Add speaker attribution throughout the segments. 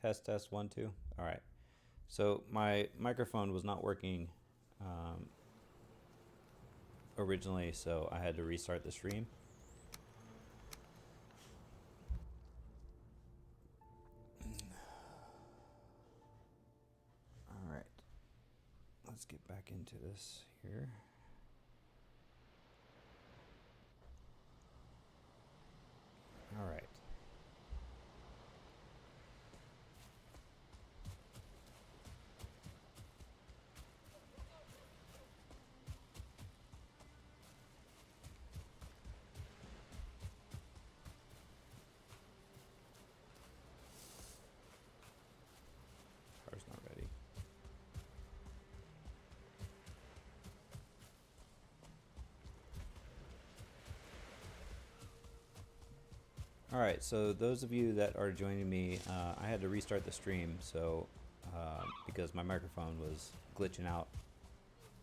Speaker 1: Test, test, one, two. All right. So my microphone was not working originally, so I had to restart the stream. All right. Let's get back into this here. All right. Car's not ready. All right, so those of you that are joining me, I had to restart the stream, so because my microphone was glitching out.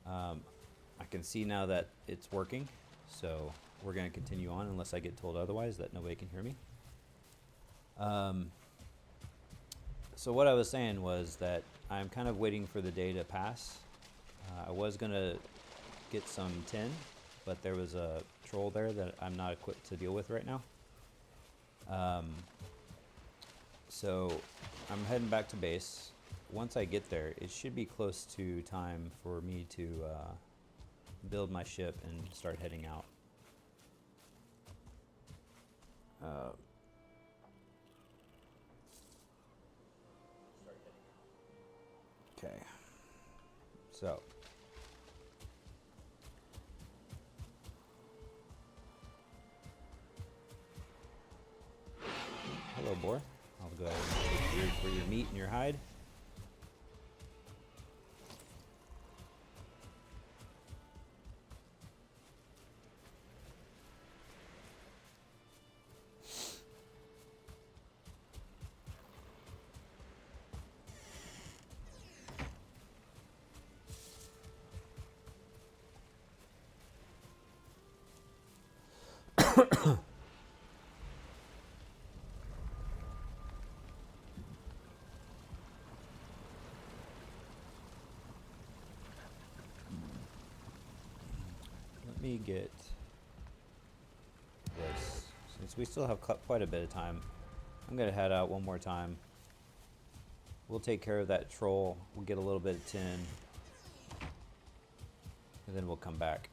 Speaker 1: I can see now that it's working, so we're going to continue on unless I get told otherwise that nobody can hear me. So what I was saying was that I'm kind of waiting for the day to pass. I was going to get some tin, but there was a troll there that I'm not equipped to deal with right now. So I'm heading back to base. Once I get there, it should be close to time for me to build my ship and start heading out. Okay. So. Hello, boar. I'll go ahead and take for your meat and your hide. Let me get this. Since we still have quite a bit of time, I'm going to head out one more time. We'll take care of that troll. We'll get a little bit of tin. And then we'll come back.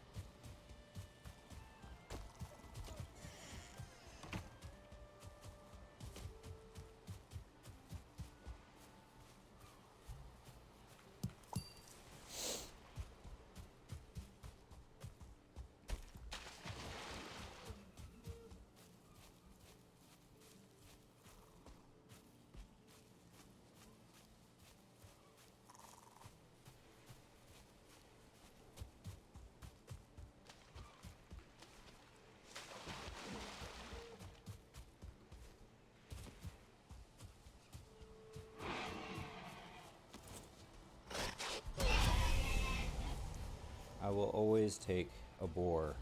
Speaker 1: I will always take a boar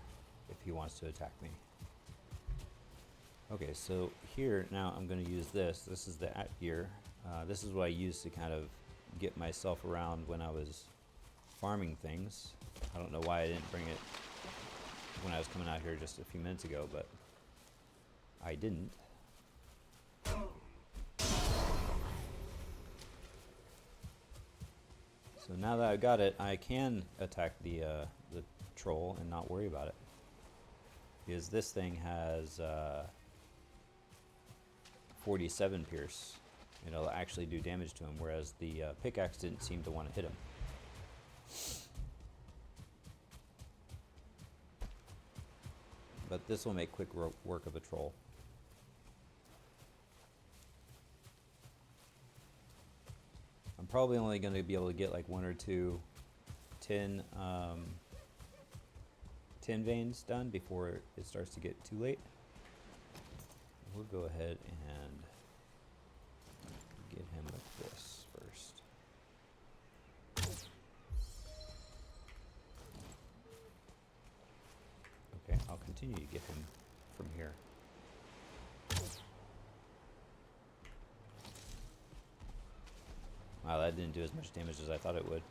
Speaker 1: if he wants to attack me. Okay, so here now I'm going to use this. This is the at gear. This is what I used to kind of get myself around when I was farming things. I don't know why I didn't bring it when I was coming out here just a few minutes ago, but I didn't. So now that I've got it, I can attack the troll and not worry about it. Because this thing has 47 pierce. It'll actually do damage to him, whereas the pickaxe didn't seem to want to hit him. But this will make quick work of a troll. I'm probably only going to be able to get like one or two tin veins done before it starts to get too late. We'll go ahead and get him with this first. Okay, I'll continue to get him from here. Wow, that didn't do as much damage as I thought it would.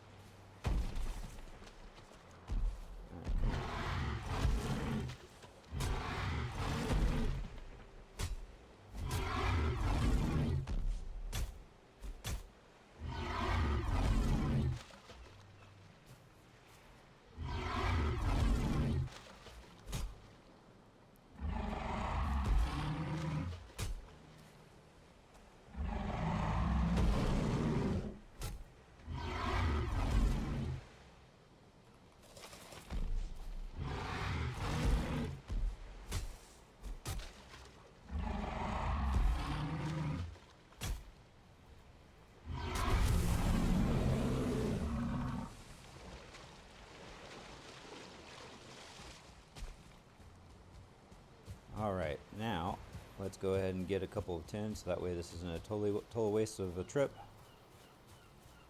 Speaker 1: Alright, now let's go ahead and get a couple of tins so that way this isn't a total waste of a trip.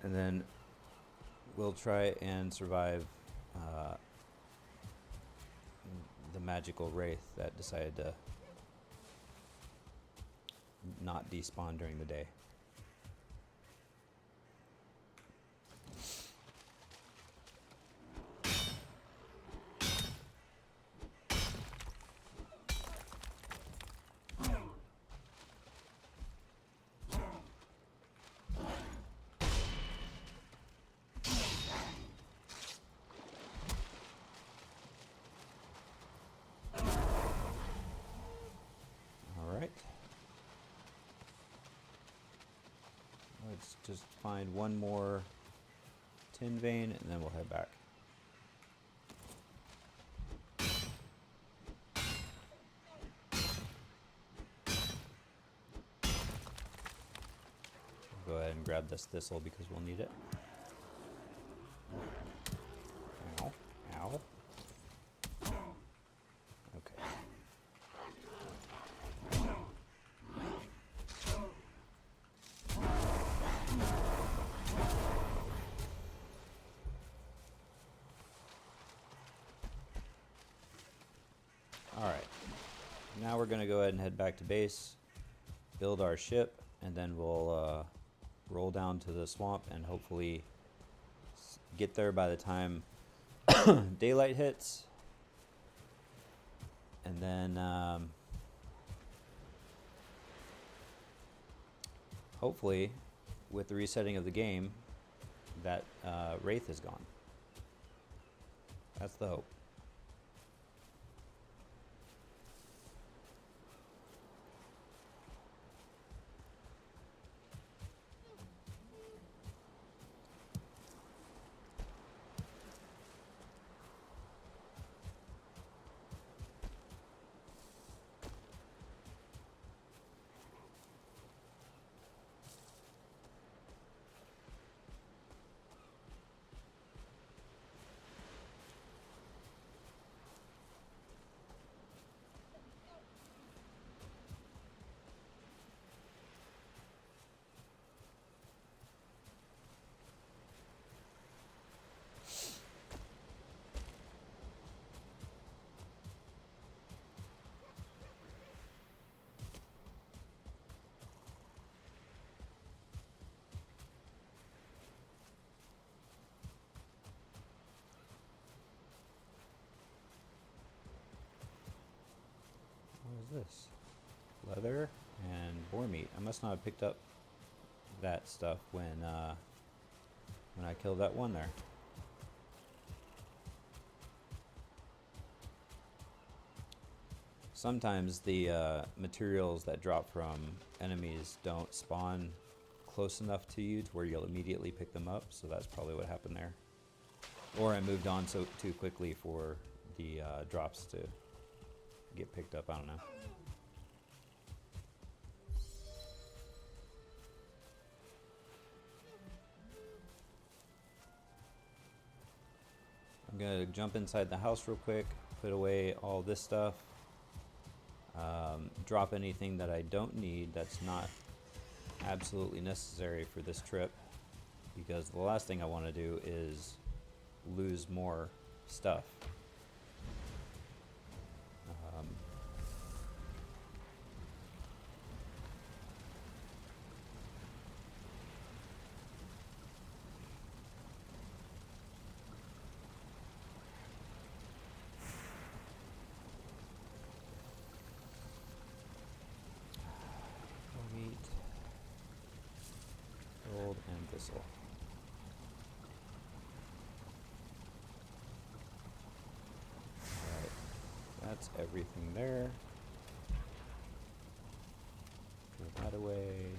Speaker 1: And then we'll try and survive the magical wraith that decided to not despawn during the day. Let's just find one more tin vein and then we'll head back. Go ahead and grab this thistle because we'll need it. Ow. Ow. Okay. Alright, now we're going to go ahead and head back to base, build our ship, and then we'll roll down to the swamp and hopefully get there by the time daylight hits. And then hopefully with the resetting of the game, that wraith is gone. That's the hope. What is this? Leather and boar meat. I must not have picked up that stuff when I killed that one there. Sometimes the materials that drop from enemies don't spawn close enough to you to where you'll immediately pick them up, so that's probably what happened there. Or I moved on too quickly for the drops to get picked up, I don't know. I'm gonna jump inside the house real quick, put away all this stuff, drop anything that I don't need that's not absolutely necessary for this trip, because the last thing I want to do is lose more stuff. and thistle. Alright, that's everything there. Put that away.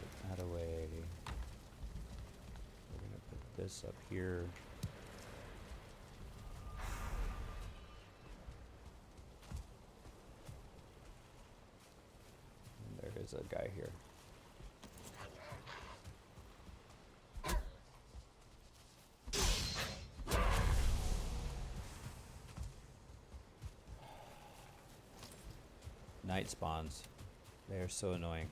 Speaker 1: Put that away. We're gonna put this up here. And there is a guy here. Night spawns. They are so annoying.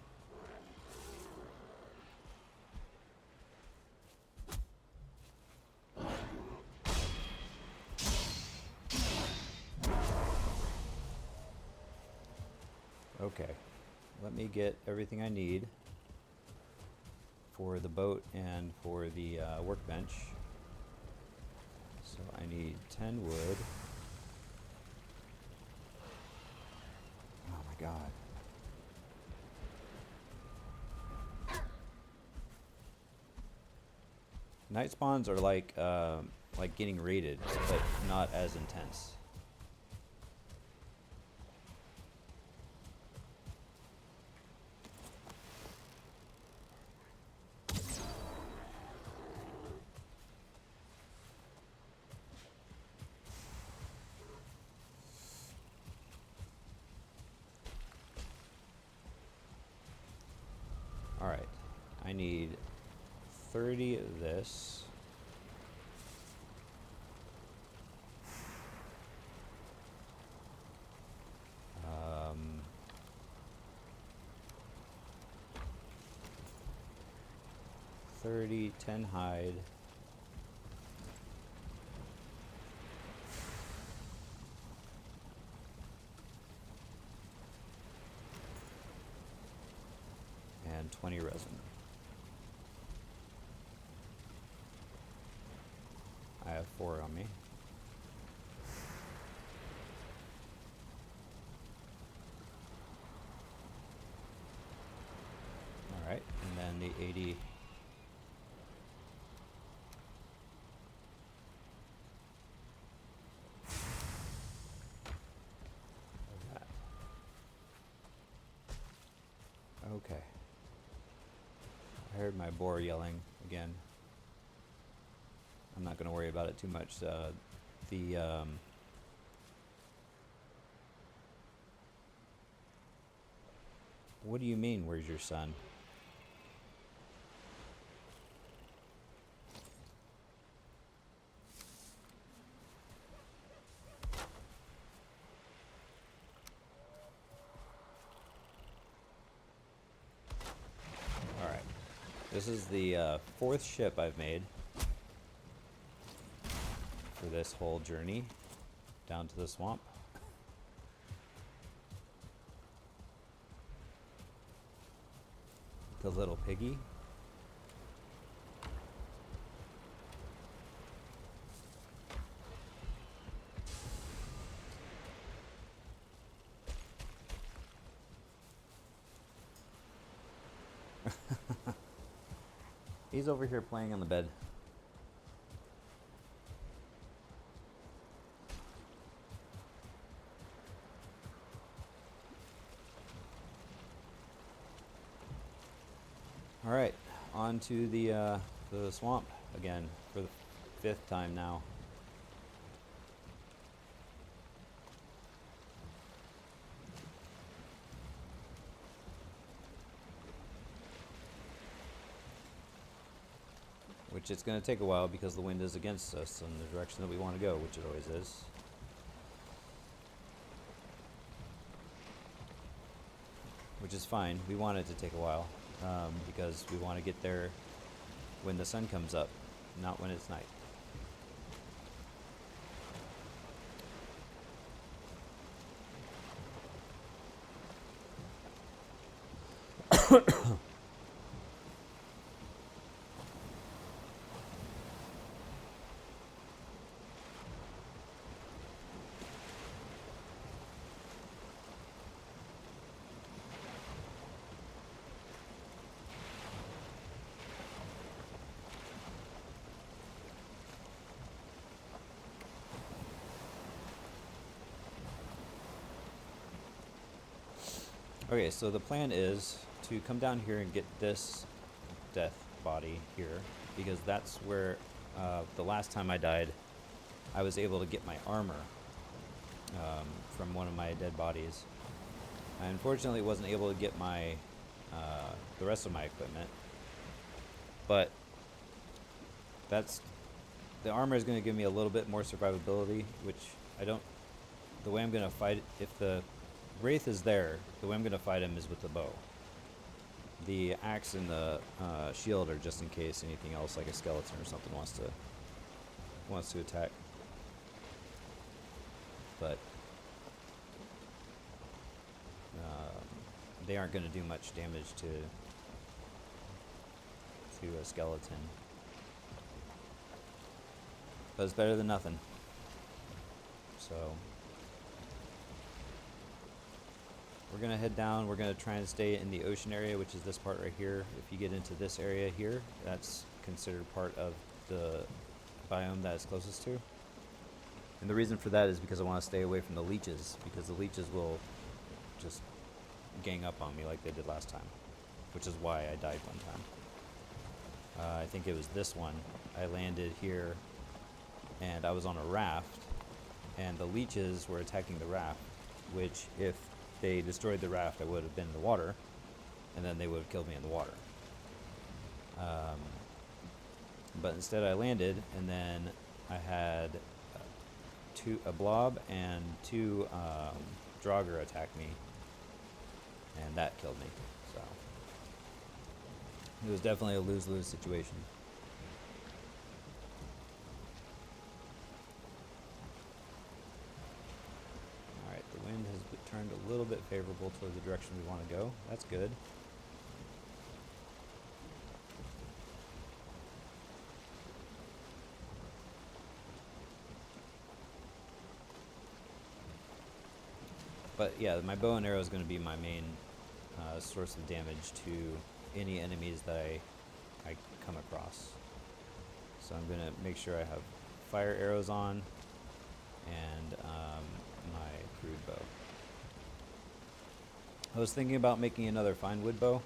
Speaker 1: Okay, let me get everything I need for the boat and for the workbench. So I need 10 wood. Oh my god. Night spawns are like getting raided, but not as intense. Alright, I need 30 of this. 30, 10 hide. And 20 resin. I have 4 on me. Alright, and then the 80. Okay. I heard my boar yelling again. I'm not going to worry about it too much. What do you mean, where's your son? Alright. This is the 4th ship I've made for this whole journey down to the swamp. The little piggy. He's over here playing on the bed. All right, on to the swamp again for the 5th time now. Which it's going to take a while because the wind is against us in the direction that we want to go, which it always is. Which is fine. We want it to take a while because we want to get there when the sun comes up, not when it's night. Okay, so the plan is to come down here and get this death body here, because that's where the last time I died, I was able to get my armor from one of my dead bodies. I unfortunately wasn't able to get my the rest of my equipment, but that's the armor is going to give me a little bit more survivability, which I don't. The way I'm going to fight, if the Wraith is there, the way I'm going to fight him is with the bow. The axe and the shield are just in case anything else, like a skeleton or something, wants to attack. But they aren't going to do much damage to a skeleton. But it's better than nothing. So we're going to head down. We're going to try and stay in the ocean area, which is this part right here. If you get into this area here, that's considered part of the biome that it's closest to. And the reason for that is because I want to stay away from the leeches, because the leeches will just gang up on me like they did last time, which is why I died one time. I think it was this one. I landed here and I was on a raft, and the leeches were attacking the raft, which if they destroyed the raft, I would have been in the water, and then they would have killed me in the water. But instead I landed, and then I had a blob and two Draugr attack me, and that killed me. So it was definitely a lose-lose situation. Alright, the wind has turned a little bit favorable toward the direction we want to go. That's good. But yeah, my bow and arrow is going to be my main source of damage to any enemies that I come across. So I'm going to make sure I have fire arrows on and my crude bow. I was thinking about making another fine wood bow,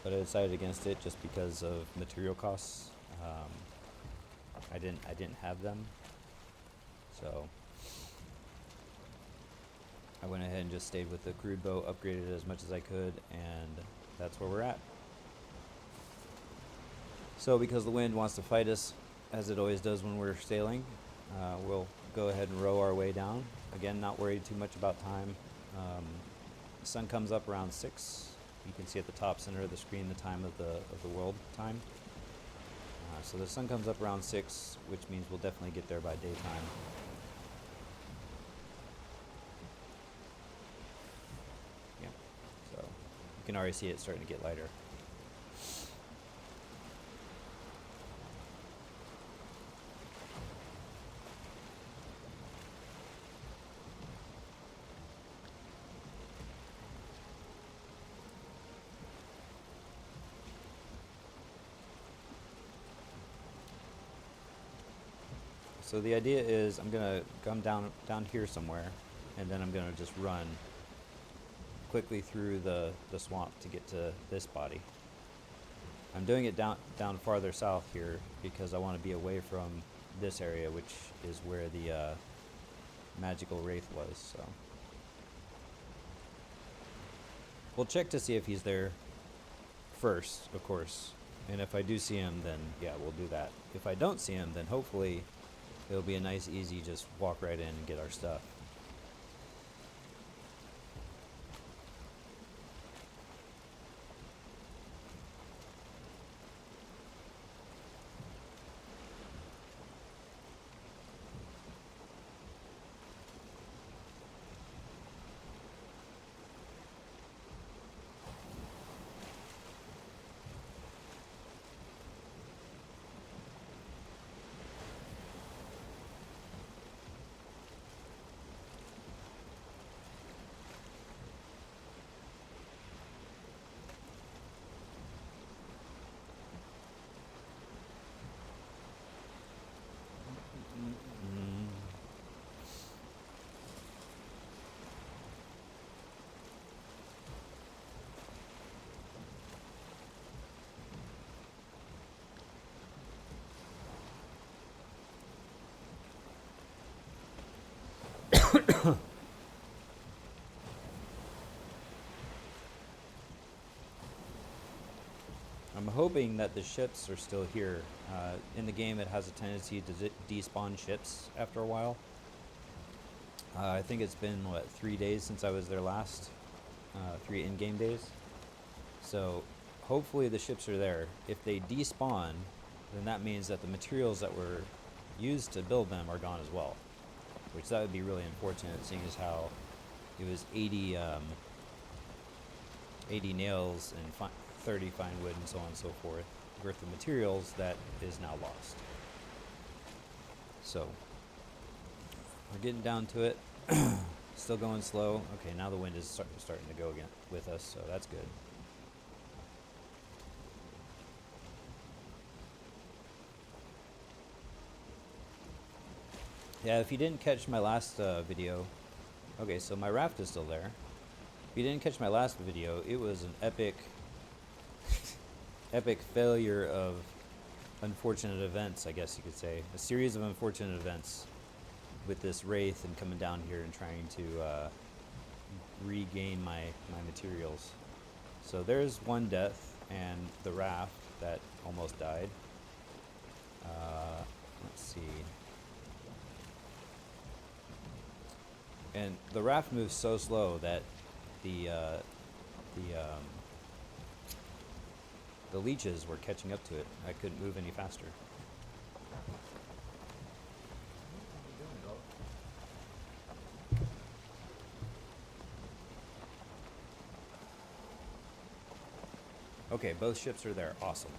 Speaker 1: but I decided against it just because of material costs. I didn't have them, so I went ahead and just stayed with the crude bow, upgraded it as much as I could, and that's where we're at. So because the wind wants to fight us, as it always does when we're sailing, we'll go ahead and row our way down. Again, not worried too much about time. The sun comes up around 6. You can see at the top center of the screen the time of the world time. So the sun comes up around 6, which means we'll definitely get there by daytime. Yeah, so you can already see it starting to get lighter. So the idea is I'm going to come down here somewhere, and then I'm going to just run quickly through the swamp to get to this body. I'm doing it down farther south here because I want to be away from this area, which is where the magical wraith was. So we'll check to see if he's there first, of course, and if I do see him, then yeah, we'll do that. If I don't see him, then hopefully it'll be a nice, easy, just walk right in and get our stuff. I'm hoping that the ships are still here. In the game, it has a tendency to despawn ships after a while. I think it's been, what, 3 days since I was there last? 3 in-game days. So hopefully the ships are there. If they despawn, then that means that the materials that were used to build them are gone as well. Which that would be really unfortunate, seeing as how it was 80 nails and 30 fine wood and so on and so forth worth of materials that is now lost. So we're getting down to it. Still going slow. Okay, now the wind is starting to go again with us, so that's good. Yeah, if you didn't catch my last video, okay, so my raft is still there. If you didn't catch my last video, it was an epic, epic failure of unfortunate events, I guess you could say. A series of unfortunate events with this wraith and coming down here and trying to regain my materials. So there's one death and the raft that almost died. Let's see. And the raft moves so slow that the leeches were catching up to it. I couldn't move any faster. Okay, both ships are there. Awesome.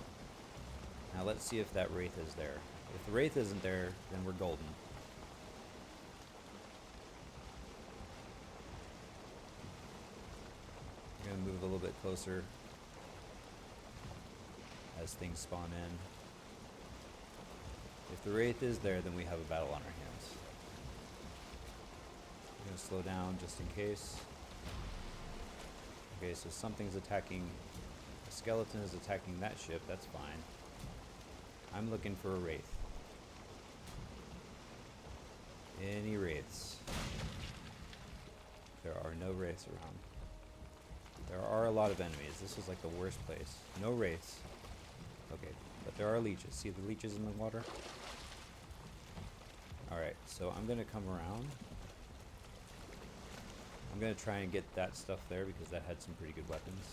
Speaker 1: Now let's see if that wraith is there. If the wraith isn't there, then we're golden. I'm going to move a little bit closer as things spawn in. If the wraith is there, then we have a battle on our hands. I'm going to slow down just in case. Okay, so something's attacking. A skeleton is attacking that ship. That's fine. I'm looking for a wraith. Any wraiths? There are no wraiths around. There are a lot of enemies. This is like the worst place. No wraiths. Okay, but there are leeches. See the leeches in the water? Alright, so I'm going to come around. I'm going to try and get that stuff there because that had some pretty good weapons.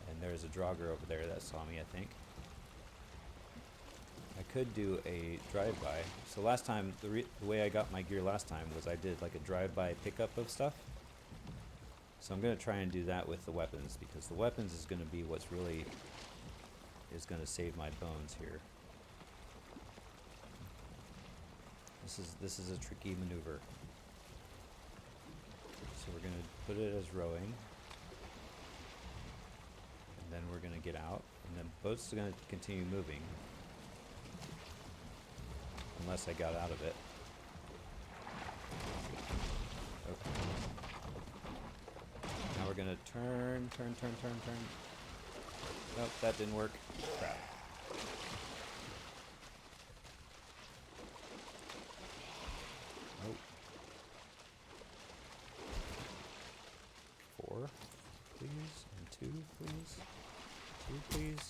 Speaker 1: And there's a Draugr over there that saw me, I think. I could do a drive-by. So last time, the way I got my gear last time was I did like a drive-by pickup of stuff. So I'm going to try and do that with the weapons, because the weapons is going to be what's really is going to save my bones here. This is a tricky maneuver. So we're going to put it as rowing. And then we're going to get out. And then boat's going to continue moving. Unless I got out of it. Okay. Now we're gonna turn. Nope, that didn't work. Crap. Nope. 4, please, and 2, please. 2, please.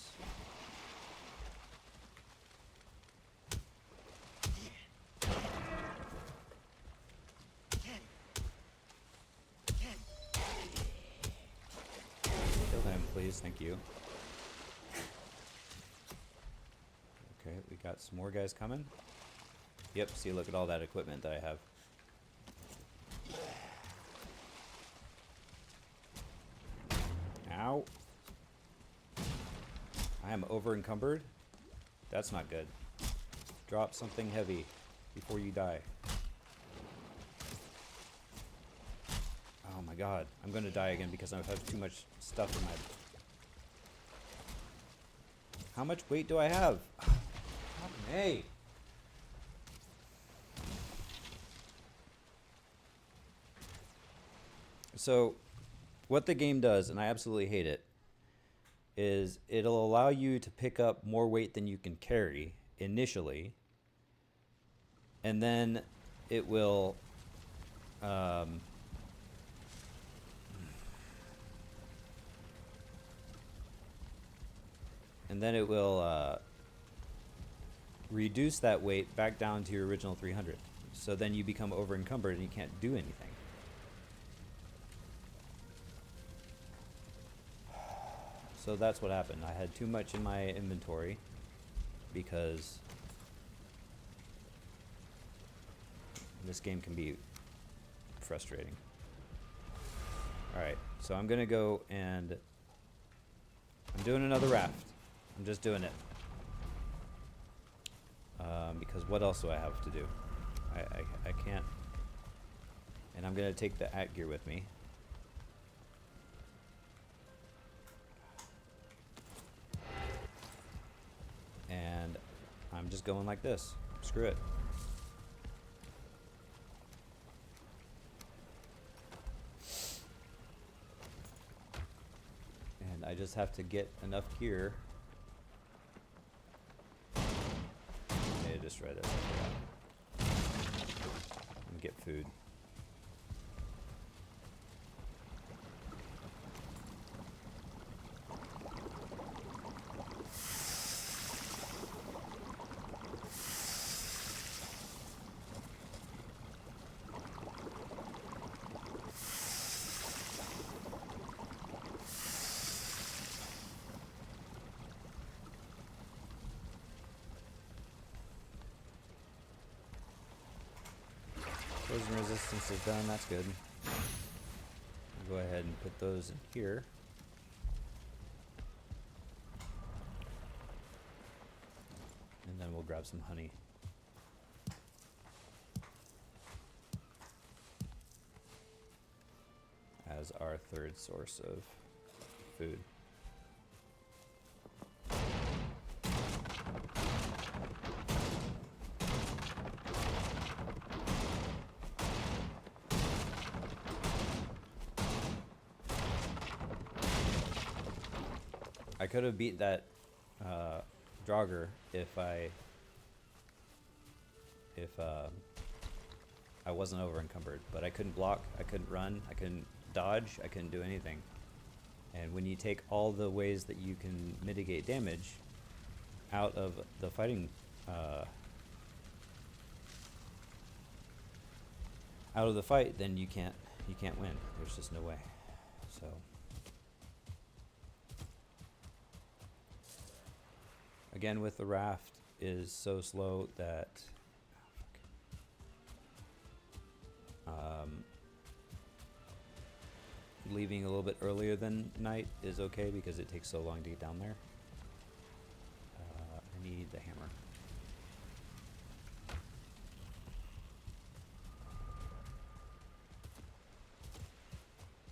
Speaker 1: Please, thank you. Okay, we got some more guys coming. Yep, see, look at all that equipment that I have. Ow. I am over encumbered. That's not good. Drop something heavy before you die. Oh my god, I'm gonna die again because I have too much stuff in my... How much weight do I have? Hey! So, what the game does, and I absolutely hate it, is it'll allow you to pick up more weight than you can carry initially, and then it will and then it will reduce that weight back down to your original 300. So then you become over encumbered and you can't do anything. So that's what happened. I had too much in my inventory because this game can be frustrating. Alright, so I'm gonna go and I'm doing another raft. I'm just doing it. Because what else do I have to do? I can't. And I'm gonna take the at gear with me. And I'm just going like this. Screw it. And I just have to get enough gear. Okay, just try this. And get food. Poison resistance is done, that's good. I'll go ahead and put those in here. And then we'll grab some honey. As our third source of food. I could have beat that Draugr if I wasn't over encumbered, but I couldn't block, I couldn't run, I couldn't dodge, I couldn't do anything. And when you take all the ways that you can mitigate damage out of the fighting, out of the fight, then you can't win. There's just no way. So. Again, with the raft is so slow that leaving a little bit earlier than night is okay because it takes so long to get down there. I need the hammer.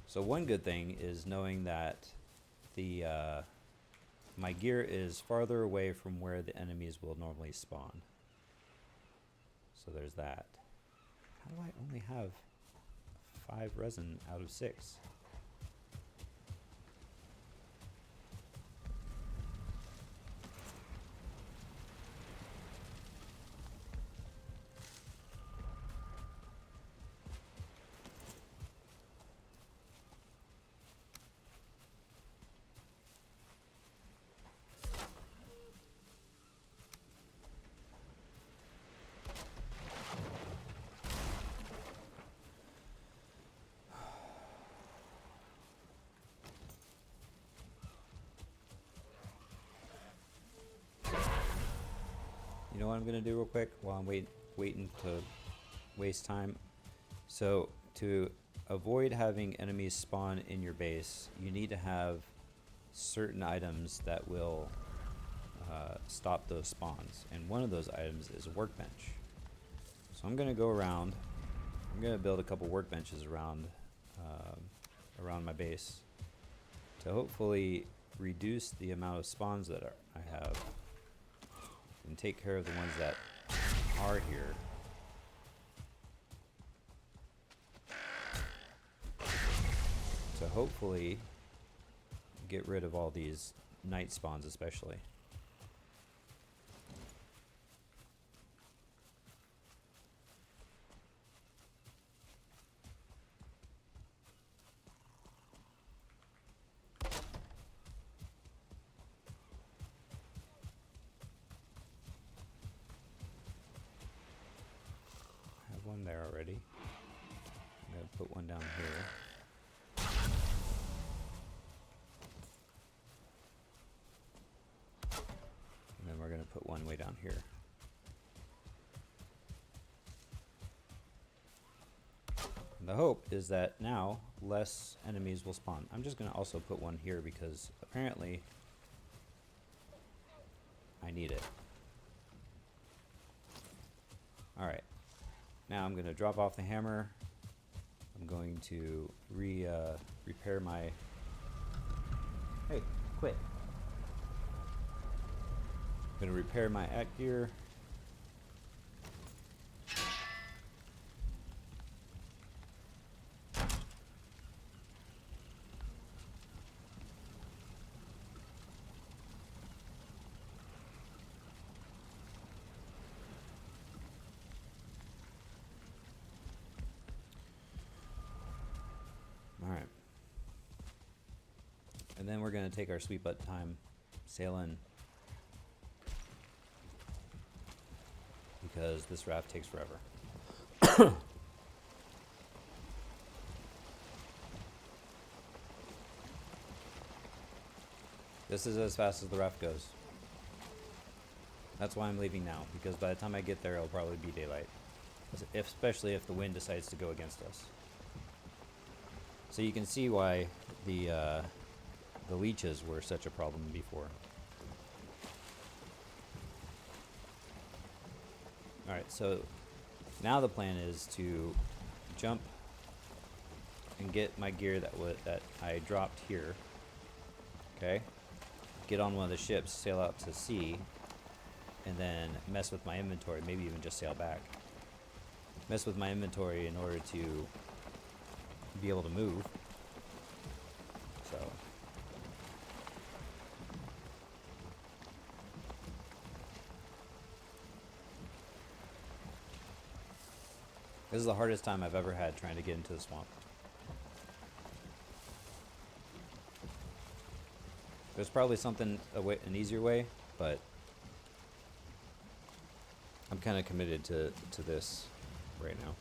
Speaker 1: So one good thing is knowing that the my gear is farther away from where the enemies will normally spawn. So there's that. How do I only have 5 resin out of 6? You know what I'm gonna do real quick while I'm waiting to waste time? So to avoid having enemies spawn in your base, you need to have certain items that will stop those spawns. And one of those items is a workbench. So I'm gonna go around. I'm gonna build a couple workbenches around around my base to hopefully reduce the amount of spawns that I have. And take care of the ones that are here. To hopefully get rid of all these night spawns especially. one there already. I'm going to put one down here. And then we're going to put one way down here. And the hope is that now less enemies will spawn. I'm just going to also put one here because apparently I need it. Alright. Now I'm going to drop off the hammer. I'm going to repair my... Hey, quit. I'm going to repair my act gear. Alright. And then we're going to take our sweet butt time sailing, because this raft takes forever. This is as fast as the raft goes. That's why I'm leaving now, because by the time I get there it'll probably be daylight. Especially if the wind decides to go against us. So you can see why the leeches were such a problem before. Alright, so now the plan is to jump and get my gear that I dropped here. Okay? Get on one of the ships, sail out to sea, and then mess with my inventory, maybe even just sail back. Mess with my inventory in order to be able to move. So this is the hardest time I've ever had trying to get into the swamp. There's probably an easier way, but I'm kind of committed to this right now.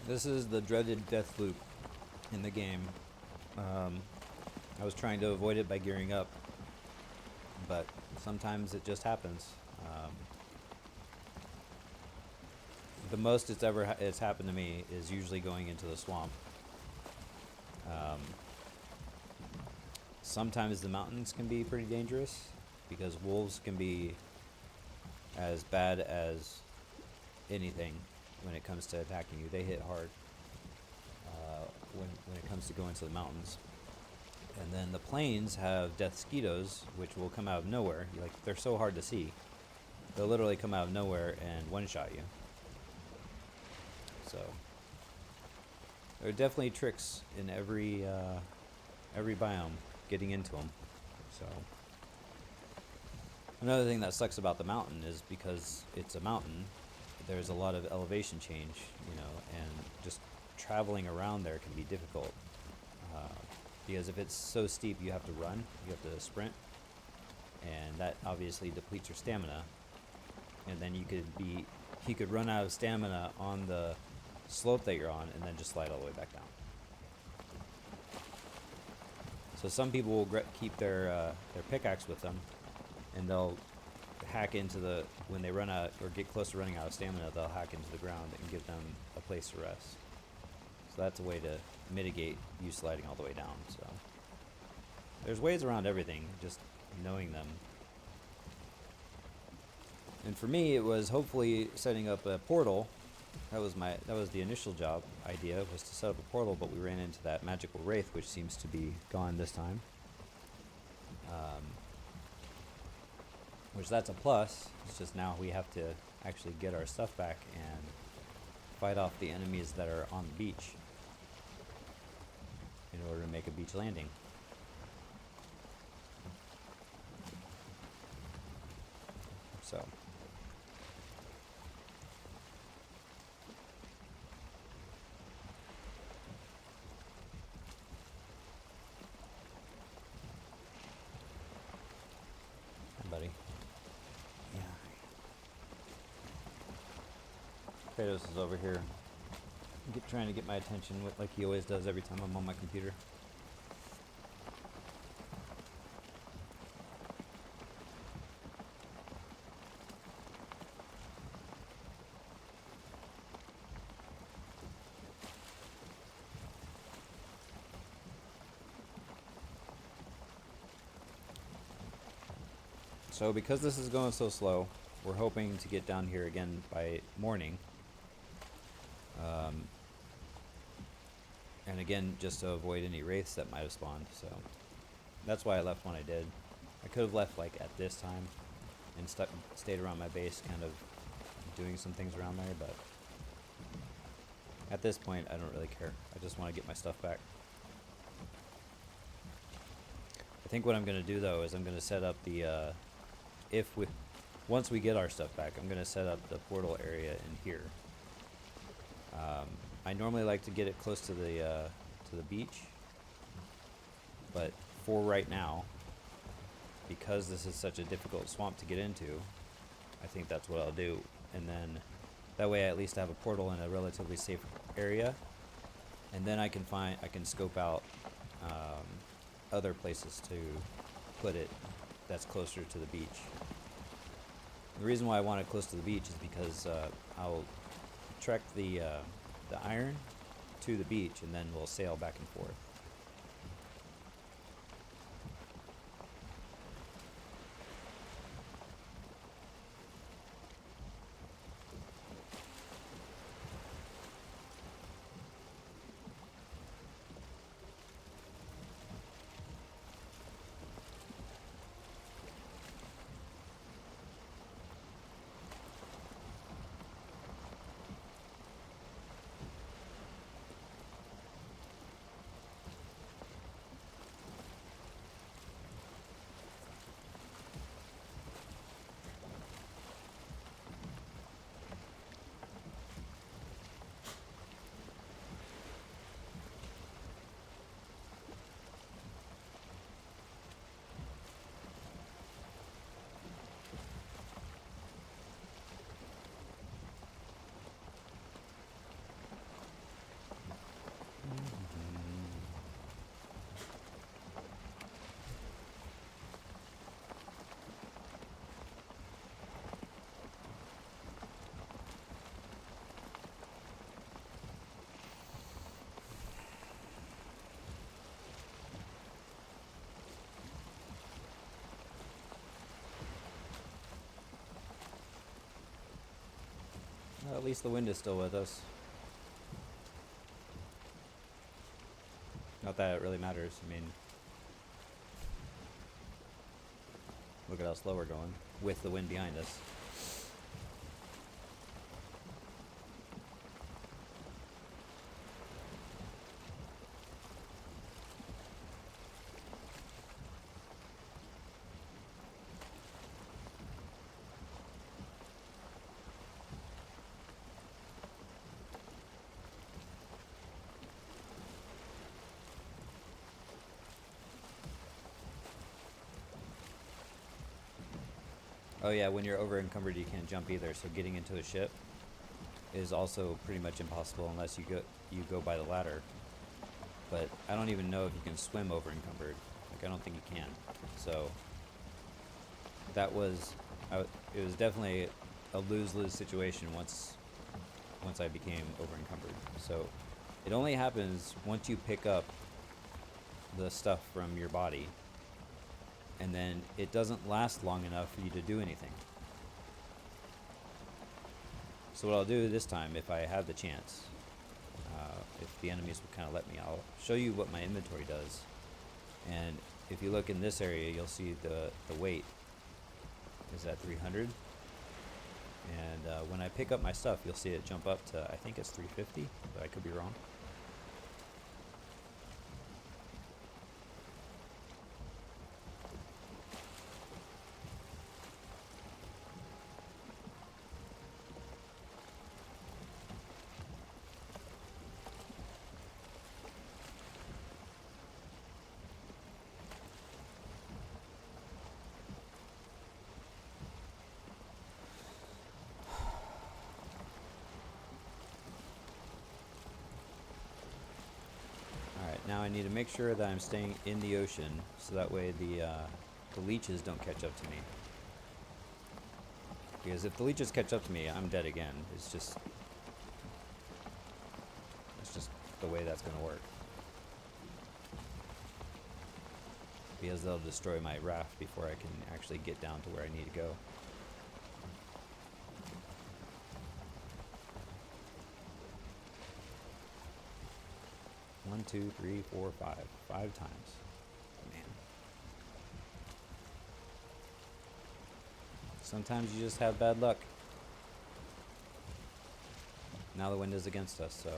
Speaker 1: This is the dreaded death loop in the game. I was trying to avoid it by gearing up, but sometimes it just happens. The most it's happened to me is usually going into the swamp. Sometimes the mountains can be pretty dangerous because wolves can be as bad as anything when it comes to attacking you. They hit hard when it comes to going to the mountains. And then the plains have death mosquitoes, which will come out of nowhere. They're so hard to see. They'll literally come out of nowhere and one-shot you. So there are definitely tricks in every biome getting into them. So another thing that sucks about the mountain is because it's a mountain, there's a lot of elevation change, and just traveling around there can be difficult. Because if it's so steep, you have to run, you have to sprint, and that obviously depletes your stamina. And then you could run out of stamina on the slope that you're on, and then just slide all the way back down. So some people will keep their pickaxe with them, and they'll hack into when they run out or get close to running out of stamina, they'll hack into the ground and give them a place to rest. So that's a way to mitigate you sliding all the way down. So there's ways around everything, just knowing them. And for me, it was hopefully setting up a portal That was the initial job idea, was to set up a portal, but we ran into that magical wraith, which seems to be gone this time. Which that's a plus. It's just now we have to actually get our stuff back and fight off the enemies that are on the beach in order to make a beach landing. So buddy. Yeah. Kratos is over here trying to get my attention like he always does every time I'm on my computer. So because this is going so slow, we're hoping to get down here again by morning. And again, just to avoid any wraiths that might have spawned. So that's why I left when I did. I could have left like at this time and stayed around my base, kind of doing some things around there, but at this point I don't really care. I just want to get my stuff back. I think what I'm going to do though is I'm going to set up the once we get our stuff back, I'm going to set up the portal area in here. I normally like to get it close to the beach, but for right now, because this is such a difficult swamp to get into, I think that's what I'll do. And then that way I at least have a portal in a relatively safe area, and then I can scope out other places to put it that's closer to the beach. The reason why I want it close to the beach is because I'll trek the iron to the beach, and then we'll sail back and forth. Well, at least the wind is still with us. Not that it really matters. I mean, look at how slow we're going with the wind behind us. Oh yeah, when you're over encumbered you can't jump either, so getting into a ship is also pretty much impossible unless you go by the ladder. But I don't even know if you can swim over encumbered. Like, I don't think you can. So that was it was definitely a lose-lose situation once I became over encumbered. So it only happens once you pick up the stuff from your body, and then it doesn't last long enough for you to do anything. So what I'll do this time, if I have the chance, if the enemies will kind of let me, I'll show you what my inventory does. And if you look in this area, you'll see the weight is at 300. And when I pick up my stuff, you'll see it jump up to, I think it's 350, but I could be wrong. Alright, now I need to make sure that I'm staying in the ocean, so that way the leeches don't catch up to me. Because if the leeches catch up to me, I'm dead again. It's just the way that's going to work. Because they'll destroy my raft before I can actually get down to where I need to go. One, two, three, four, five. 5 times. Man. Sometimes you just have bad luck. Now the wind is against us, so.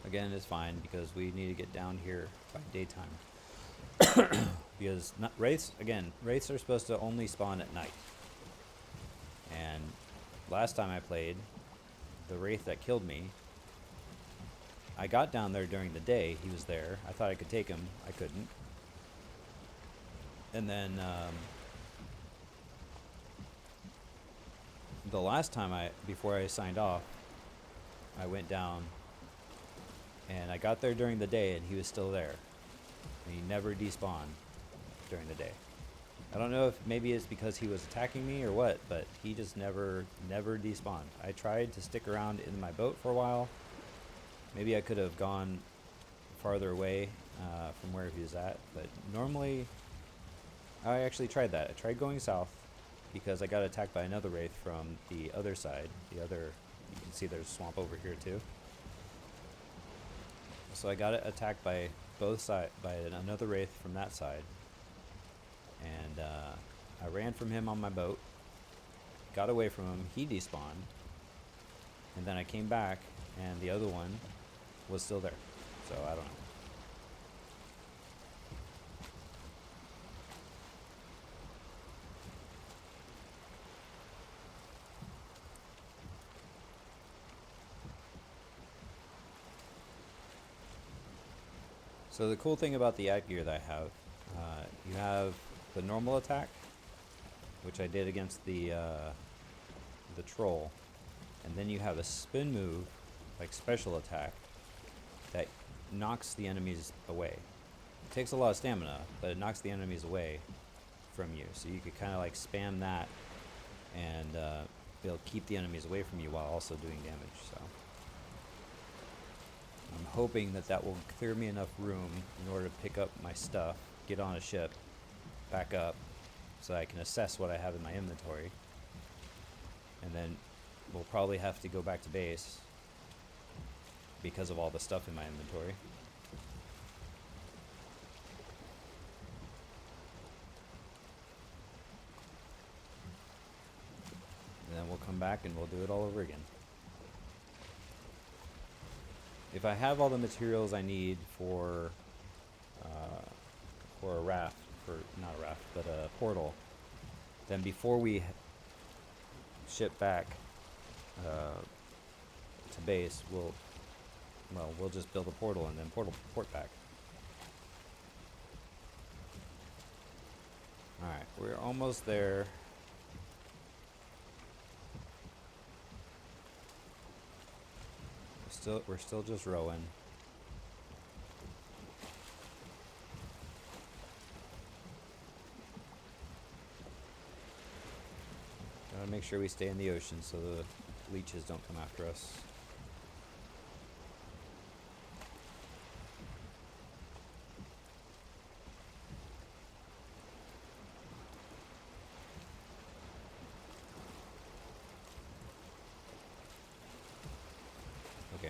Speaker 1: Again, it's fine because we need to get down here by daytime. Because wraiths are supposed to only spawn at night. And last time I played, the wraith that killed me, I got down there during the day. He was there. I thought I could take him. I couldn't. And then the last time before I signed off, I went down and I got there during the day and he was still there. And he never despawned during the day. I don't know if maybe it's because he was attacking me or what, but he just never despawned. I tried to stick around in my boat for a while. Maybe I could have gone farther away from where he was at, but normally I actually tried that. I tried going south because I got attacked by another wraith from the other side. You can see there's a swamp over here too. So I got attacked by both sides, by another wraith from that side. And I ran from him on my boat, got away from him, he despawned, and then I came back and the other one was still there. So I don't know. So the cool thing about the act gear that I have, you have the normal attack, which I did against the troll, and then you have a spin move, like special attack, that knocks the enemies away. It takes a lot of stamina, but it knocks the enemies away from you. So you could kind of like spam that, and it'll keep the enemies away from you while also doing damage. So I'm hoping that will clear me enough room in order to pick up my stuff, get on a ship, back up, so I can assess what I have in my inventory. And then we'll probably have to go back to base because of all the stuff in my inventory. And then we'll come back and we'll do it all over again. If I have all the materials I need for a raft, not a raft, but a portal, then before we ship back to base, we'll just build a portal and then port back. Alright, we're almost there. We're still just rowing. Gotta make sure we stay in the ocean so the leeches don't come after us.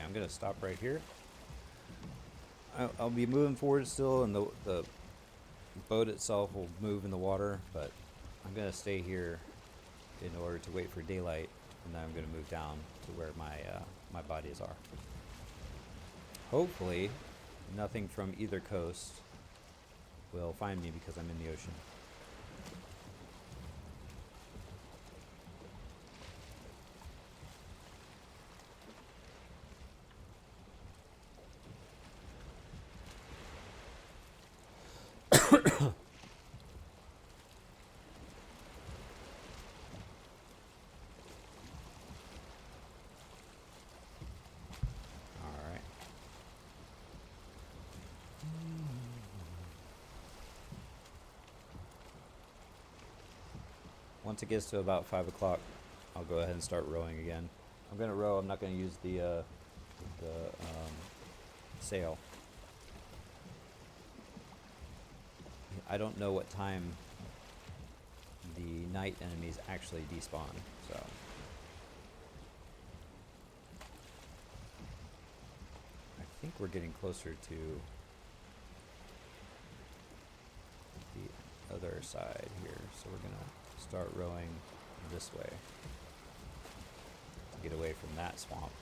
Speaker 1: I'm gonna stop right here. I'll be moving forward still, and the boat itself will move in the water, but I'm gonna stay here in order to wait for daylight, and then I'm gonna move down to where my bodies are. Hopefully, nothing from either coast will find me because I'm in the ocean. Alright. Once it gets to about 5 o'clock, I'll go ahead and start rowing again. I'm going to row. I'm not going to use the sail. I don't know what time the night enemies actually despawn, so... I think we're getting closer to the other side here, so we're going to start rowing this way to get away from that swamp.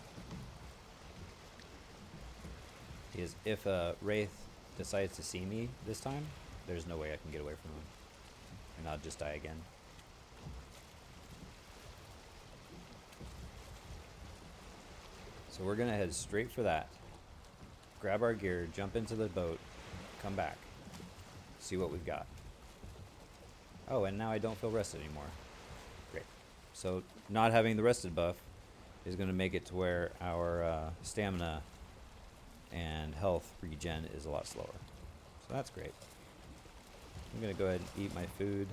Speaker 1: Because if a wraith decides to see me this time, there's no way I can get away from him, and I'll just die again. So we're gonna head straight for that. Grab our gear, jump into the boat, come back, see what we've got. Oh, and now I don't feel rested anymore. Great. So not having the rested buff is going to make it to where our stamina and health regen is a lot slower. So that's great. I'm going to go ahead and eat my food.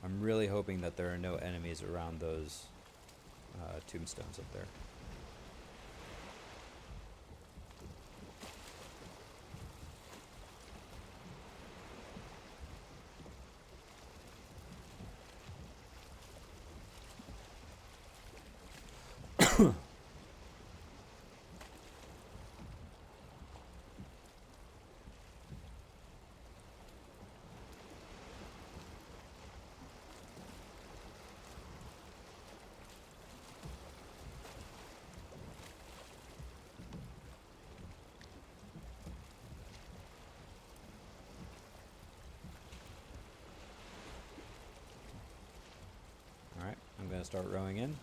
Speaker 1: I'm really hoping that there are no enemies around those tombstones up there. Alright, I'm going to start rowing in.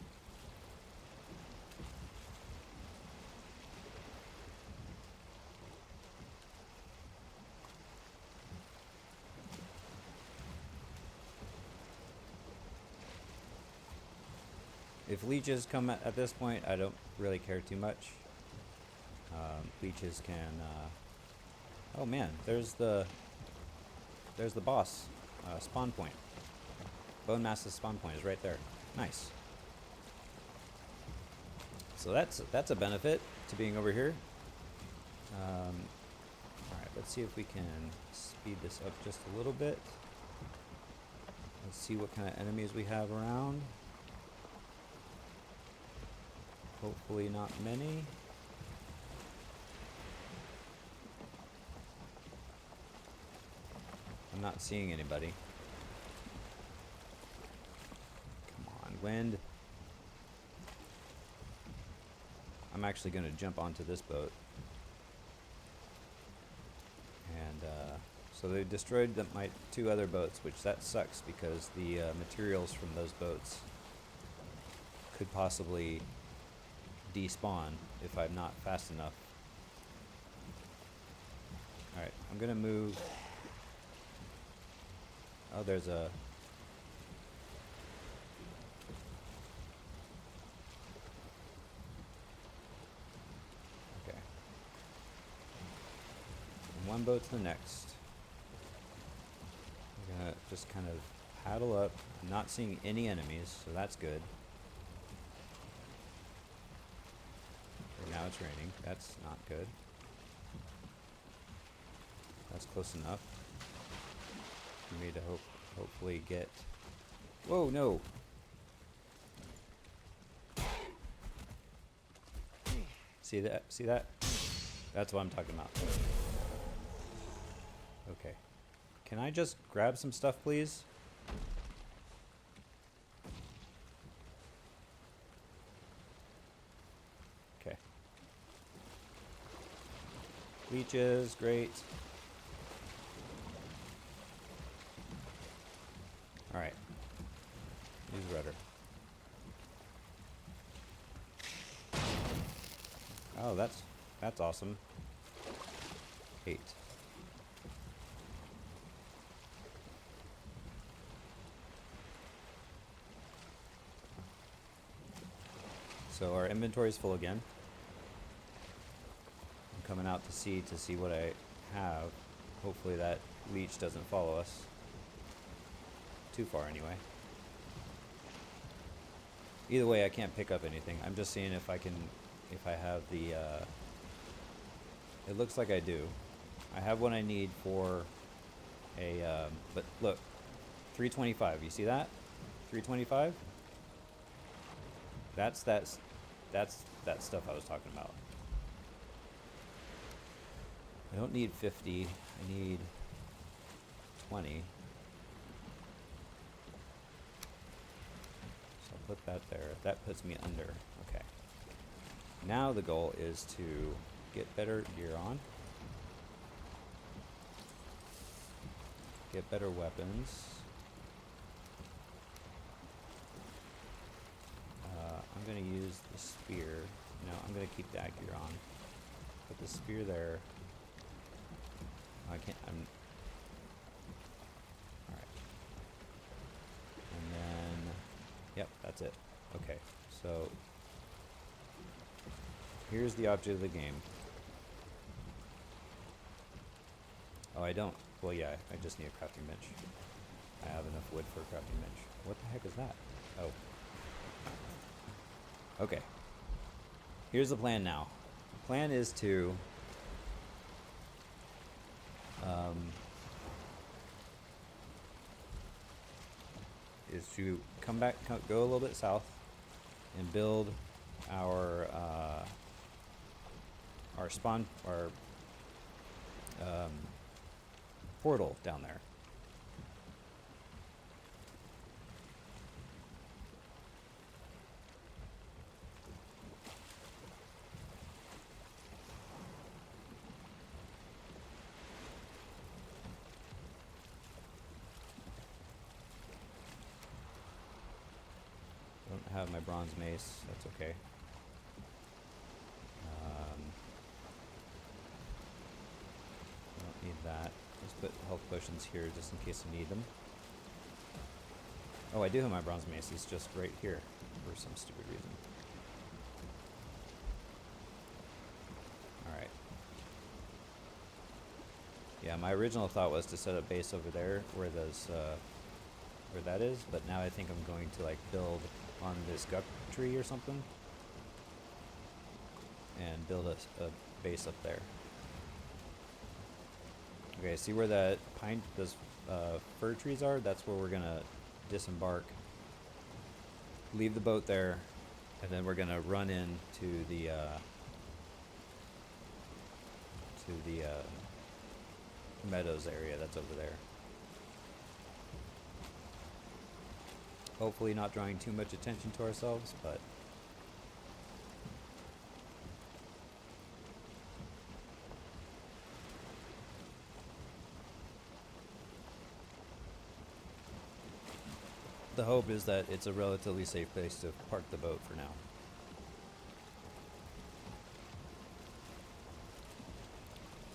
Speaker 1: If leeches come at this point, I don't really care too much. Leeches can... oh man, there's the boss spawn point. Bone Mass's spawn point is right there. Nice. So that's a benefit to being over here. Alright, let's see if we can speed this up just a little bit. Let's see what kind of enemies we have around. Hopefully not many. I'm not seeing anybody. Come on, wind. I'm actually going to jump onto this boat. And so they destroyed my two other boats, which that sucks because the materials from those boats could possibly despawn if I'm not fast enough. Alright, I'm gonna move. Oh, there's a... okay. From one boat to the next. I'm gonna just kind of paddle up. I'm not seeing any enemies, so that's good. Now it's raining. That's not good. That's close enough for me to hopefully get... Whoa, no! See that? See that? That's what I'm talking about. Okay. Can I just grab some stuff, please? Okay. Leeches, great. Alright. Use rudder. Oh, that's awesome. 8. So our inventory is full again. I'm coming out to see what I have. Hopefully that leech doesn't follow us too far anyway. Either way, I can't pick up anything. I'm just seeing if I have the, it looks like I do. I have what I need for a, but look, 325, you see that? 325? That's that stuff I was talking about. I don't need 50, I need 20. So I'll put that there. That puts me under. Okay. Now the goal is to get better gear on. Get better weapons. I'm going to use the spear. No, I'm going to keep that gear on. Put the spear there. I can't, alright. And then, yep, that's it. Okay, so here's the object of the game. Oh, I don't. Well, yeah, I just need a crafting bench. I have enough wood for a crafting bench. What the heck is that? Oh. Okay. Here's the plan now. The plan is to come back, go a little bit south, and build our portal down there. Don't have my bronze mace, that's okay. Don't need that. Let's put health potions here just in case I need them. Oh, I do have my bronze mace, it's just right here for some stupid reason. Alright. Yeah, my original thought was to set a base over there where those where that is, but now I think I'm going to like build on this guck tree or something and build a base up there. Okay, see where that those fir trees are? That's where we're gonna disembark, leave the boat there, and then we're gonna run into the meadows area that's over there. Hopefully not drawing too much attention to ourselves, but the hope is that it's a relatively safe place to park the boat for now.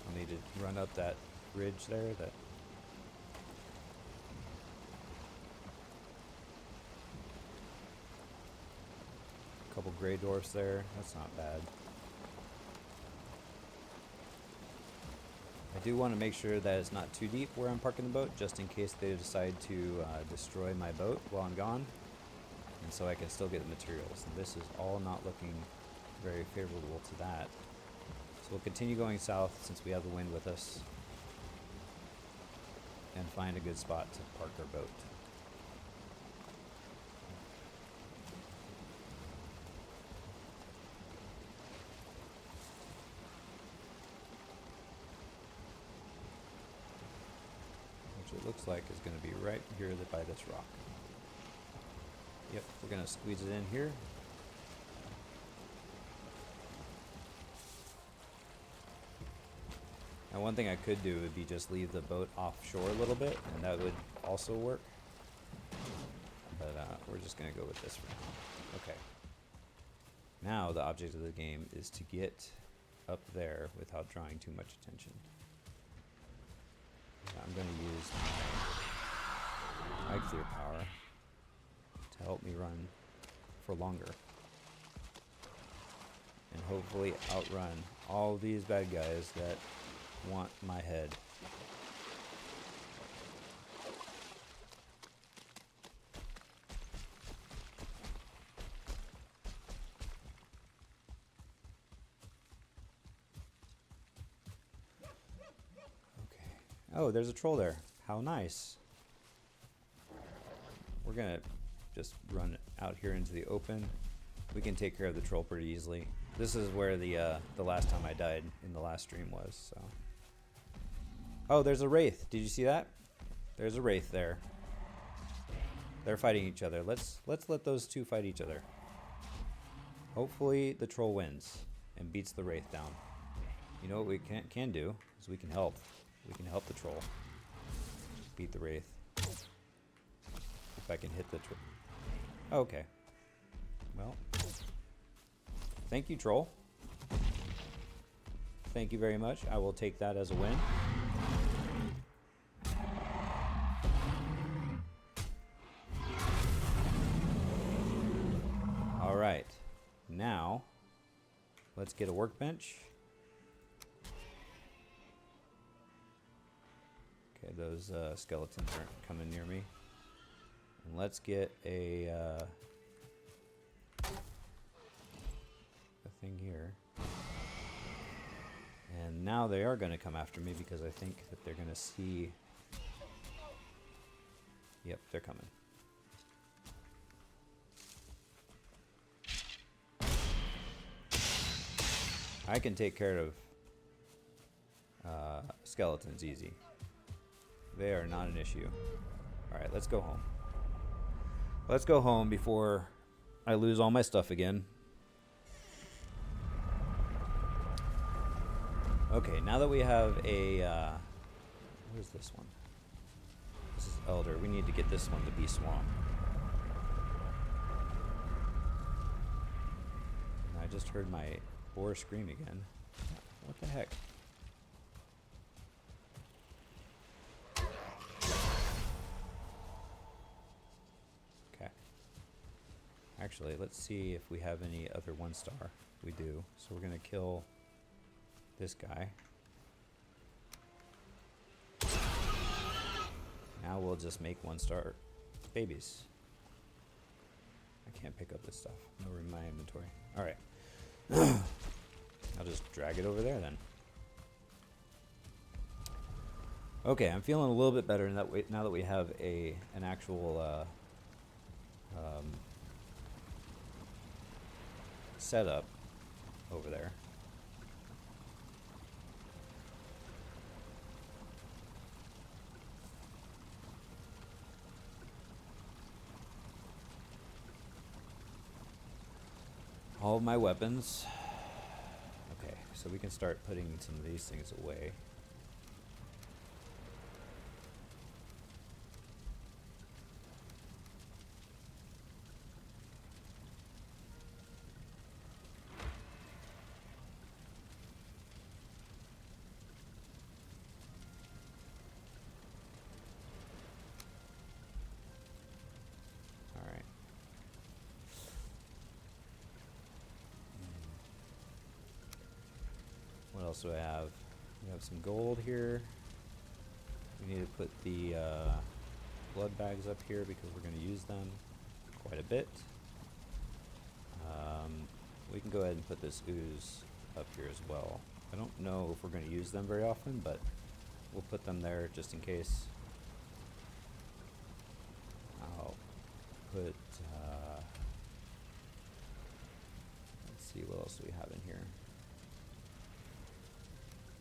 Speaker 1: I'll need to run up that ridge there, that couple gray dwarfs there. That's not bad. I do want to make sure that it's not too deep where I'm parking the boat, just in case they decide to destroy my boat while I'm gone, and so I can still get the materials. And this is all not looking very favorable to that. So we'll continue going south since we have the wind with us. and find a good spot to park our boat. Which it looks like is going to be right here by this rock. Yep, we're going to squeeze it in here. Now one thing I could do would be just leave the boat offshore a little bit, and that would also work. But we're just going to go with this for now. Okay. Now the object of the game is to get up there without drawing too much attention. I'm going to use my clear power to help me run for longer. And hopefully outrun all these bad guys that want my head. Okay. Oh, there's a troll there. How nice. We're gonna just run out here into the open. We can take care of the troll pretty easily. This is where the last time I died in the last stream was, so. Oh, there's a wraith. Did you see that? There's a wraith there. They're fighting each other. Let's let those two fight each other. Hopefully the troll wins and beats the wraith down. You know what we can do is we can help. We can help the troll beat the wraith. If I can hit the troll. Okay. Well. Thank you, troll. Thank you very much. I will take that as a win. All right. Now, let's get a workbench. Okay, those skeletons aren't coming near me. And let's get a thing here. And now they are going to come after me because I think that they're going to see. Yep, they're coming. I can take care of skeletons easy. They are not an issue. Alright, let's go home. Let's go home before I lose all my stuff again. Okay, now that we have a... what is this one? This is Elder. We need to get this one to be Swamp. I just heard my boar scream again. What the heck? Okay. Actually, let's see if we have any other 1-star. We do. So we're going to kill this guy. Now we'll just make 1-star babies. I can't pick up this stuff. No room in my inventory. Alright. I'll just drag it over there then. Okay, I'm feeling a little bit better now that we have an actual setup over there. All of my weapons. Okay, so we can start putting some of these things away. What else do I have? We have some gold here. We need to put the blood bags up here because we're going to use them quite a bit. We can go ahead and put this ooze up here as well. I don't know if we're going to use them very often, but we'll put them there just in case. put, let's see, what else do we have in here?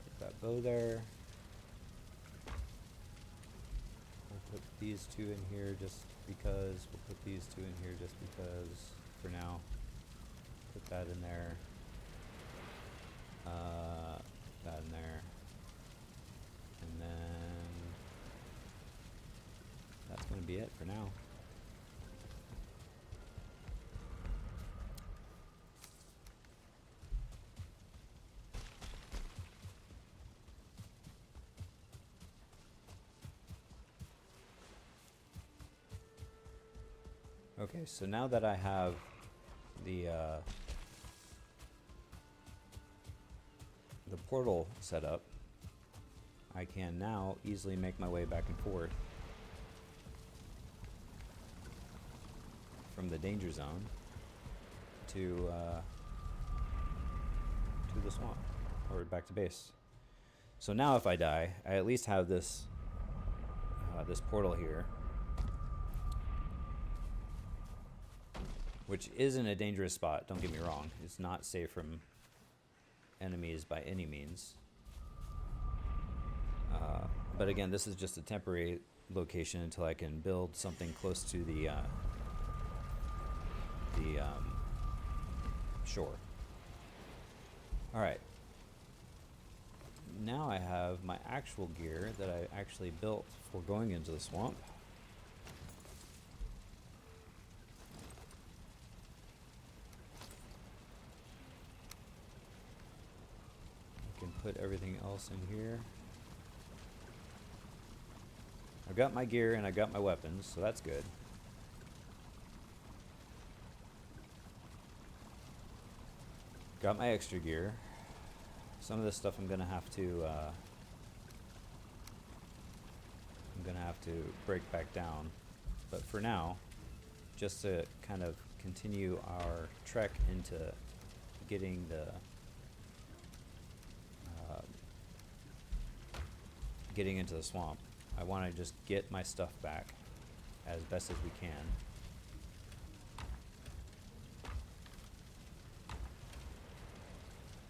Speaker 1: Put that bow there. We'll put these two in here just because. We'll put these two in here just because for now. Put that in there. That in there. And then that's going to be it for now. Okay, so now that I have the portal set up, I can now easily make my way back and forth from the danger zone to the swamp, or back to base. So now if I die, I at least have this this portal here, which isn't a dangerous spot, don't get me wrong. It's not safe from enemies by any means. But again, this is just a temporary location until I can build something close to the shore. Alright. Now I have my actual gear that I actually built for going into the swamp. I can put everything else in here. I've got my gear and I got my weapons, so that's good. Got my extra gear. Some of this stuff I'm gonna have to break back down. But for now, just to kind of continue our trek into getting the getting into the swamp, I want to just get my stuff back as best as we can.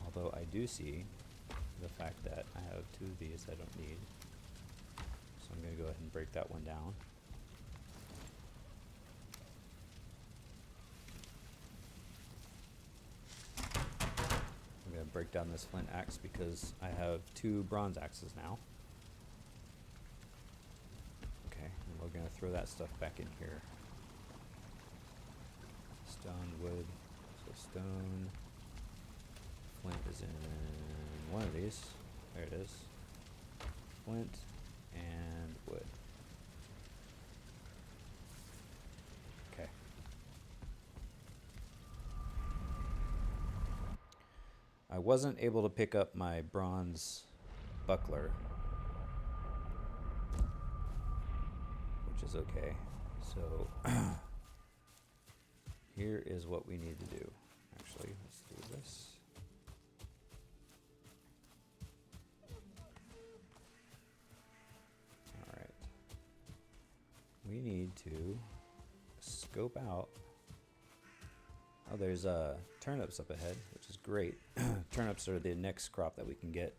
Speaker 1: Although I do see the fact that I have two of these I don't need. So I'm going to go ahead and break that one down. I'm going to break down this flint axe because I have two bronze axes now. Okay, and we're going to throw that stuff back in here. Stone, wood, so stone. Flint is in one of these. There it is. Flint and wood. Okay. I wasn't able to pick up my bronze buckler, which is okay. So here is what we need to do. Actually, let's do this. Alright. We need to scope out. Oh, there's turnips up ahead, which is great. Turnips are the next crop that we can get.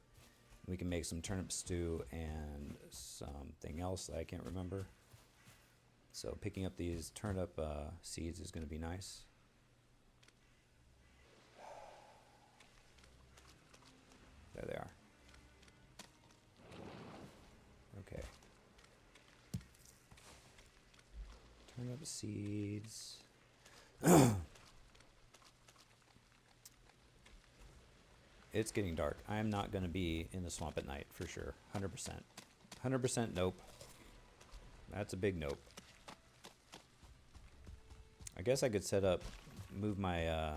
Speaker 1: We can make some turnip stew and something else that I can't remember. So picking up these turnip seeds is going to be nice. There they are. Okay. Turnip seeds. It's getting dark. I am not going to be in the swamp at night for sure. 100%. 100% nope. That's a big nope. I guess I could set up, move my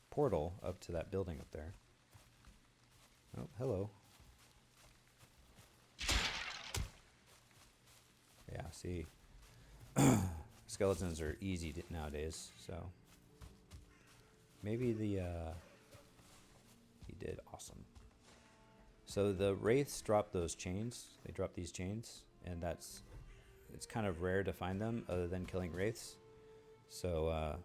Speaker 1: portal up to that building up there. Oh, hello. Yeah, see. Skeletons are easy nowadays, so maybe the he did awesome. So the wraiths drop those chains. They drop these chains, and it's kind of rare to find them other than killing wraiths. So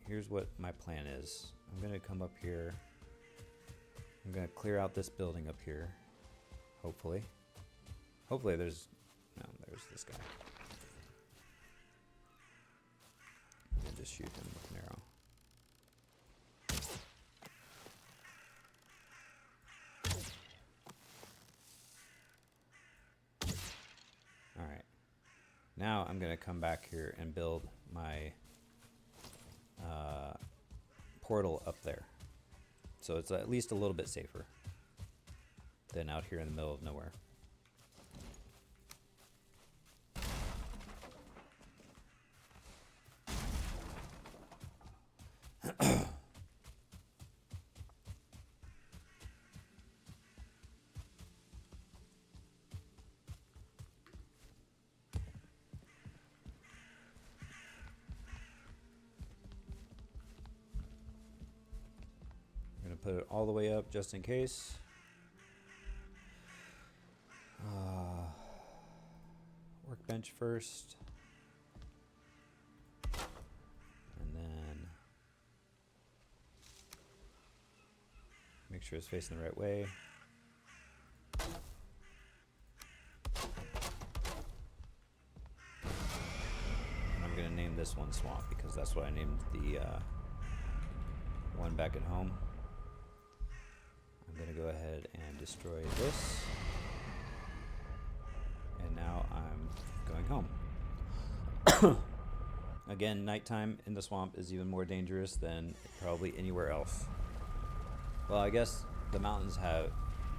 Speaker 1: here's what my plan is. I'm gonna come up here. I'm gonna clear out this building up here. Hopefully there's this guy. I'm gonna just shoot him with an arrow. Alright. Now I'm gonna come back here and build my portal up there. So it's at least a little bit safer than out here in the middle of nowhere. Put it all the way up just in case. Workbench first. And then make sure it's facing the right way. And I'm going to name this one Swamp because that's what I named the one back at home. I'm going to go ahead and destroy this. And now I'm going home. Again, nighttime in the swamp is even more dangerous than probably anywhere else. Well, I guess the mountains have...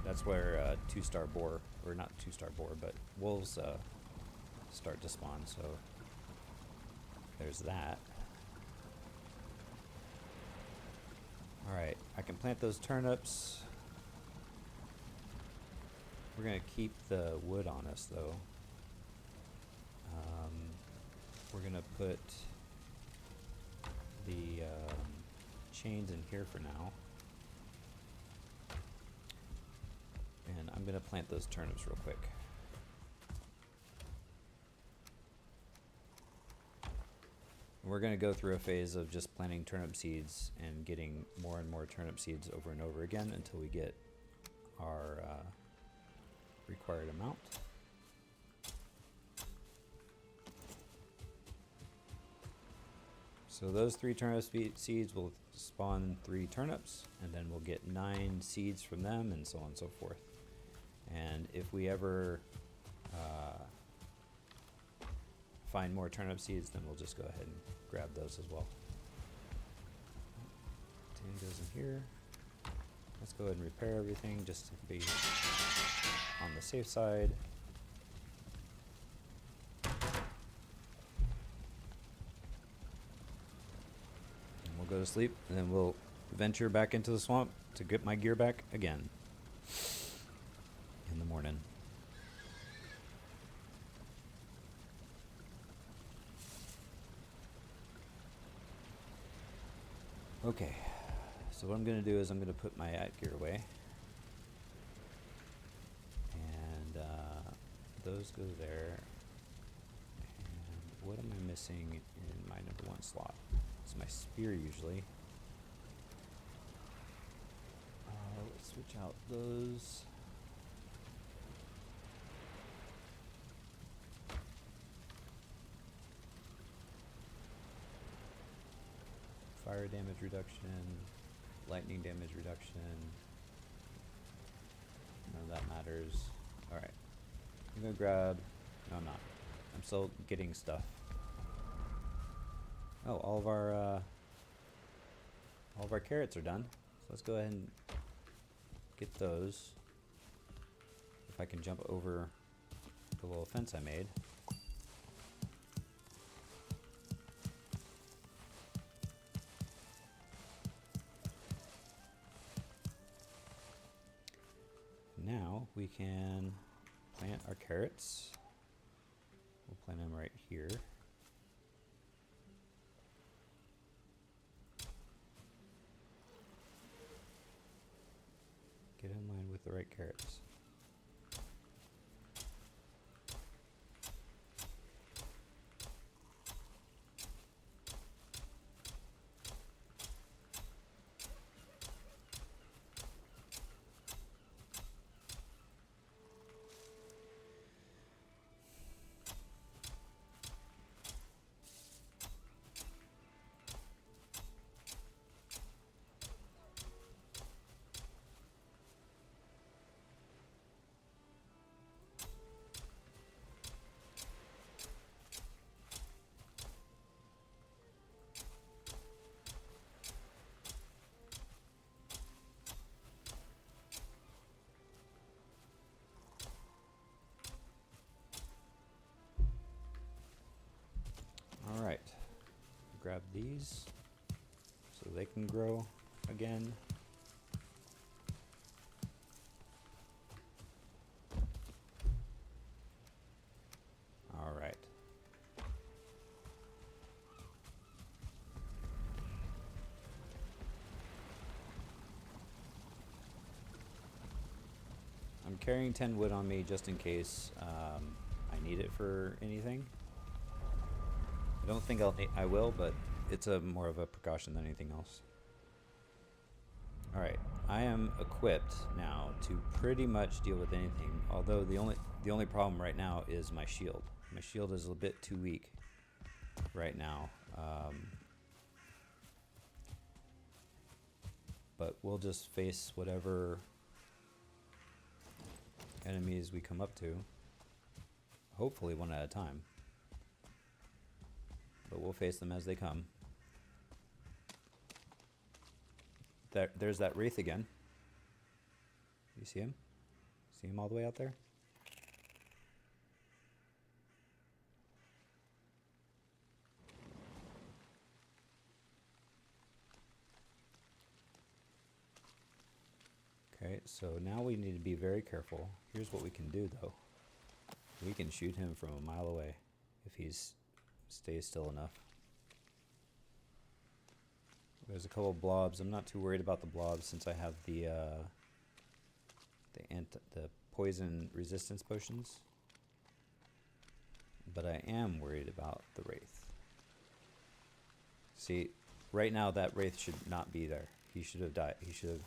Speaker 1: That's where two-star boar, or not two-star boar, but wolves start to spawn, so there's that. Alright, I can plant those turnips. We're going to keep the wood on us, though. We're going to put the chains in here for now. And I'm going to plant those turnips real quick. We're going to go through a phase of just planting turnip seeds and getting more and more turnip seeds over and over again until we get our required amount. So those 3 turnip seeds will spawn 3 turnips, and then we'll get 9 seeds from them, and so on and so forth. And if we ever find more turnip seeds, then we'll just go ahead and grab those as well. Goes in here. Let's go ahead and repair everything just to be on the safe side. And we'll go to sleep, and then we'll venture back into the swamp to get my gear back again in the morning. Okay, so what I'm going to do is I'm going to put my gear away. And those go there. And what am I missing in my #1 slot? It's my spear usually. Let's switch out those. Fire damage reduction, lightning damage reduction. None of that matters. Alright. I'm gonna grab... No, I'm not. I'm still getting stuff. Oh, all of our carrots are done. So let's go ahead and get those. If I can jump over the little fence I made. Now we can plant our carrots. We'll plant them right here. Get in works. Alright, grab these so they can grow again. Alright. I'm carrying 10 wood on me just in case I need it for anything. I don't think I will, but it's more of a precaution than anything else. Alright, I am equipped now to pretty much deal with anything, although the only problem right now is my shield. My shield is a bit too weak right now. But we'll just face whatever enemies we come up to, hopefully one at a time. But we'll face them as they come. There's that wraith again. You see him? See him all the way out there? Okay, so now we need to be very careful. Here's what we can do though. We can shoot him from a mile away if he's stays still enough. There's a couple of blobs. I'm not too worried about the blobs since I have the poison resistance potions. But I am worried about the wraith. See, right now that wraith should not be there. He should have died. He should have.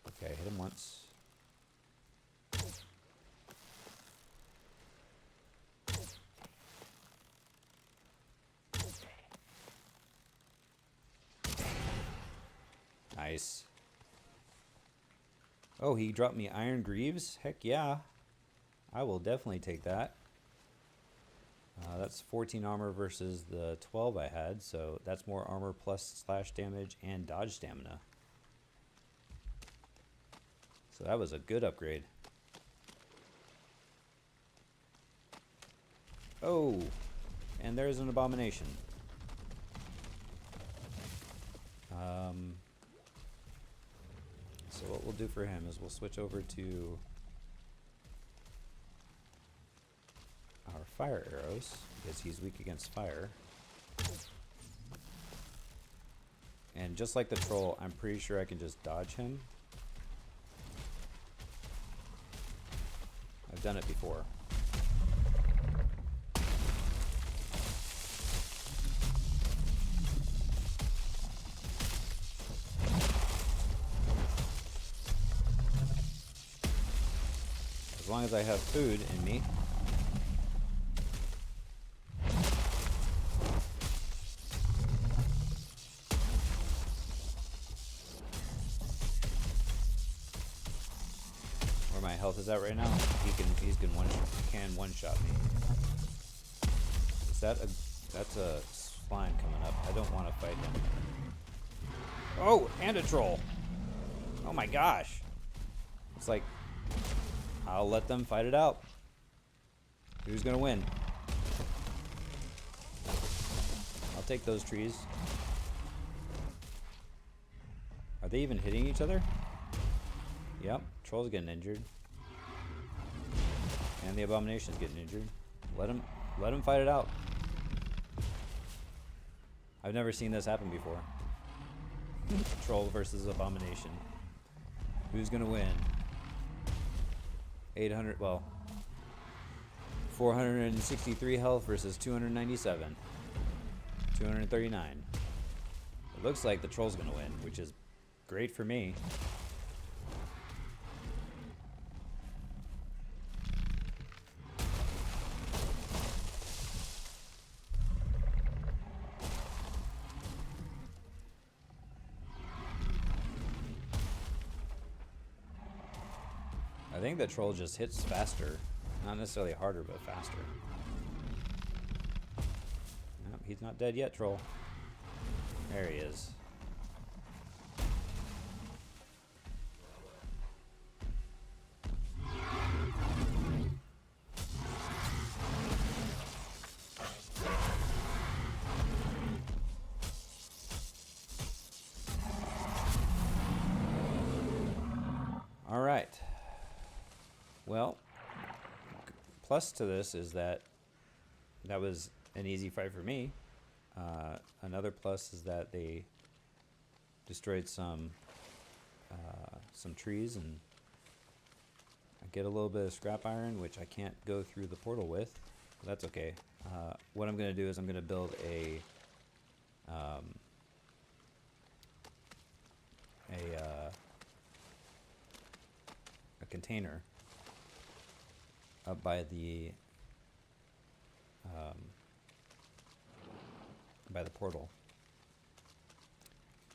Speaker 1: Okay, hit him once. Nice. Oh, he dropped me Iron Greaves? Heck yeah. I will definitely take that. That's 14 armor versus the 12 I had, so that's more armor plus slash damage and dodge stamina. So that was a good upgrade. Oh, and there's an abomination. So what we'll do for him is we'll switch over to our fire arrows, because he's weak against fire. And just like the troll, I'm pretty sure I can just dodge him. I've done it before. As long as I have food in me. Where my health is at right now, he's can one shot me. Is that that's a slime coming up? I don't want to fight him. Oh, and a troll. Oh my gosh. It's like, I'll let them fight it out. Who's gonna win? I'll take those trees. Are they even hitting each other? Yep, troll's getting injured. And the abomination's getting injured. Let him fight it out. I've never seen this happen before. Troll versus abomination. Who's gonna win? 800, well, 463 health versus 297. 239. It looks like the troll's gonna win, which is great for me. I think the troll just hits faster. Not necessarily harder, but faster. Nope, he's not dead yet, troll. There he is. All right. Well, plus to this is that was an easy fight for me. Another plus is that they destroyed some trees, and I get a little bit of scrap iron, which I can't go through the portal with. But that's okay. What I'm going to do is I'm going to build a container up by the portal,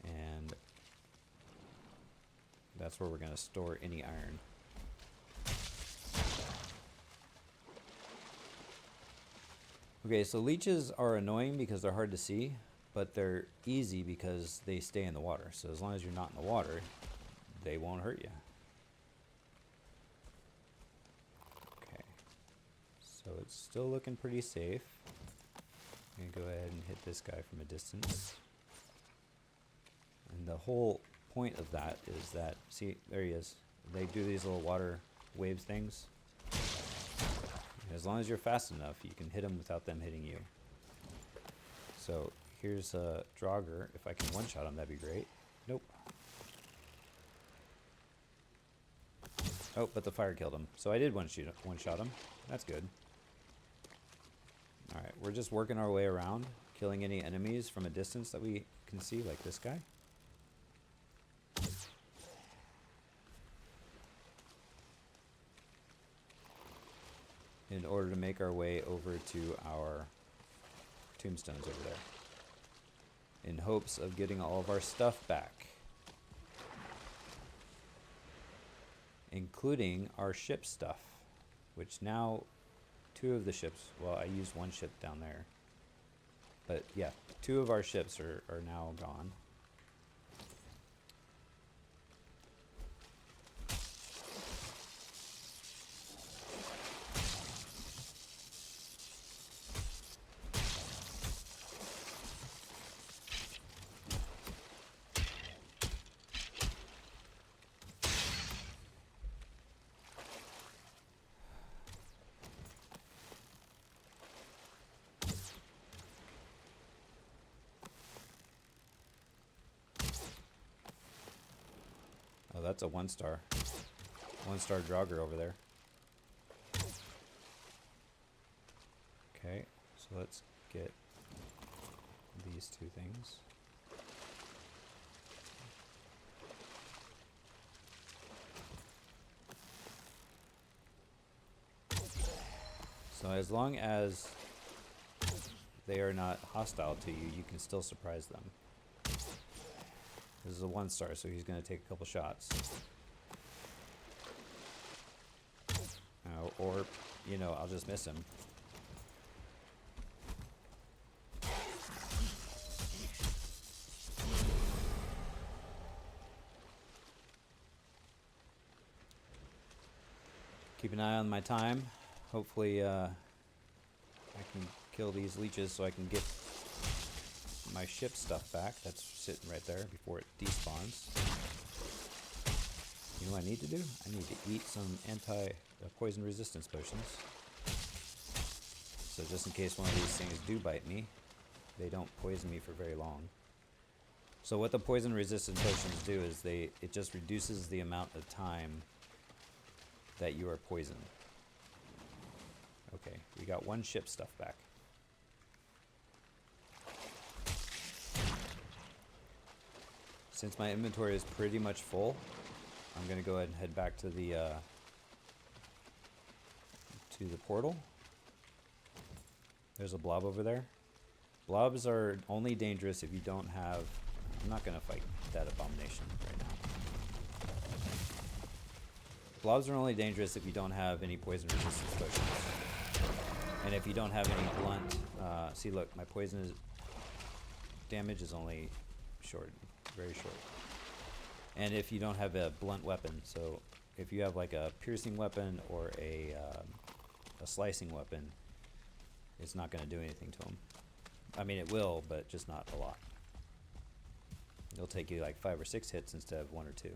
Speaker 1: and that's where we're going to store any iron. Okay, so leeches are annoying because they're hard to see, but they're easy because they stay in the water. So as long as you're not in the water, they won't hurt you. Okay, so it's still looking pretty safe. I'm gonna go ahead and hit this guy from a distance. And the whole point of that is that, see, there he is. They do these little water waves things. As long as you're fast enough, you can hit them without them hitting you. So here's a Draugr. If I can one-shot him, that'd be great. Nope. Oh, but the fire killed him. So I did one-shot him. That's good. Alright, we're just working our way around, killing any enemies from a distance that we can see, like this guy. In order to make our way over to our tombstones over there, in hopes of getting all of our stuff back, including our ship stuff, which now 2 of the ships, well, I used 1 ship down there, but yeah, 2 of our ships are now gone. Oh, that's a 1-star. 1-star Draugr over there. Okay, so let's get these 2 things. So as long as they are not hostile to you, you can still surprise them. This is a 1-star, so he's going to take a couple shots. Or, you know, I'll just miss him. Keep an eye on my time. Hopefully, I can kill these leeches so I can get my ship stuff back. That's sitting right there before it despawns. You know what I need to do? I need to eat some poison resistance potions. So just in case one of these things do bite me, they don't poison me for very long. So what the poison resistant potions do is it just reduces the amount of time that you are poisoned. Okay, we got one ship stuff back. Since my inventory is pretty much full, I'm gonna go ahead and head back to the portal. There's a blob over there. Blobs are only dangerous if you don't have... I'm not gonna fight that abomination right now. Blobs are only dangerous if you don't have any poison resistance potions. And if you don't have any blunt... see, look, my poison damage is only short. Very short. And if you don't have a blunt weapon, so if you have like a piercing weapon or a slicing weapon, it's not going to do anything to them. I mean, it will, but just not a lot. It'll take you like 5 or 6 hits instead of 1 or 2.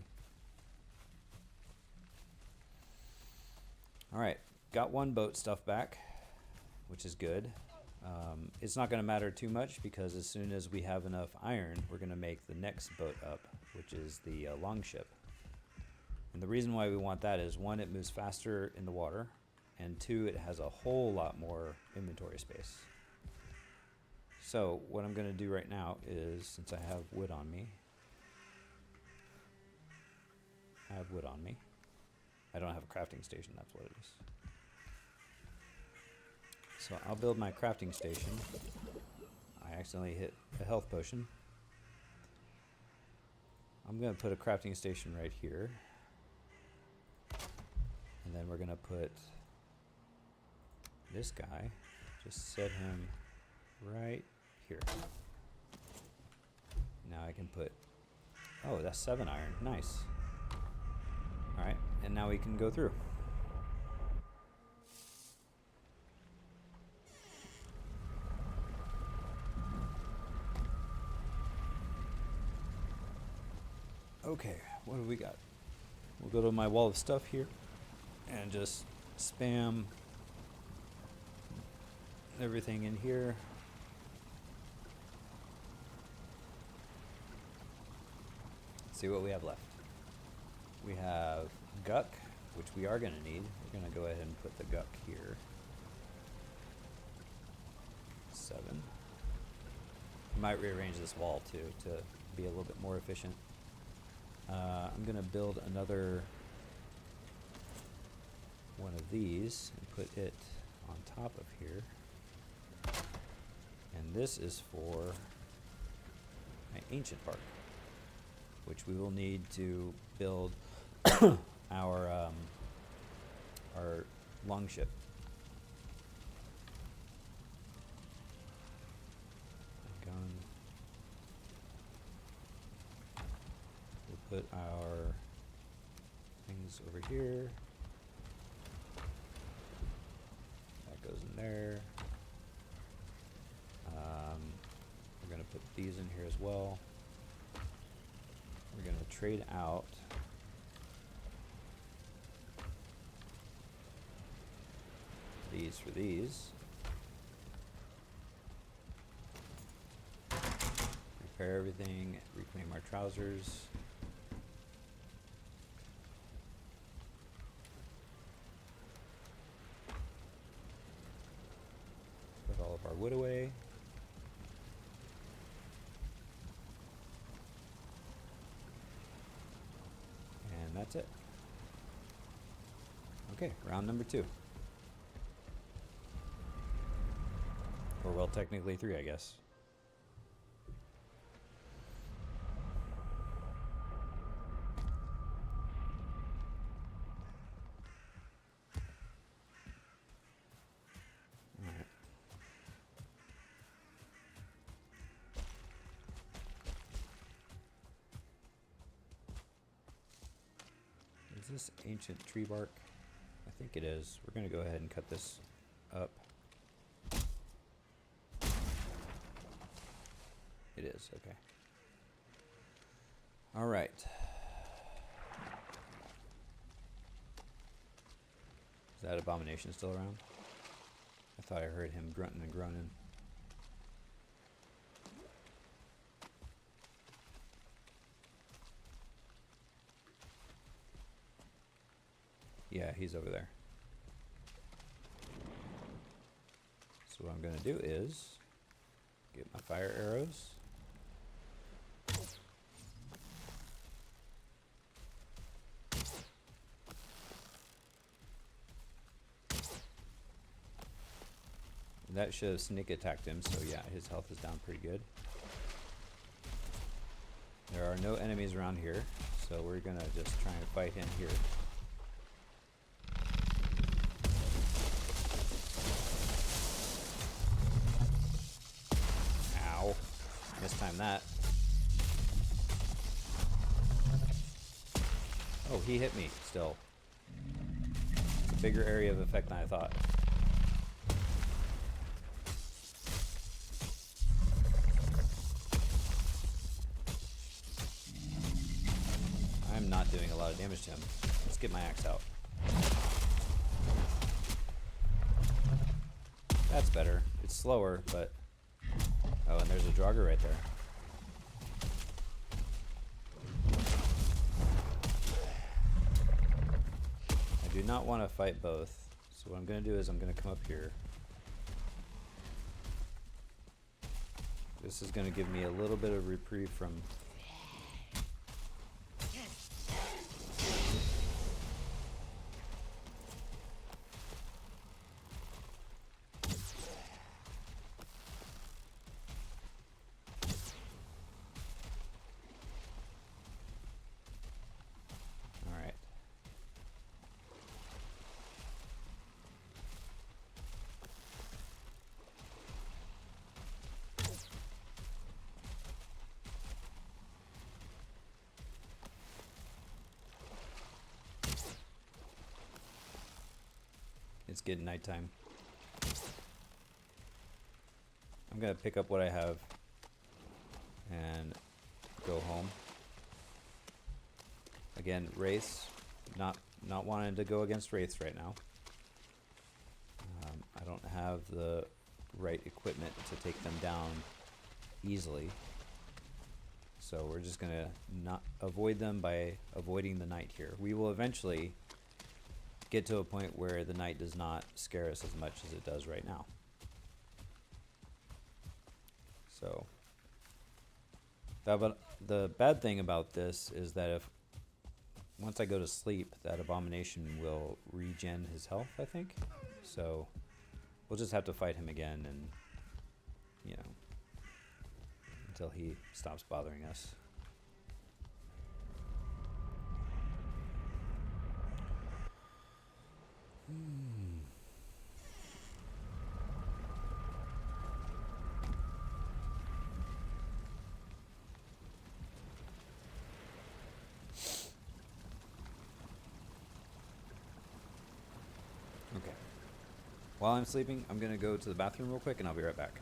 Speaker 1: Alright, got one boat stuff back, which is good. It's not going to matter too much because as soon as we have enough iron, we're going to make the next boat up, which is the longship. And the reason why we want that is, 1, it moves faster in the water, and 2, it has a whole lot more inventory space. So what I'm going to do right now is, since I have wood on me, I don't have a crafting station, that's what it is. So I'll build my crafting station. I accidentally hit a health potion. I'm going to put a crafting station right here. And then we're going to put this guy, just set him right here. Now I can put, oh, that's 7 iron, nice. Alright, and now we can go through. Okay, what do we got? We'll go to my wall of stuff here and just spam everything in here. Let's see what we have left. We have guck, which we are going to need. We're going to go ahead and put the guck here. 7. I might rearrange this wall too to be a little bit more efficient. I'm going to build another one of these and put it on top of here. And this is for my ancient bark, which we will need to build our longship. We'll put our things over here. That goes in there. We're going to put these in here as well. We're going to trade out these for these. Repair everything, reclaim our trousers. Put all of our wood away. And that's it. Okay, round number 2. Or well, technically 3, I guess. Alright. Is this ancient tree bark? I think it is. We're going to go ahead and cut this up. It is, okay. All right. Is that abomination still around? I thought I heard him grunting and groaning. Yeah, he's over there. So what I'm going to do is get my fire arrows. That should have sneak attacked him, so yeah, his health is down pretty good. There are no enemies around here, so we're going to just try and fight him here. Ow. Mistimed that. Oh, he hit me still. It's a bigger area of effect than I thought. I'm not doing a lot of damage to him. Let's get my axe out. That's better. It's slower, but... Oh, and there's a Draugr right there. I do not want to fight both. So what I'm going to do is I'm going to come up here. This is going to give me a little bit of reprieve from... It's getting nighttime. I'm gonna pick up what I have and go home. Again, wraiths. Not wanting to go against wraiths right now. I don't have the right equipment to take them down easily. So we're just gonna not avoid them by avoiding the night here. We will eventually get to a point where the night does not scare us as much as it does right now. So, the bad thing about this is that if once I go to sleep, that abomination will regen his health, I think. So, we'll just have to fight him again and, you know, until he stops bothering us. Okay. While I'm sleeping, I'm going to go to the bathroom real quick and I'll be right back.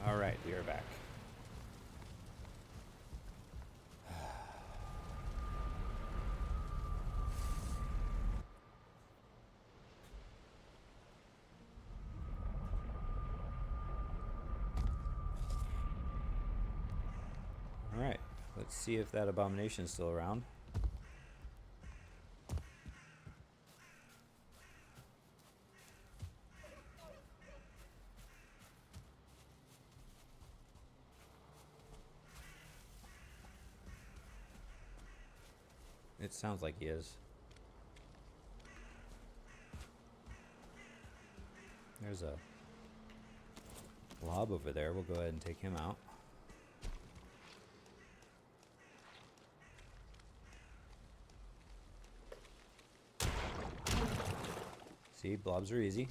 Speaker 1: All right, we are back. All right, let's see if that abomination is still around. It sounds like he is. There's a blob over there. We'll go ahead and take him out. See, blobs are easy.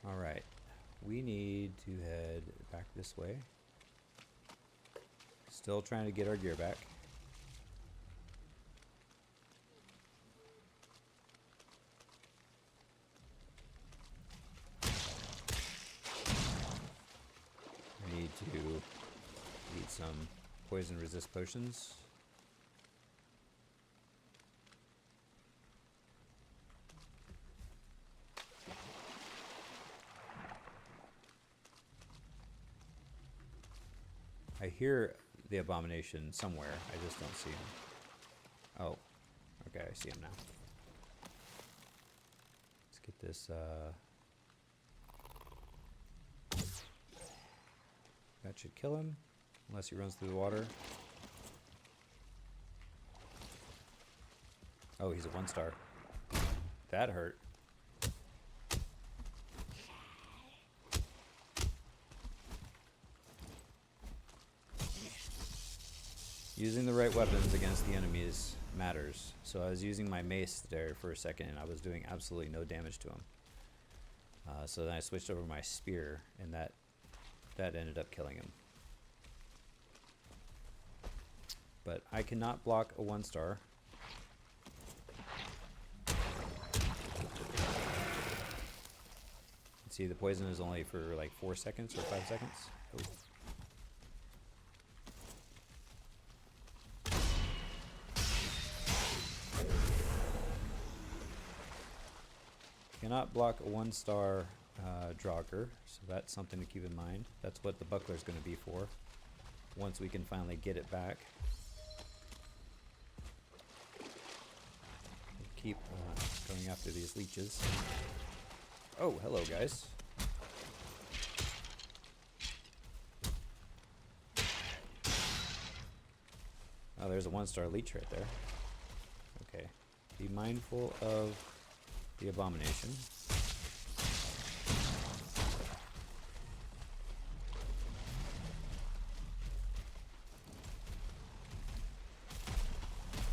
Speaker 1: Alright, we need to head back this way. Still trying to get our gear back. I need to eat some poison resist potions. I hear the abomination somewhere. I just don't see him. Oh, okay, I see him now. Let's get this. That should kill him, unless he runs through the water. Oh, he's a 1-star. That hurt. Using the right weapons against the enemies matters. So I was using my mace there for a second and I was doing absolutely no damage to him. So then I switched over my spear and that ended up killing him. But I cannot block a 1-star. See, the poison is only for like 4 seconds or 5 seconds. Oh. Cannot block a 1-star Draugr, so that's something to keep in mind. That's what the buckler is going to be for, once we can finally get it back. Keep going after these leeches. Oh, hello guys. Oh, there's a 1-star leech right there. Okay, be mindful of the abomination.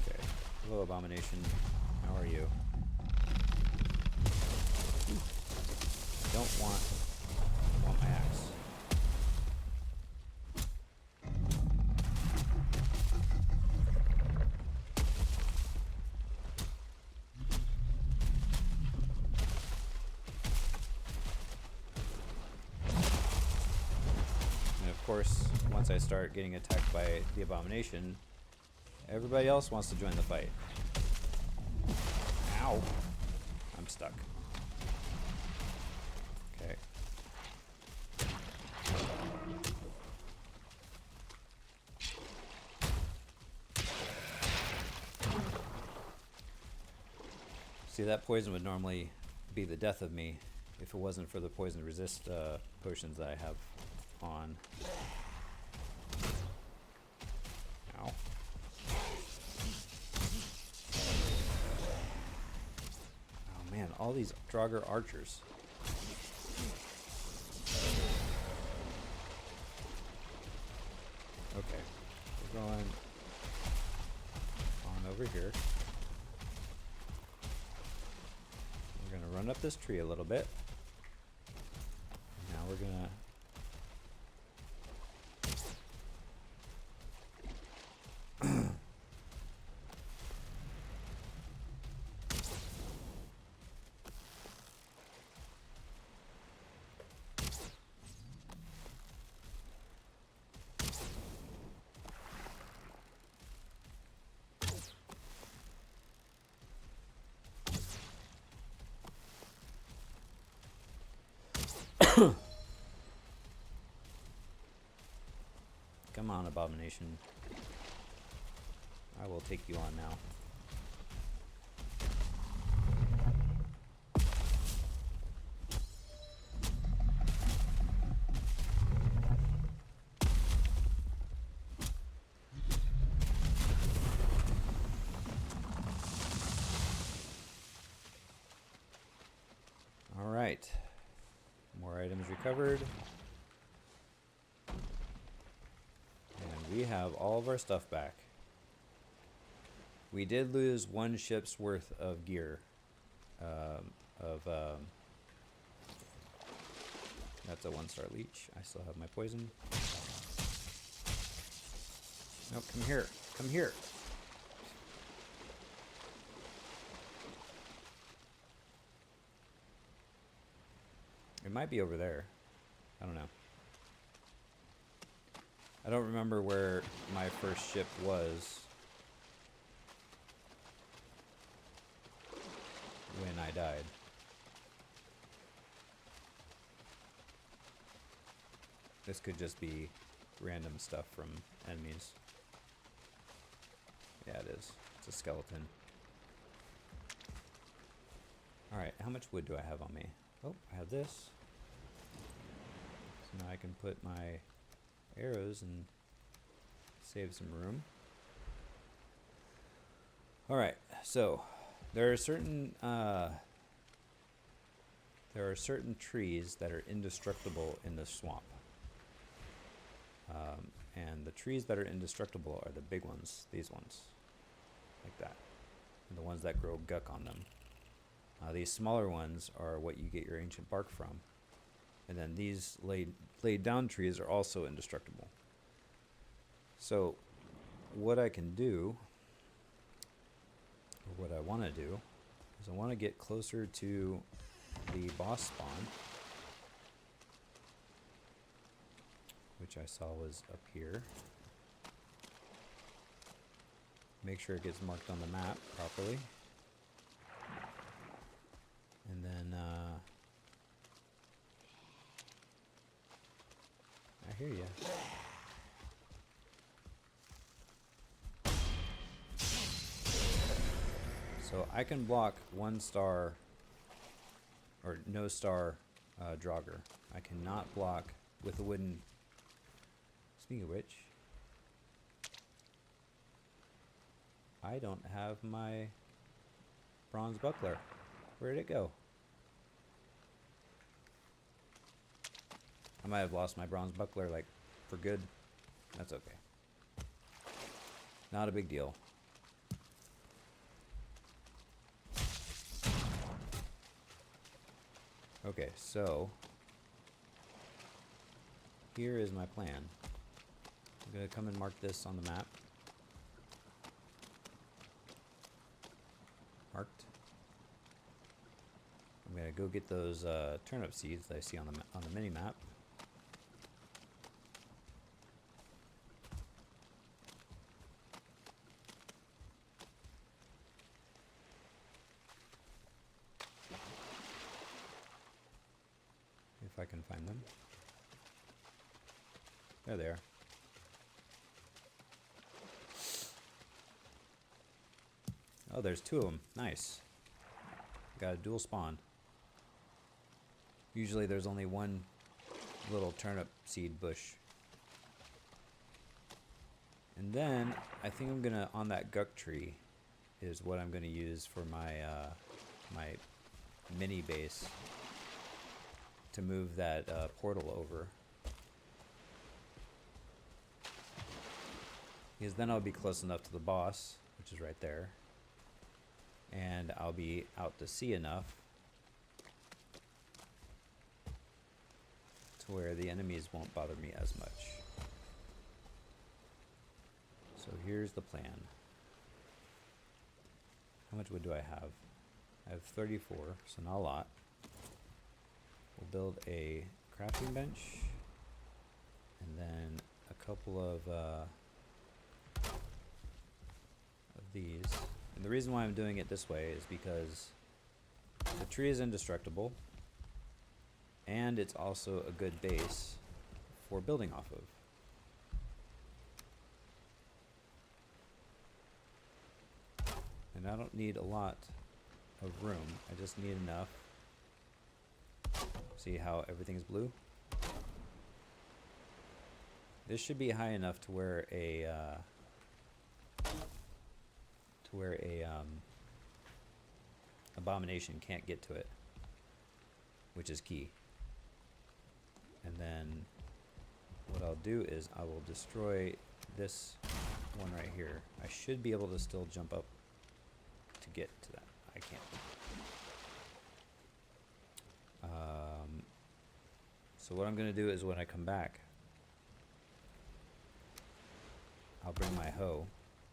Speaker 1: Okay, hello abomination, how are you? Don't want my axe. And of course, once I start getting attacked by the abomination, everybody else wants to join the fight. Ow! I'm stuck. Okay. See, that poison would normally be the death of me if it wasn't for the poison resist potions that I have on. Ow. Oh man, all these Draugr archers. Okay, we're going on over here. We're gonna run up this tree a little bit. Now we're gonna come on, abomination. I will take you on now. Alright. More items recovered. And we have all of our stuff back. We did lose one ship's worth of gear. That's a 1-star leech. I still have my poison. No, come here. Come here. It might be over there. I don't know. I don't remember where my first ship was when I died. This could just be random stuff from enemies. Yeah, it is. It's a skeleton. Alright, how much wood do I have on me? Oh, I have this. So now I can put my arrows and save some room. Alright, so there are certain trees that are indestructible in the swamp. And the trees that are indestructible are the big ones, these ones, like that, and the ones that grow guck on them. These smaller ones are what you get your ancient bark from, and then these laid down trees are also indestructible. So what I can do, or what I want to do, is I want to get closer to the boss spawn, which I saw was up here. Make sure it gets marked on the map properly. And then, I hear ya. So I can block 1-star or no star Draugr. I cannot block with a wooden. Speaking of which, I don't have my bronze buckler. Where did it go? I might have lost my bronze buckler, like, for good. That's okay. Not a big deal. Okay, so here is my plan. I'm gonna come and mark this on the map. Marked. I'm gonna go get those turnip seeds that I see on the mini map. If I can find them. There they are. Oh, there's 2 of them. Nice. Got a dual spawn. Usually there's only one little turnip seed bush. And then I think I'm gonna, on that guck tree is what I'm gonna use for my my mini base to move that portal over. Because then I'll be close enough to the boss, which is right there. And I'll be out to sea enough to where the enemies won't bother me as much. So here's the plan. How much wood do I have? I have 34, so not a lot. We'll build a crafting bench, and then a couple of these. And the reason why I'm doing it this way is because the tree is indestructible, and it's also a good base for building off of. And I don't need a lot of room, I just need enough. See how everything's blue? This should be high enough to where a abomination can't get to it. which is key. And then what I'll do is I will destroy this one right here. I should be able to still jump up to get to that. I can't. So what I'm going to do is when I come back, I'll bring my hoe,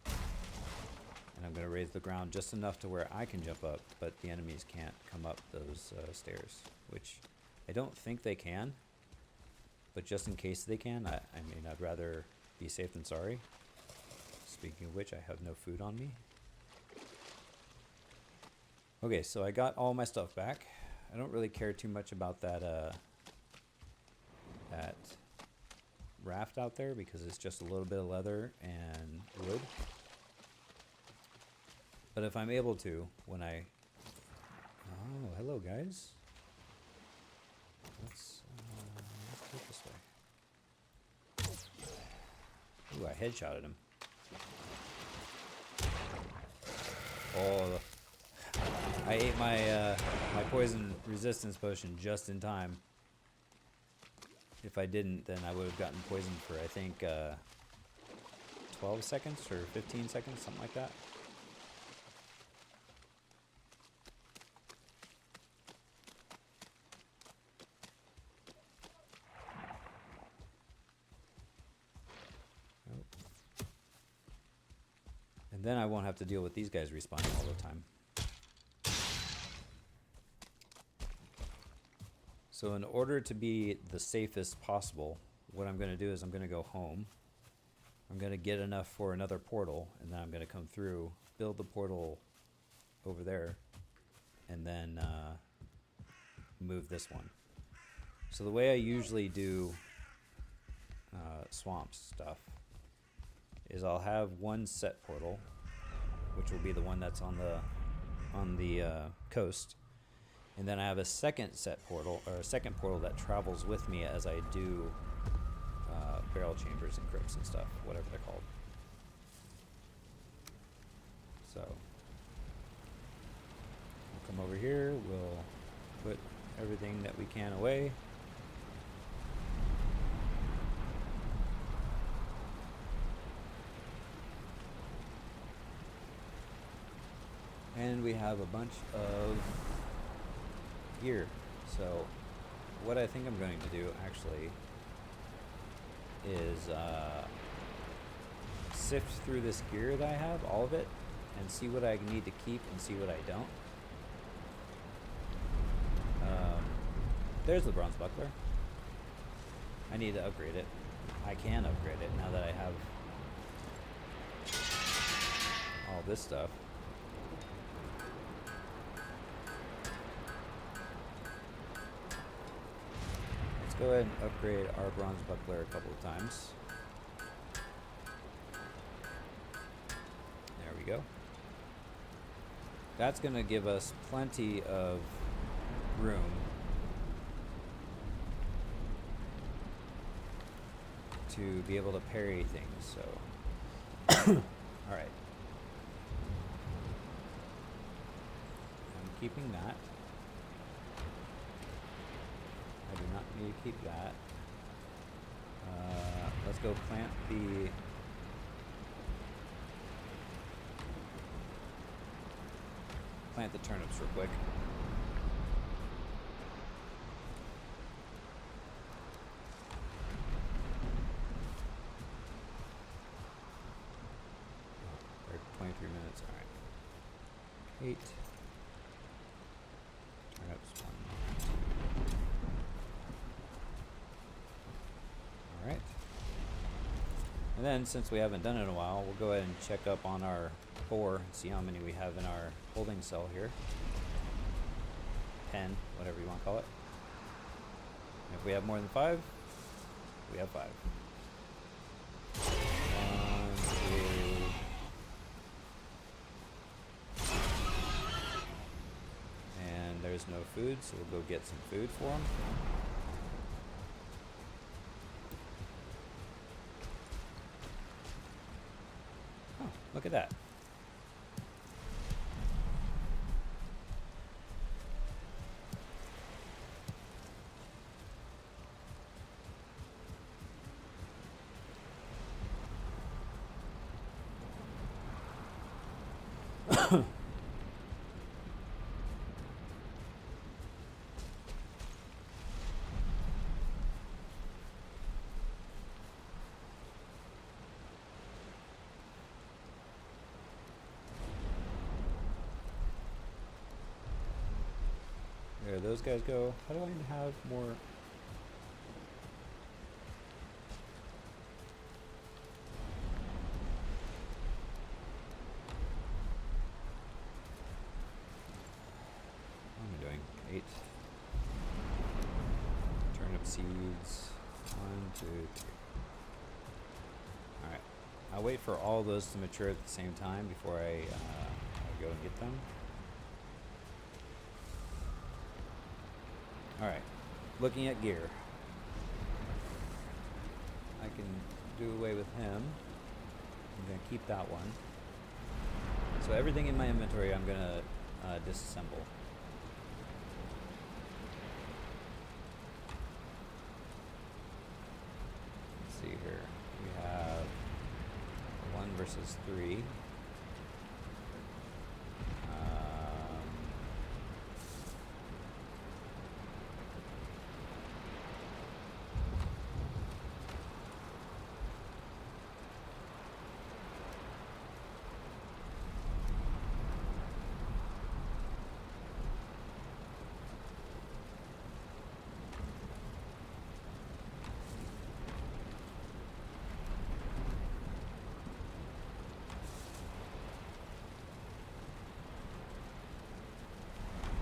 Speaker 1: and I'm going to raise the ground just enough to where I can jump up, but the enemies can't come up those stairs, which I don't think they can, but just in case they can, I mean, I'd rather be safe than sorry. Speaking of which, I have no food on me. Okay, so I got all my stuff back. I don't really care too much about that that raft out there because it's just a little bit of leather and wood. But if I'm able to, when I... Oh, hello guys. Let's go this way. Ooh, I headshotted him. Oh, I ate my my poison resistance potion just in time. If I didn't, then I would have gotten poisoned for, I think, 12 seconds or 15 seconds, something like that. Oh. And then I won't have to deal with these guys respawning all the time. So in order to be the safest possible, what I'm going to do is I'm going to go home. I'm going to get enough for another portal, and then I'm going to come through, build the portal over there, and then move this one. So the way I usually do swamp stuff is I'll have one set portal, which will be the one that's on the coast. And then I have a second set portal, or a second portal that travels with me as I do barrel chambers and crypts and stuff, whatever they're called. So, we'll come over here, we'll put everything that we can away. And we have a bunch of gear. So what I think I'm going to do actually is sift through this gear that I have, all of it, and see what I need to keep and see what I don't. There's the bronze buckler. I need to upgrade it. I can upgrade it now that I have all this stuff. Go ahead and upgrade our bronze buckler a couple of times. There we go. That's going to give us plenty of room to be able to parry things. So, all right. I'm keeping that. I do not need to keep that. Let's go plant the turnips real quick. They're 23 minutes. All right. 8 turnips. 1. Alright. And then, since we haven't done it in a while, we'll go ahead and check up on our boar and see how many we have in our holding cell here. 10, whatever you want to call it. And if we have more than 5, we have 5. 1, 2. And there's no food, so we'll go get some food for them. Look at that. There those guys go. How do I have more? What am I doing? 8. Turnip seeds. 1, 2, 3. Alright. I'll wait for all those to mature at the same time before I go and get them. Alright. Looking at gear. I can do away with him. I'm going to keep that one. So everything in my inventory I'm going to disassemble. Let's see here. We have 1 versus 3.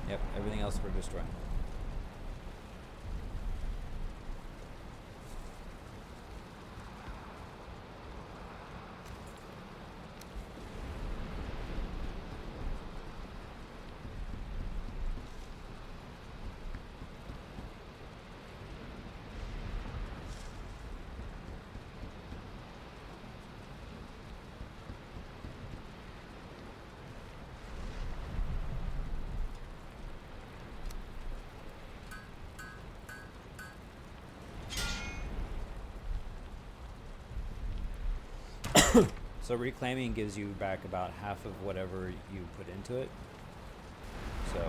Speaker 1: Yep, everything else we're destroying. So reclaiming gives you back about half of whatever you put into it. So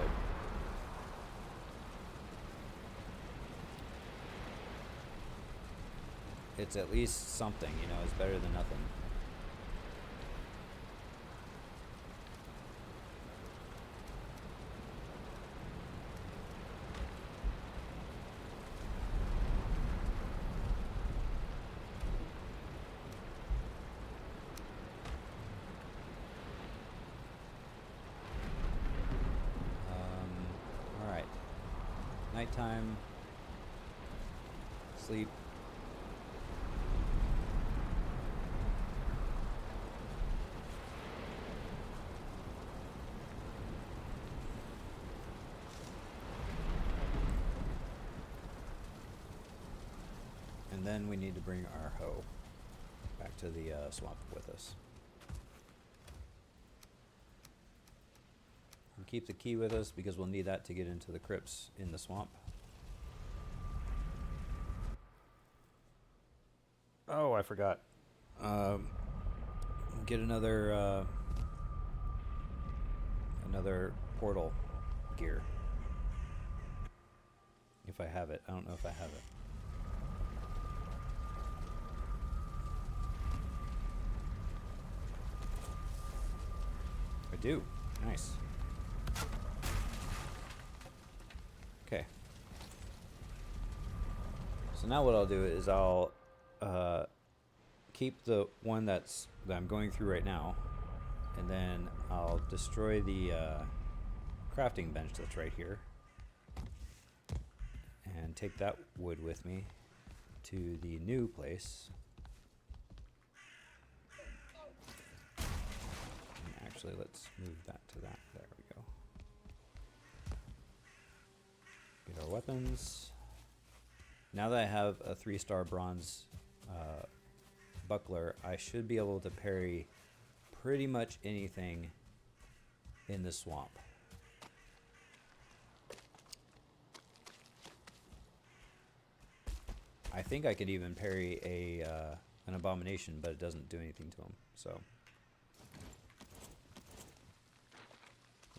Speaker 1: it's at least something, you know, it's better than nothing. Nighttime, sleep. And then we need to bring our hoe back to the swamp with us. And keep the key with us because we'll need that to get into the crypts in the swamp. Oh, I forgot. Get another portal gear. If I have it. I don't know if I have it. I do. Nice. Okay. So now what I'll do is I'll keep the one that I'm going through right now, and then I'll destroy the crafting bench that's right here, and take that wood with me to the new place. And actually, let's move that to that. There we go. Get our weapons. Now that I have a 3-star bronze buckler, I should be able to parry pretty much anything in the swamp. I think I could even parry an abomination, but it doesn't do anything to him, so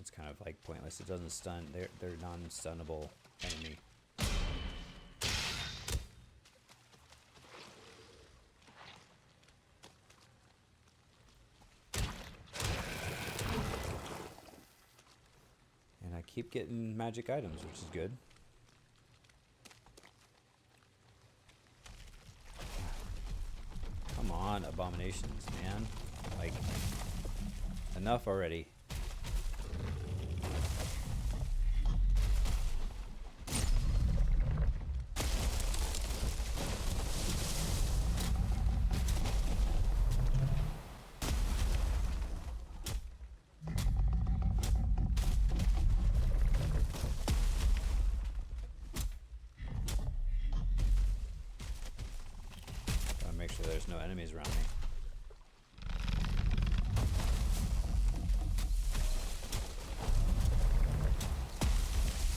Speaker 1: it's kind of like pointless. It doesn't stun. They're non-stunnable enemy. keep getting magic items, which is good. Come on, abominations, man. Like, enough already. Gotta make sure there's no enemies around me.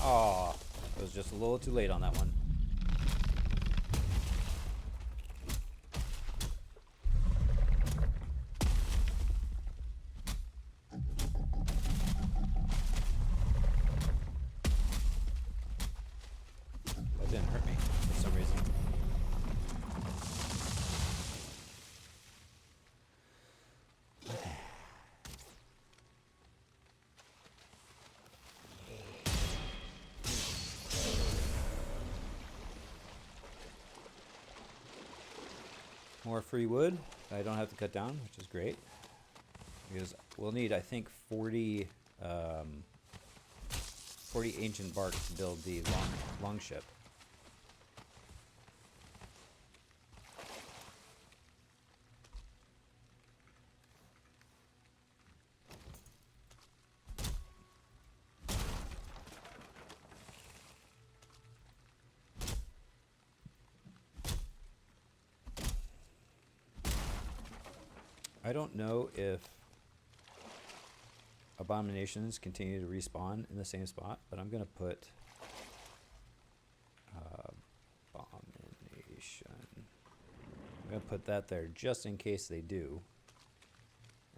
Speaker 1: Oh, I was just a little too late on that one. That didn't hurt me for some reason. More free wood that I don't have to cut down, which is great. Because we'll need, I think, 40 ancient bark to build the long ship. I don't know if abominations continue to respawn in the same spot, but I'm going to put abomination. I'm going to put that there just in case they do.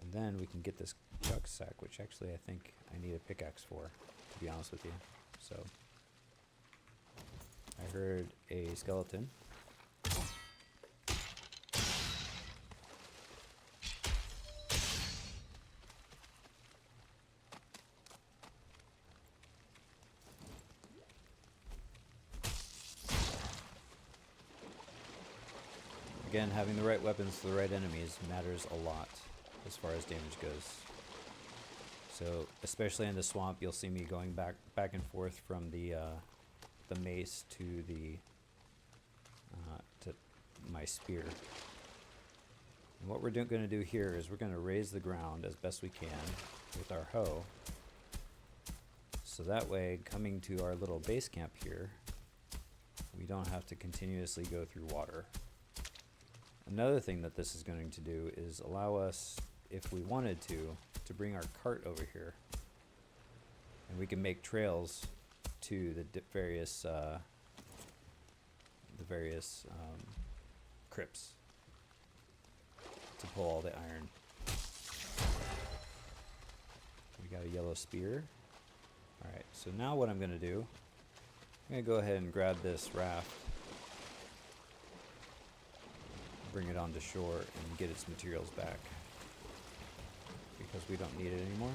Speaker 1: And then we can get this chuck sack, which actually I think I need a pickaxe for, to be honest with you. So I heard a skeleton. Again, having the right weapons for the right enemies matters a lot as far as damage goes. So, especially in the swamp, you'll see me going back and forth from the mace to the to my spear. And what we're going to do here is we're going to raise the ground as best we can with our hoe. So that way, coming to our little base camp here, we don't have to continuously go through water. Another thing that this is going to do is allow us, if we wanted to bring our cart over here. And we can make trails to the various crypts to pull all the iron. We got a yellow spear. Alright, so now what I'm going to do, I'm going to go ahead and grab this raft, bring it onto shore, and get its materials back, because we don't need it anymore.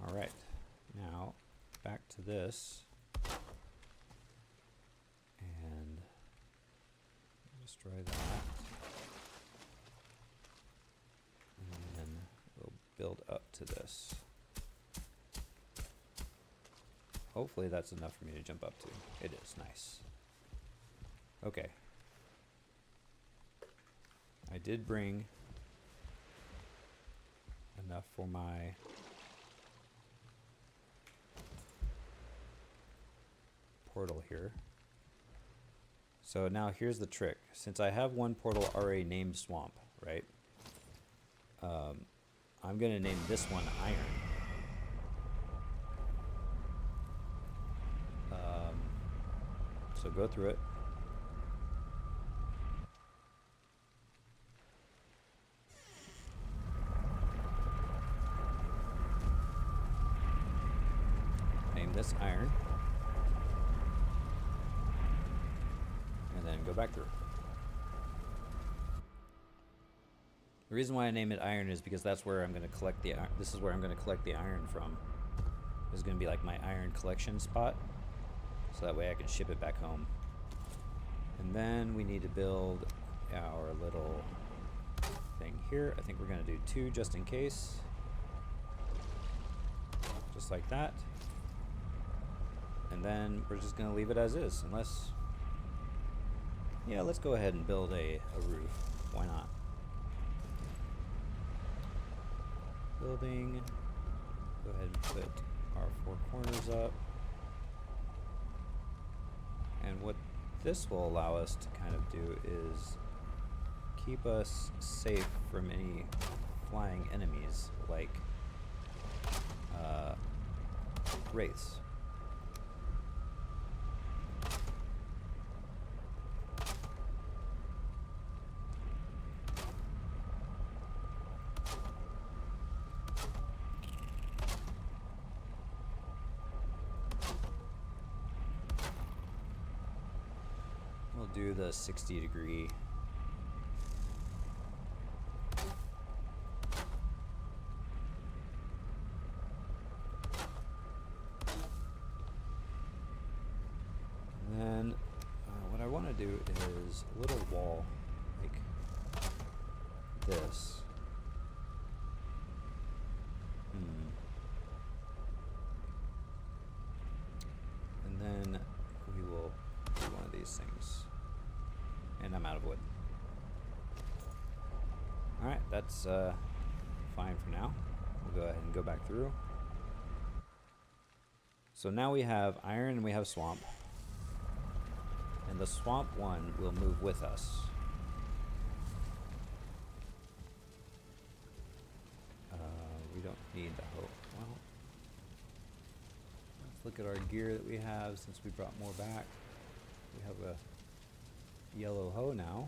Speaker 1: Alright, now back to this, and destroy that, and then we'll build up to this. Hopefully that's enough for me to jump up to. It is. Nice. Okay. I did bring enough for my portal here. So now here's the trick. Since I have one portal already named Swamp, right? I'm going to name this one Iron. So go through it. Name this Iron. And then go back through. The reason why I name it Iron is because that's where I'm going to collect the iron. This is where I'm going to collect the iron from. This is going to be like my iron collection spot. So that way I can ship it back home. And then we need to build our little thing here. I think we're going to do 2 just in case. Just like that. And then we're just going to leave it as is. Unless... yeah, let's go ahead and build a roof. Why not? Building. Go ahead and put our 4 corners up. And what this will allow us to kind of do is keep us safe from any flying enemies like wraiths. We'll do the 60-degree. And then what I want to do is a little wall like this. And then we will do one of these things. And I'm out of wood. Alright, that's fine for now. We'll go ahead and go back through. So now we have iron and we have swamp. And the swamp one will move with us. We don't need the hoe. Well, let's look at our gear that we have since we brought more back. We have a yellow hoe now,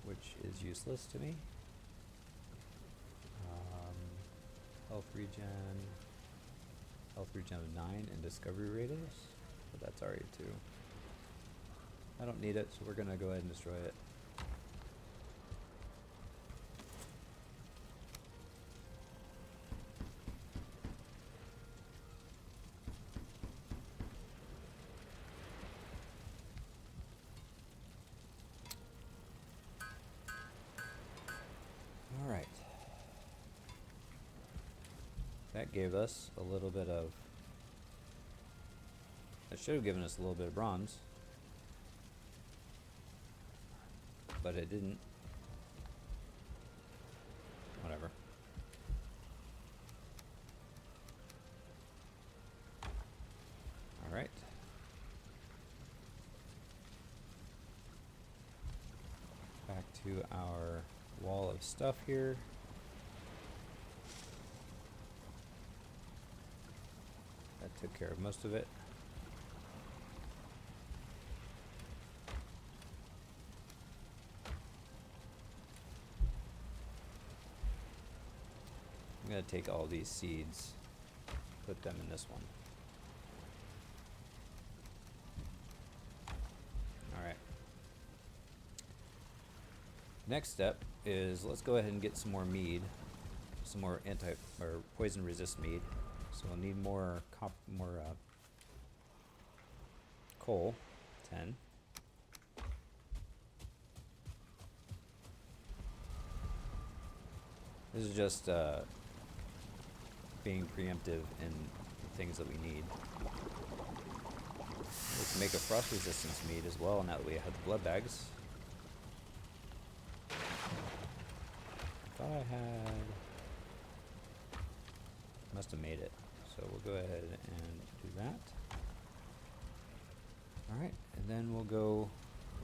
Speaker 1: which is useless to me. Health regen of 9 and discovery radius, but that's already 2. I don't need it, so we're gonna go ahead and destroy it. Alright. That gave us a little bit of... That should have given us a little bit of bronze. But it didn't. Whatever. Alright. Back to our wall of stuff here. That took care of most of it. I'm going to take all these seeds, put them in this one. Alright. Next step is let's go ahead and get some more mead, some more poison resist mead. So we'll need more coal, 10. This is just being preemptive in things that we need. We can make a frost resistance mead as well now that we have the blood bags. I thought I had... Must have made it. So we'll go ahead and do that. Alright, and then we're going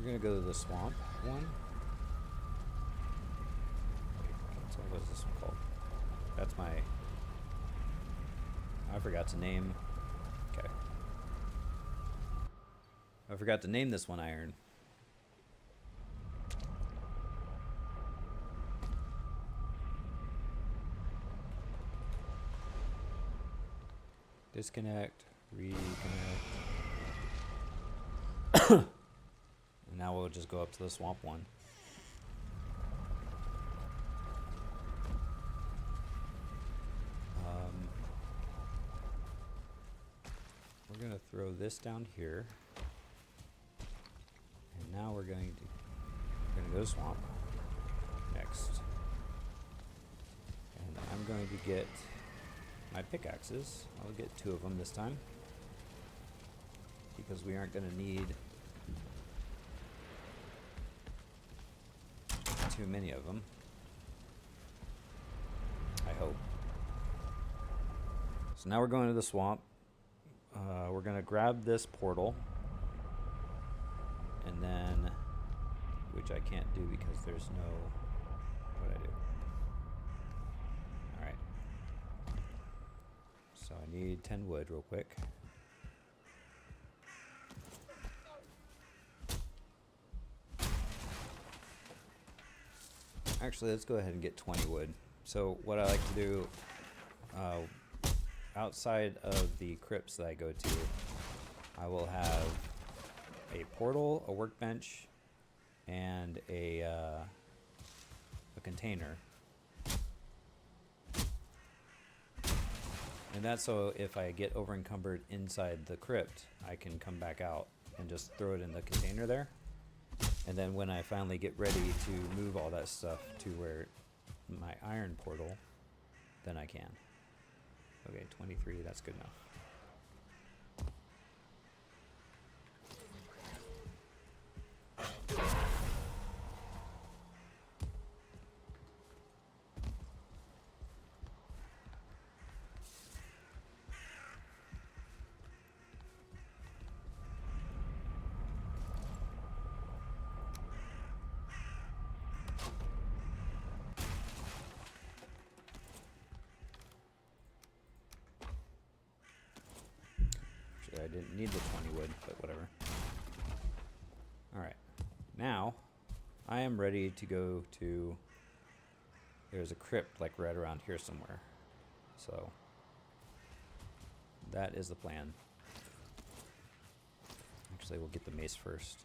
Speaker 1: to go to the swamp one. So what is the this one called? That's my... I forgot to name... Okay. I forgot to name this one iron. Disconnect, reconnect. And now we'll just go up to the swamp one. We're gonna throw this down here. And now we're gonna go to swamp next. And I'm going to get my pickaxes. I'll get 2 of them this time, because we aren't going to need too many of them, I hope. So now we're going to the swamp. We're going to grab this portal, and then, which I can't do because there's no, what do I do? Alright. So I need 10 wood real quick. Actually, let's go ahead and get 20 wood. So what I like to do, outside of the crypts that I go to, I will have a portal, a workbench, and a container. And that's so if I get over encumbered inside the crypt, I can come back out and just throw it in the container there. And then when I finally get ready to move all that stuff to where my iron portal, then I can. Okay, 23, that's good enough. I didn't need the 20 wood, but whatever. Alright, now I am ready to go to, there's a crypt like right around here somewhere. So that is the plan. Actually, we'll get the mace first.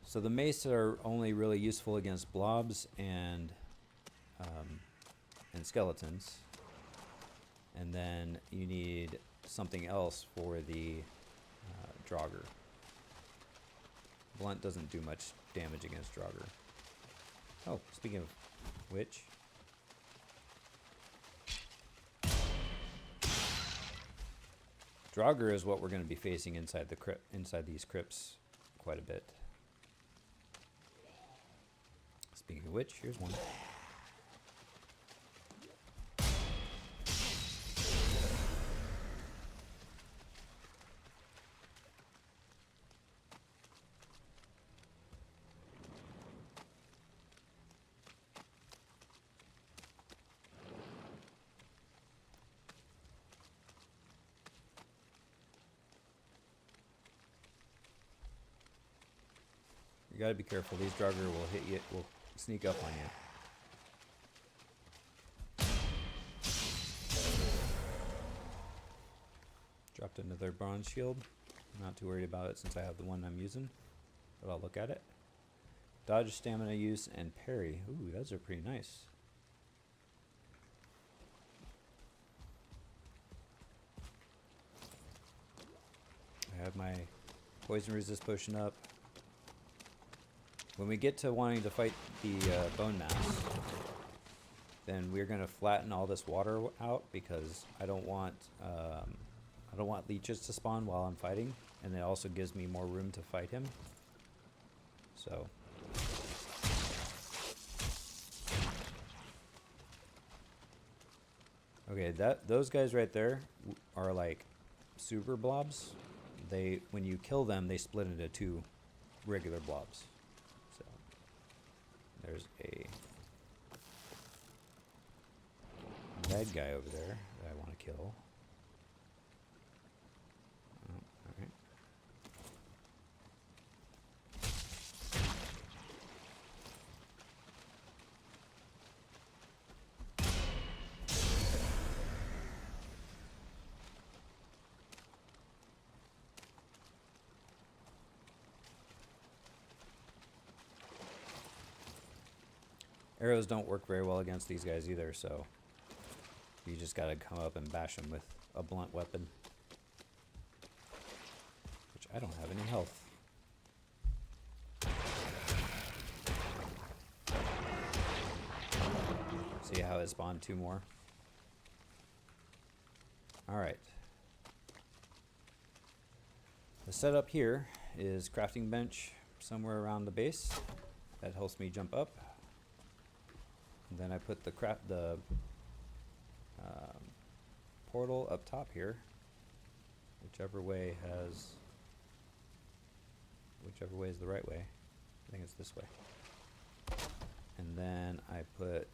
Speaker 1: So the mace are only really useful against blobs and skeletons. And then you need something else for the Draugr. Blunt doesn't do much damage against Draugr. Oh, speaking of which, Draugr is what we're going to be facing inside the crypt, inside these crypts, quite a bit. Speaking of which, here's one. You gotta be careful. These Draugr will hit you, will sneak up on you. Dropped another bronze shield. I'm not too worried about it since I have the one I'm using, but I'll look at it. Dodge, stamina use, and parry. Ooh, those are pretty nice. I have my poison resist potion up. When we get to wanting to fight the bone mass, then we're going to flatten all this water out because I don't want leeches to spawn while I'm fighting, and it also gives me more room to fight him. So okay, those guys right there are like super blobs. When you kill them, they split into 2 regular blobs. there's a bad guy over there that I want to kill. Oh, alright. Arrows don't work very well against these guys either, so you just gotta come up and bash them with a blunt weapon. Which I don't have any health. See how it spawned 2 more? Alright. The setup here is crafting bench somewhere around the base. That helps me jump up. And then I put the portal up top here, whichever way is the right way. I think it's this way. And then I put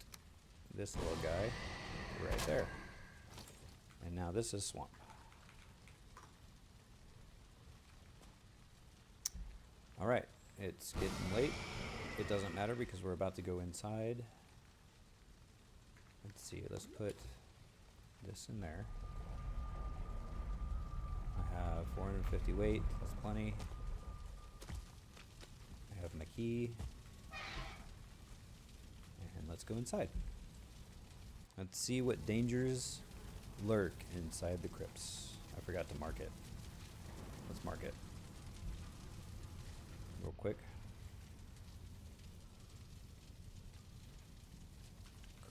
Speaker 1: this little guy right there. And now this is swamp. Alright, it's getting late. It doesn't matter because we're about to go inside. Let's see, let's put this in there. I have 450 weight, that's plenty. I have my key. And let's go inside. Let's see what dangers lurk inside the crypts. I forgot to mark it. Let's mark it. Real quick.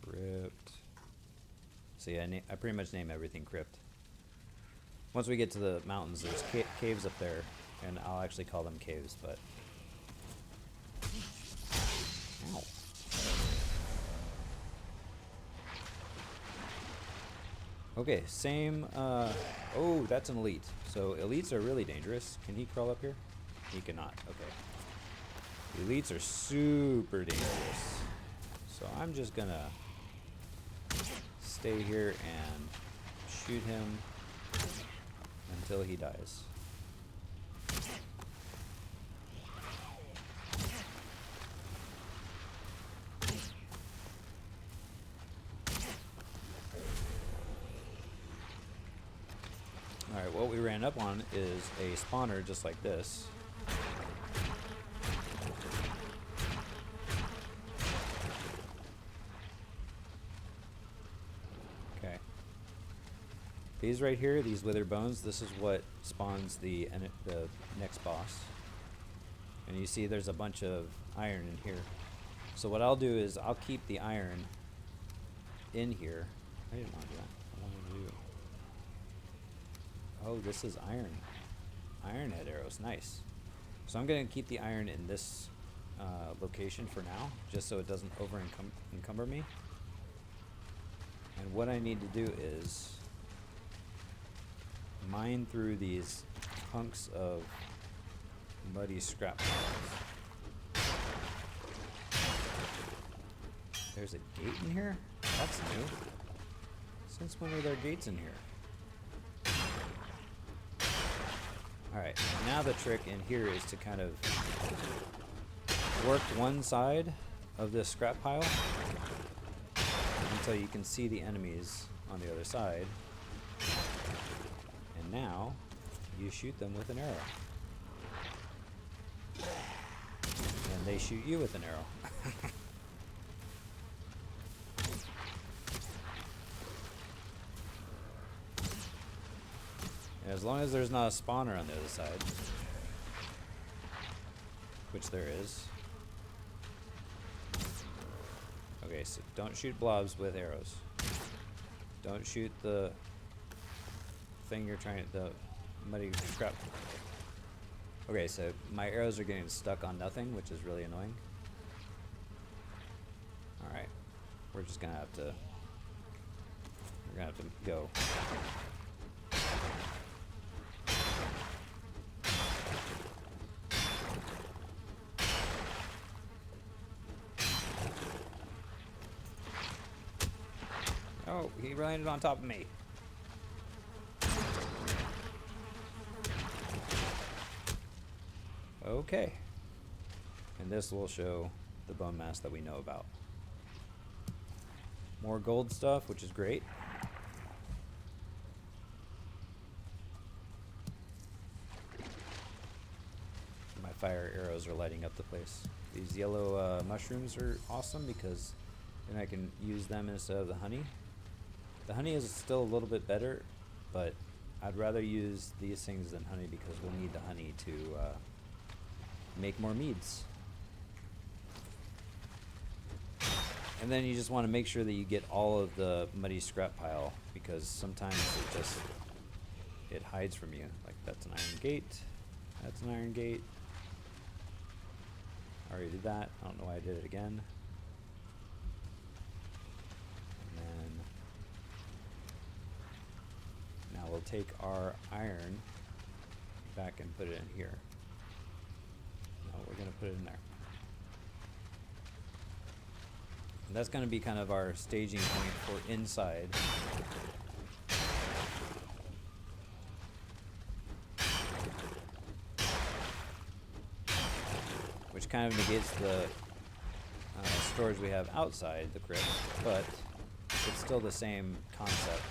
Speaker 1: Crypt. See, I pretty much name everything crypt. Once we get to the mountains, there's caves up there, and I'll actually call them caves, but... Ow. Okay, same, oh, that's an elite. So elites are really dangerous. Can he crawl up here? He cannot, okay. Elites are super dangerous. So I'm just gonna stay here and shoot him until he dies. Alright, what we ran up on is a spawner just like this. Okay. These right here, these wither bones, this is what spawns the next boss. And you see there's a bunch of iron in here. So what I'll do is I'll keep the iron in here. I didn't want to do that. I wanted to do... Oh, this is iron. Iron head arrows, nice. So I'm going to keep the iron in this location for now, just so it doesn't encumber me. And what I need to do is mine through these hunks of muddy scrap piles. There's a gate in here? That's new. Since when are there gates in here? Alright, now the trick in here is to kind of work one side of this scrap pile until you can see the enemies on the other side. And now you shoot them with an arrow. And they shoot you with an arrow. As long as there's not a spawner on the other side, which there is. Okay, so don't shoot blobs with arrows. Don't shoot the thing you're trying to, the muddy scrap. Okay, so my arrows are getting stuck on nothing, which is really annoying. Alright, we're just gonna have to, go. Oh, he landed on top of me. Okay. And this will show the bone mass that we know about. More gold stuff, which is great. My fire arrows are lighting up the place. These yellow mushrooms are awesome because then I can use them instead of the honey. The honey is still a little bit better, but I'd rather use these things than honey because we'll need the honey to make more meads. And then you just want to make sure that you get all of the muddy scrap pile because sometimes it hides from you. Like that's an iron gate, that's an iron gate. I already did that. I don't know why I did it again. And then now we'll take our iron back and put it in here. No, we're going to put it in there. And that's going to be kind of our staging point for inside. Which kind of negates the storage we have outside the crypt, but it's still the same concept.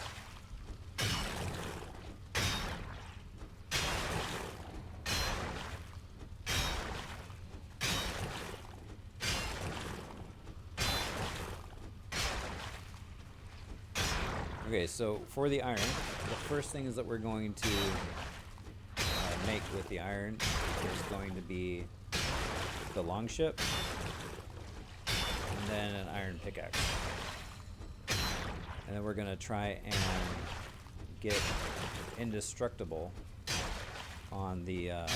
Speaker 1: Okay, so for the iron, the first things that we're going to make with the iron is going to be the long ship and then an iron pickaxe. And then we're going to try and get indestructible on the enchantment.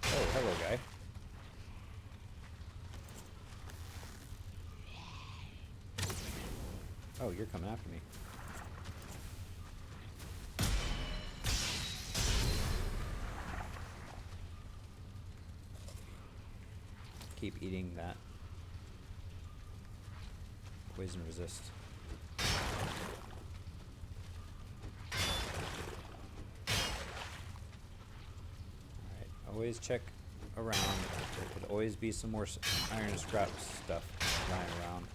Speaker 1: Oh, hello, guy. Oh, you're coming after me. Keep eating that. Poison resist. Alright, always check around. There could always be some more iron scrap stuff lying around.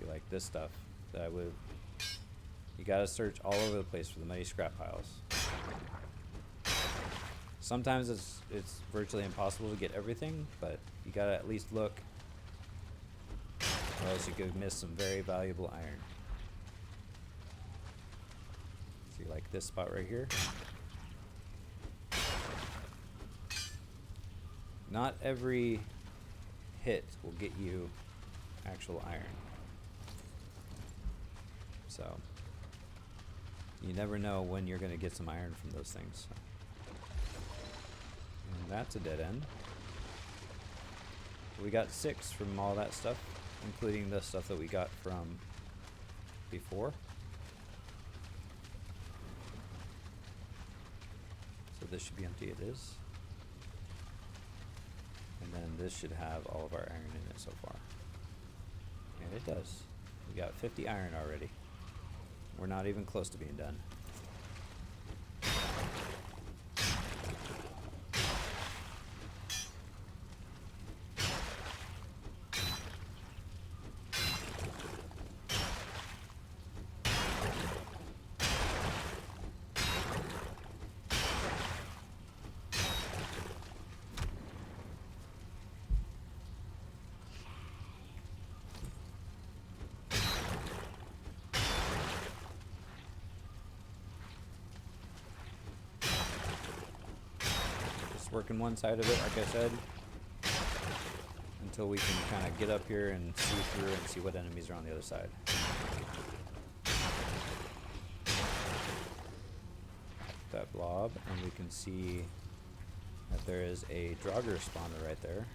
Speaker 1: Like this stuff that I would. You gotta search all over the place for the muddy scrap piles. Sometimes it's virtually impossible to get everything, but you gotta at least look, or else you could miss some very valuable iron. See, like this spot right here. Not every hit will get you actual iron. So, you never know when you're going to get some iron from those things. And that's a dead end. We got 6 from all that stuff, including the stuff that we got from before. So this should be empty, it is. And then this should have all of our iron in it so far. And it does. We got 50 iron already. We're not even close to being done. Working one side of it, like I said, until we can kind of get up here and see through and see what enemies are on the other side. That blob, and we can see that there is a Draugr spawner right there.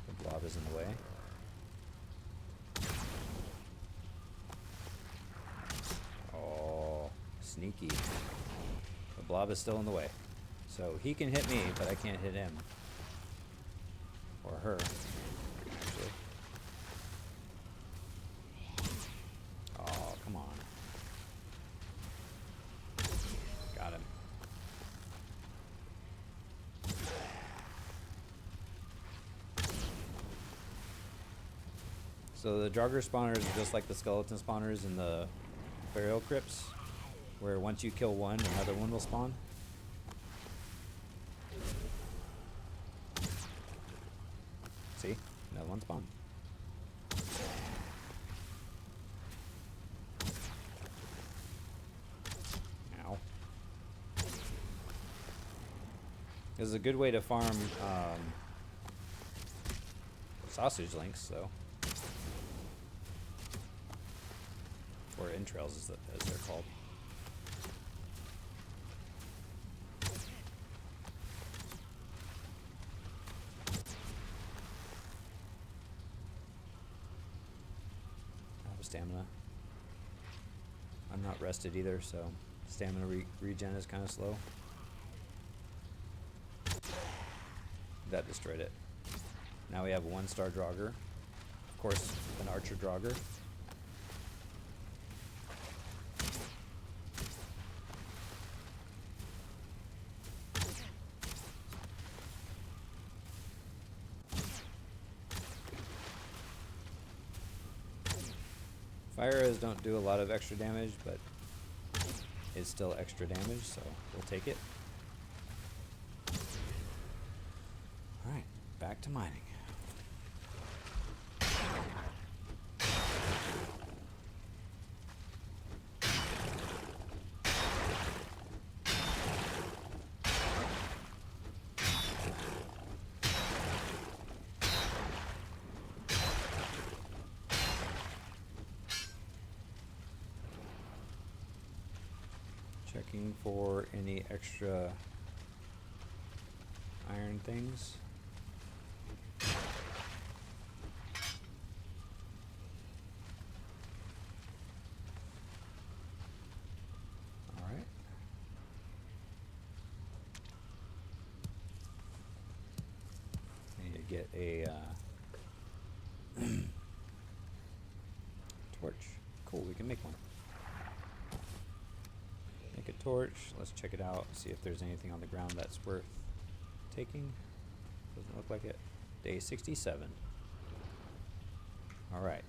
Speaker 1: The blob is in the way. Oh, sneaky. The blob is still in the way. So he can hit me, but I can't hit him. Or her, actually. Oh, come on. Got him. So the Draugr spawners are just like the skeleton spawners in the burial crypts, where once you kill one, another one will spawn. See? Another one spawned. Ow. This is a good way to farm sausage links, though. Or entrails, as they're called. I have stamina. I'm not rested either, so stamina regen is kind of slow. That destroyed it. Now we have a 1-star Draugr. Of course, an archer Draugr. Fire arrows don't do a lot of extra damage, but it's still extra damage, so we'll take it. Alright, back to mining. Checking for any extra iron things. All right. I need to get a torch. Cool, we can make one. Make a torch. Let's check it out. See if there's anything on the ground that's worth taking. Doesn't look like it. Day 67. All right.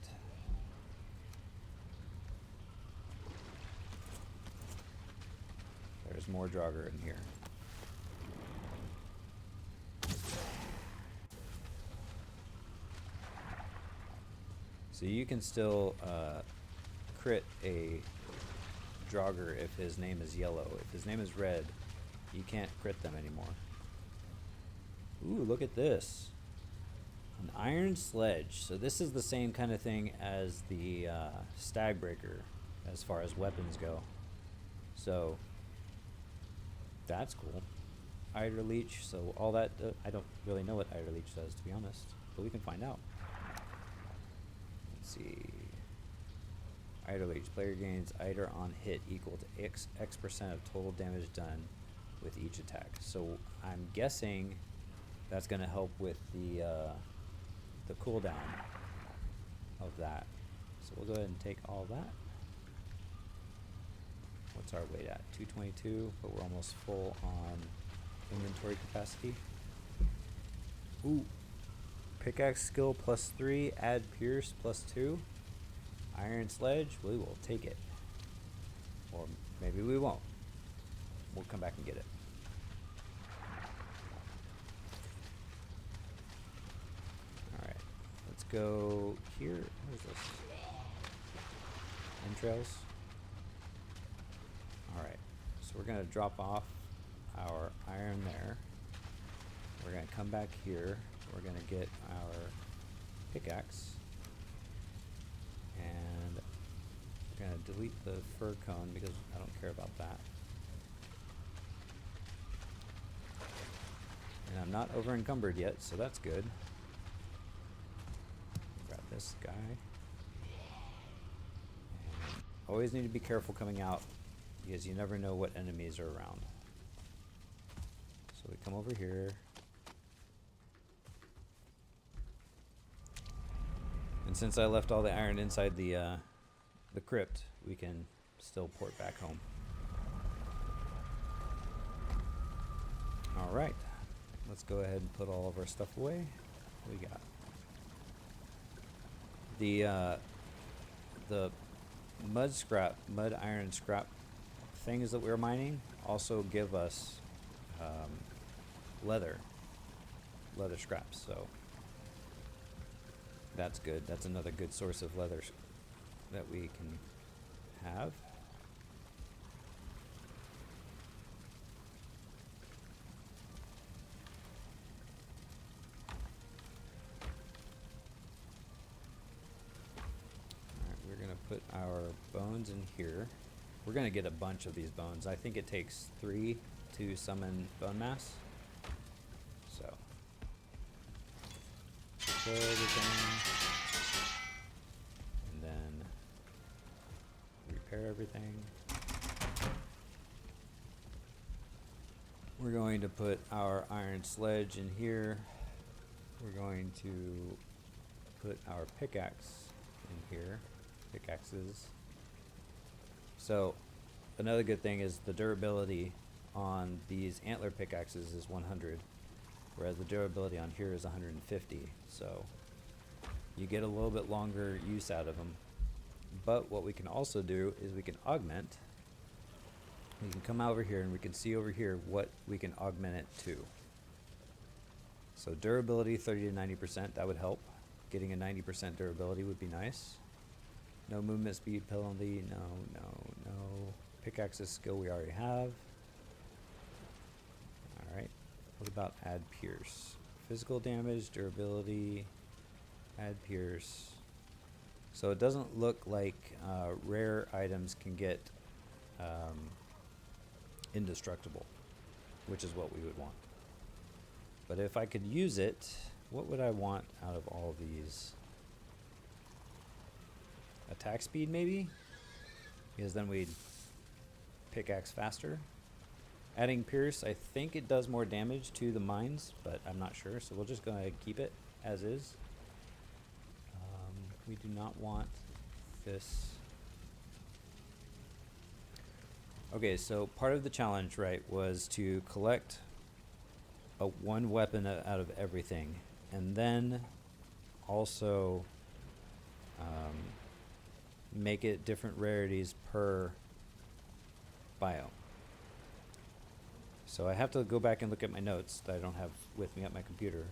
Speaker 1: There's more Draugr in here. So you can still crit a Draugr if his name is yellow. If his name is red, you can't crit them anymore. Ooh, look at this. An iron sledge. So this is the same kind of thing as the stag breaker as far as weapons go. So that's cool. Eider leech. So all that, I don't really know what Eider leech does, to be honest, but we can find out. Let's see. Eider leech. Player gains Eider on hit equal to X percent of total damage done with each attack. So I'm guessing that's going to help with the cooldown of that. So we'll go ahead and take all that. What's our weight at? 222, but we're almost full on inventory capacity. Ooh. Pickaxe skill +3, add pierce +2. Iron sledge, we will take it. Or maybe we won't. We'll come back and get it. Alright, let's go here. What is this? Entrails. Alright, so we're going to drop off our iron there. We're going to come back here. We're going to get our pickaxe. And we're going to delete the fir cone because I don't care about that. And I'm not over encumbered yet, so that's good. Grab this guy. And always need to be careful coming out because you never know what enemies are around. So we come over here. And since I left all the iron inside the crypt, we can still port back home. All right, let's go ahead and put all of our stuff away. What we got? The mud iron scrap things that we were mining also give us leather scraps, so that's good. That's another good source of leather that we can have. Alright, we're gonna put our bones in here. We're gonna get a bunch of these bones. I think it takes 3 to summon bone mass. So kill everything, and then repair everything. We're going to put our iron sledge in here. We're going to put our pickaxe in here. Pickaxes. So another good thing is the durability on these antler pickaxes is 100, whereas the durability on here is 150. So you get a little bit longer use out of them. But what we can also do is we can augment. We can come over here and we can see over here what we can augment it to. So durability 30 to 90%, that would help. Getting a 90% durability would be nice. No movement speed penalty, no. Pickaxes skill we already have. Alright, what about add pierce? Physical damage, durability, add pierce. So it doesn't look like rare items can get indestructible, which is what we would want. But if I could use it, what would I want out of all of these? Attack speed, maybe? Because then we'd pickaxe faster. Adding pierce, I think it does more damage to the mines, but I'm not sure, so we'll just go ahead and keep it as is. We do not want this. Okay, so part of the challenge, right, was to collect one weapon out of everything, and then also make it different rarities per biome. So I have to go back and look at my notes that I don't have with me at my computer,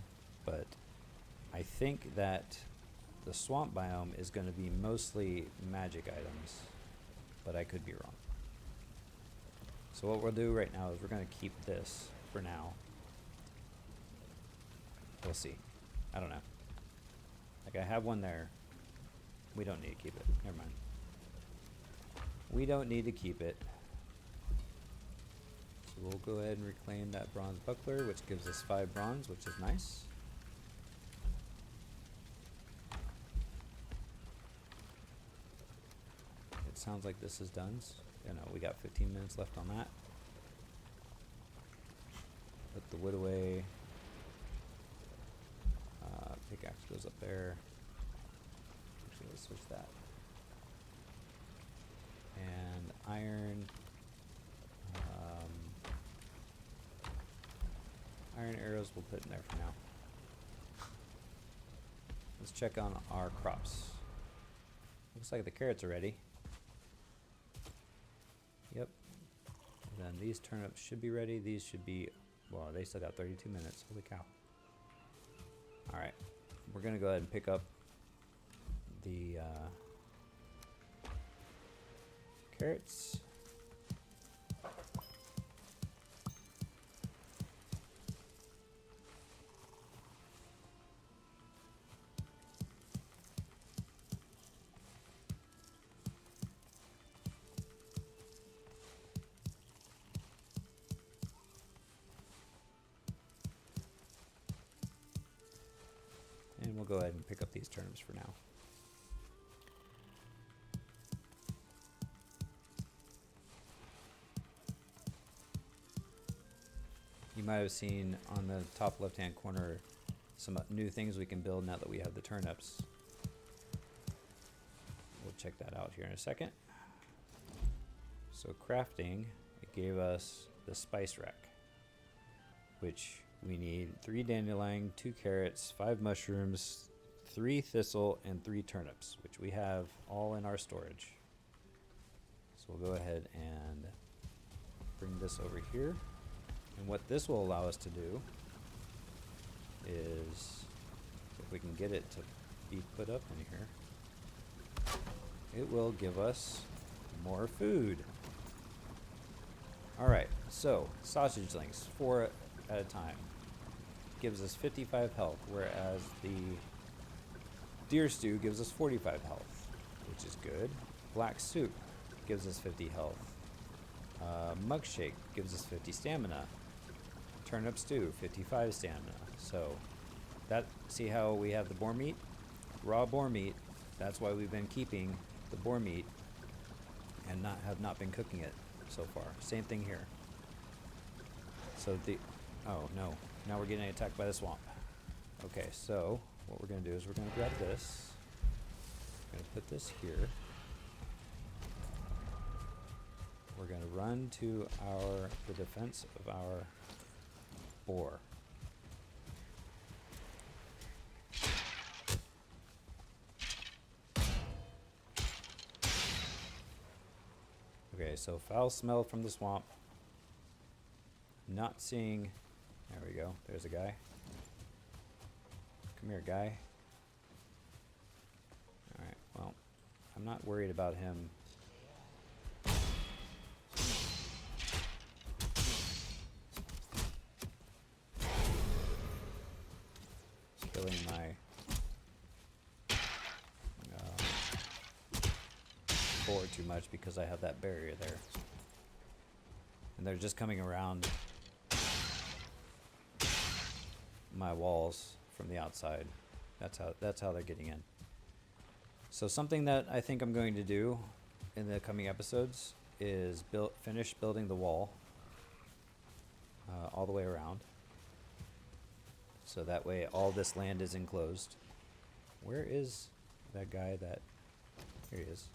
Speaker 1: but I think that the swamp biome is going to be mostly magic items, but I could be wrong. So what we'll do right now is we're going to keep this for now. We'll see. I don't know. Like, I have one there. We don't need to keep it. Never mind. We don't need to keep it. So we'll go ahead and reclaim that bronze buckler, which gives us 5 bronze, which is nice. It sounds like this is done. You know, we got 15 minutes left on that. Put the wood away. Pickaxe goes up there. Actually, let's switch that. And iron. Iron arrows we'll put in there for now. Let's check on our crops. Looks like the carrots are ready. Yep. And then these turnips should be ready. These should be, well, they still got 32 minutes. Holy cow. Alright. We're going to go ahead and pick up the carrots. go ahead and pick up these turnips for now. You might have seen on the top left-hand corner some new things we can build now that we have the turnips. We'll check that out here in a second. So crafting, it gave us the spice rack, which we need 3 dandelion, 2 carrots, 5 mushrooms, 3 thistle, and 3 turnips, which we have all in our storage. So we'll go ahead and bring this over here. And what this will allow us to do is, if we can get it to be put up in here, it will give us more food. Alright, so sausage links, 4 at a time, gives us 55 health, whereas the deer stew gives us 45 health, which is good. Black soup gives us 50 health. Mug shake gives us 50 stamina. Turnip stew, 55 stamina. So that, see how we have the boar meat? Raw boar meat. That's why we've been keeping the boar meat and have not been cooking it so far. Same thing here. So oh no, now we're getting attacked by the swamp. Okay, so what we're gonna do is we're gonna grab this. We're gonna put this here. We're gonna run to the defense of our boar. Okay, so foul smell from the swamp. Not seeing. There we go. There's a guy. Come here, guy. Alright, well, I'm not worried about him. Killing my boar too much because I have that barrier there. And they're just coming around my walls from the outside. That's how they're getting in. So something that I think I'm going to do in the coming episodes is finish building the wall all the way around. So that way all this land is enclosed. Where is that guy that... Here he is.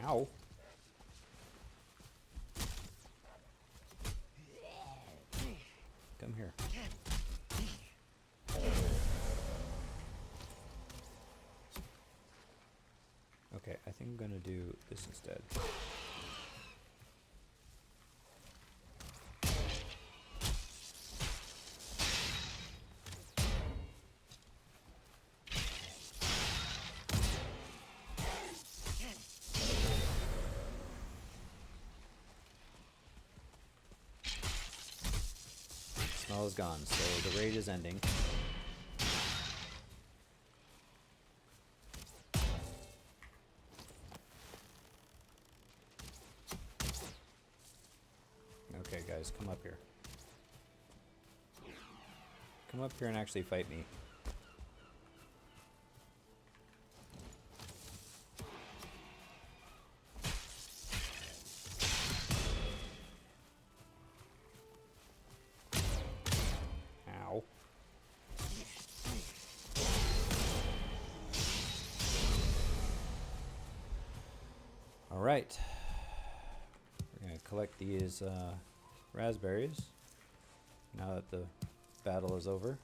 Speaker 1: Ow. Come here. Okay, I think I'm gonna do this instead. Smell is gone, so the raid is ending. Okay, guys, come up here. Come up here and actually fight me. Ow. All right. We're going to collect these raspberries now that the battle is over.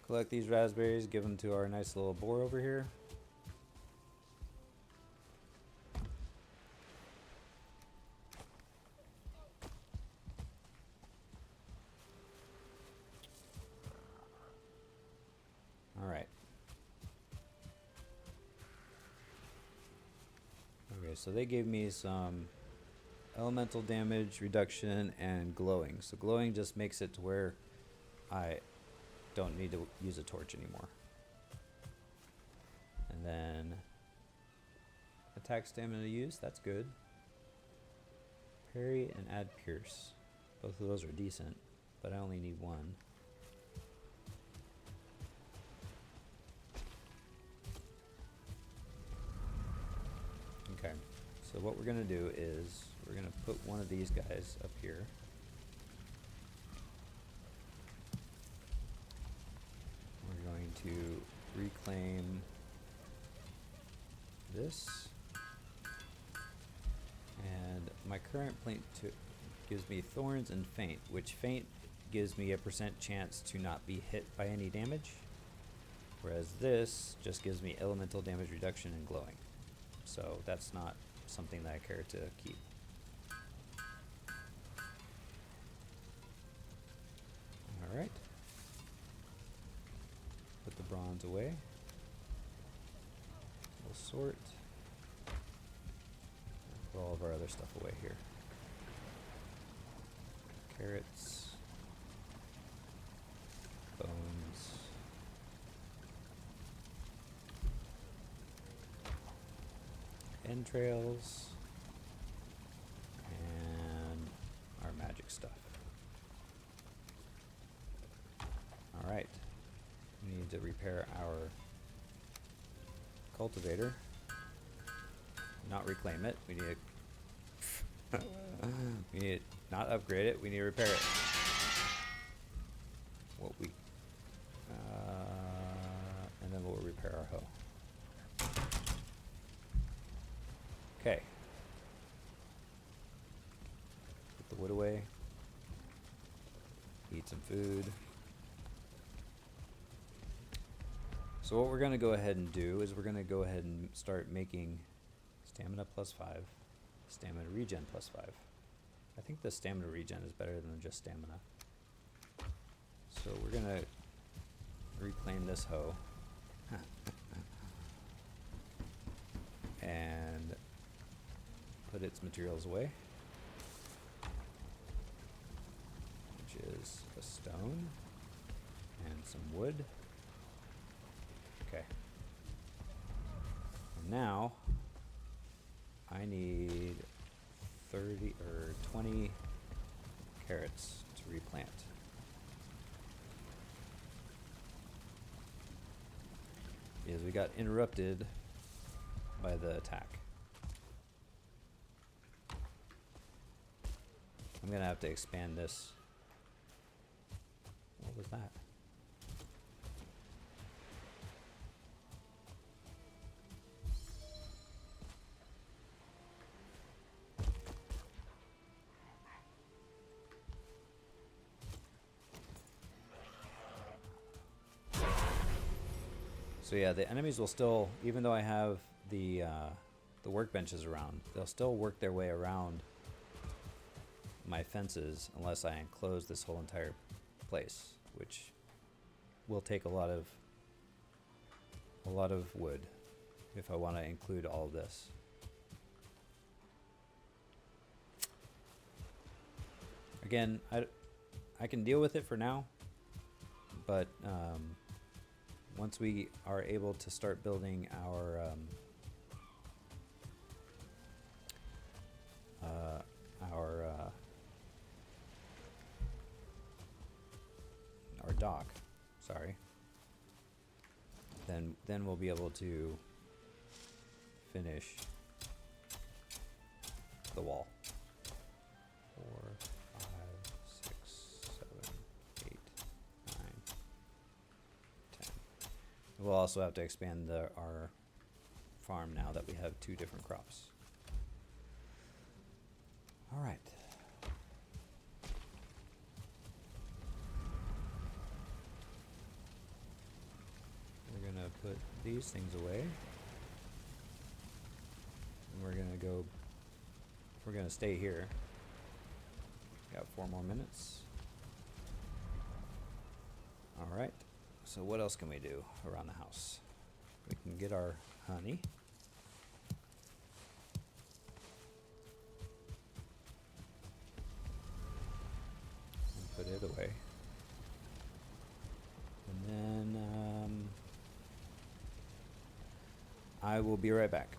Speaker 1: Collect these raspberries, give them to our nice little boar over here. All right. Okay, so they gave me some elemental damage reduction and glowing. So glowing just makes it to where I don't need to use a torch anymore. And then attack stamina use, that's good. Parry and add pierce. Both of those are decent, but I only need one. Okay, so what we're gonna do is we're gonna put one of these guys up here. We're going to reclaim this. And my current plate gives me thorns and faint, which faint gives me a % chance to not be hit by any damage. Whereas this just gives me elemental damage reduction and glowing. So that's not something that I care to keep. Alright. Put the bronze away. We'll sort. Put all of our other stuff away here. Carrots. Bones. Entrails. And our magic stuff. Alright. We need to repair our cultivator. Not reclaim it. We need to we need to not upgrade it. We need to repair it. What we and then we'll repair our hoe. Okay. Put the wood away. Eat some food. So what we're going to go ahead and do is we're going to go ahead and start making stamina +5, stamina regen +5. I think the stamina regen is better than just stamina. So we're going to reclaim this hoe. And put its materials away. Which is a stone and some wood. Okay. And now I need 30 or 20 carrots to replant. Because we got interrupted by the attack. I'm gonna have to expand this. What was that? So yeah, the enemies will still, even though I have the workbenches around, they'll still work their way around my fences unless I enclose this whole entire place, which will take a lot of wood if I want to include all of this. Again, I can deal with it for now, but once we are able to start building our dock, sorry, then we'll be able to finish the wall. 4, 5, 6, 7, 8, 9, 10. We'll also have to expand our farm now that we have 2 different crops. All right. We're gonna put these things away. And we're gonna stay here. Got 4 more minutes. All right. So what else can we do around the house? We can get our honey. other way. And then I will be right back.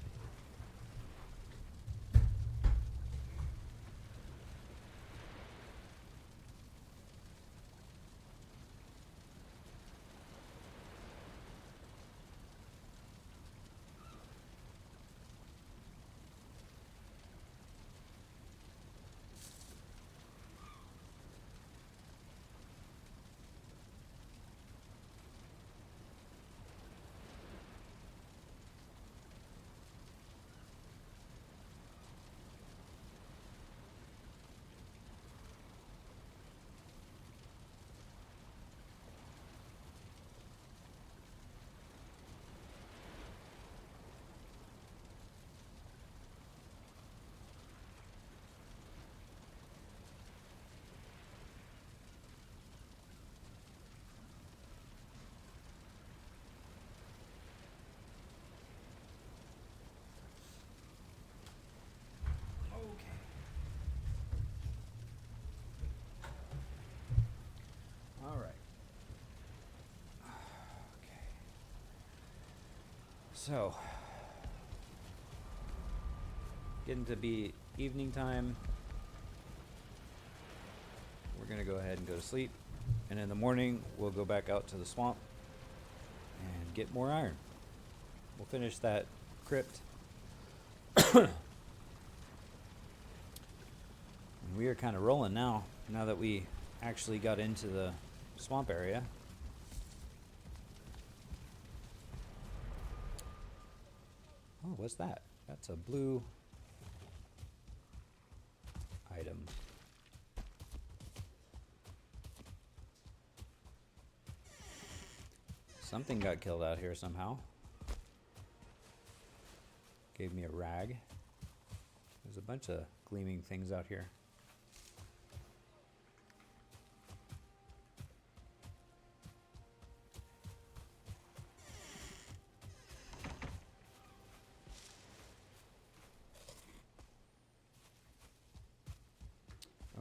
Speaker 1: All right. Okay. So, getting to be evening time. We're going to go ahead and go to sleep. And in the morning, we'll go back out to the swamp and get more iron. We'll finish that crypt. And we are kind of rolling now that we actually got into the swamp area. Oh, what's that? That's a blue item. Something got killed out here somehow. Gave me a rag. There's a bunch of gleaming things out here.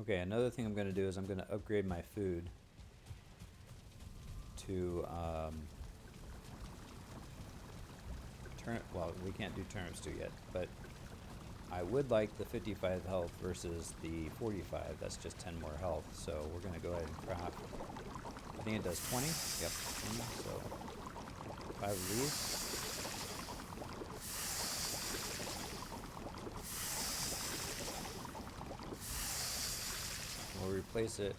Speaker 1: Okay, another thing I'm going to do is I'm going to upgrade my food to turnip. Well, we can't do turnip stew yet, but I would like the 55 health versus the 45. That's just 10 more health. So we're going to go ahead and craft. I think it does 20. Yep, 20. So 5 of these. We'll replace it,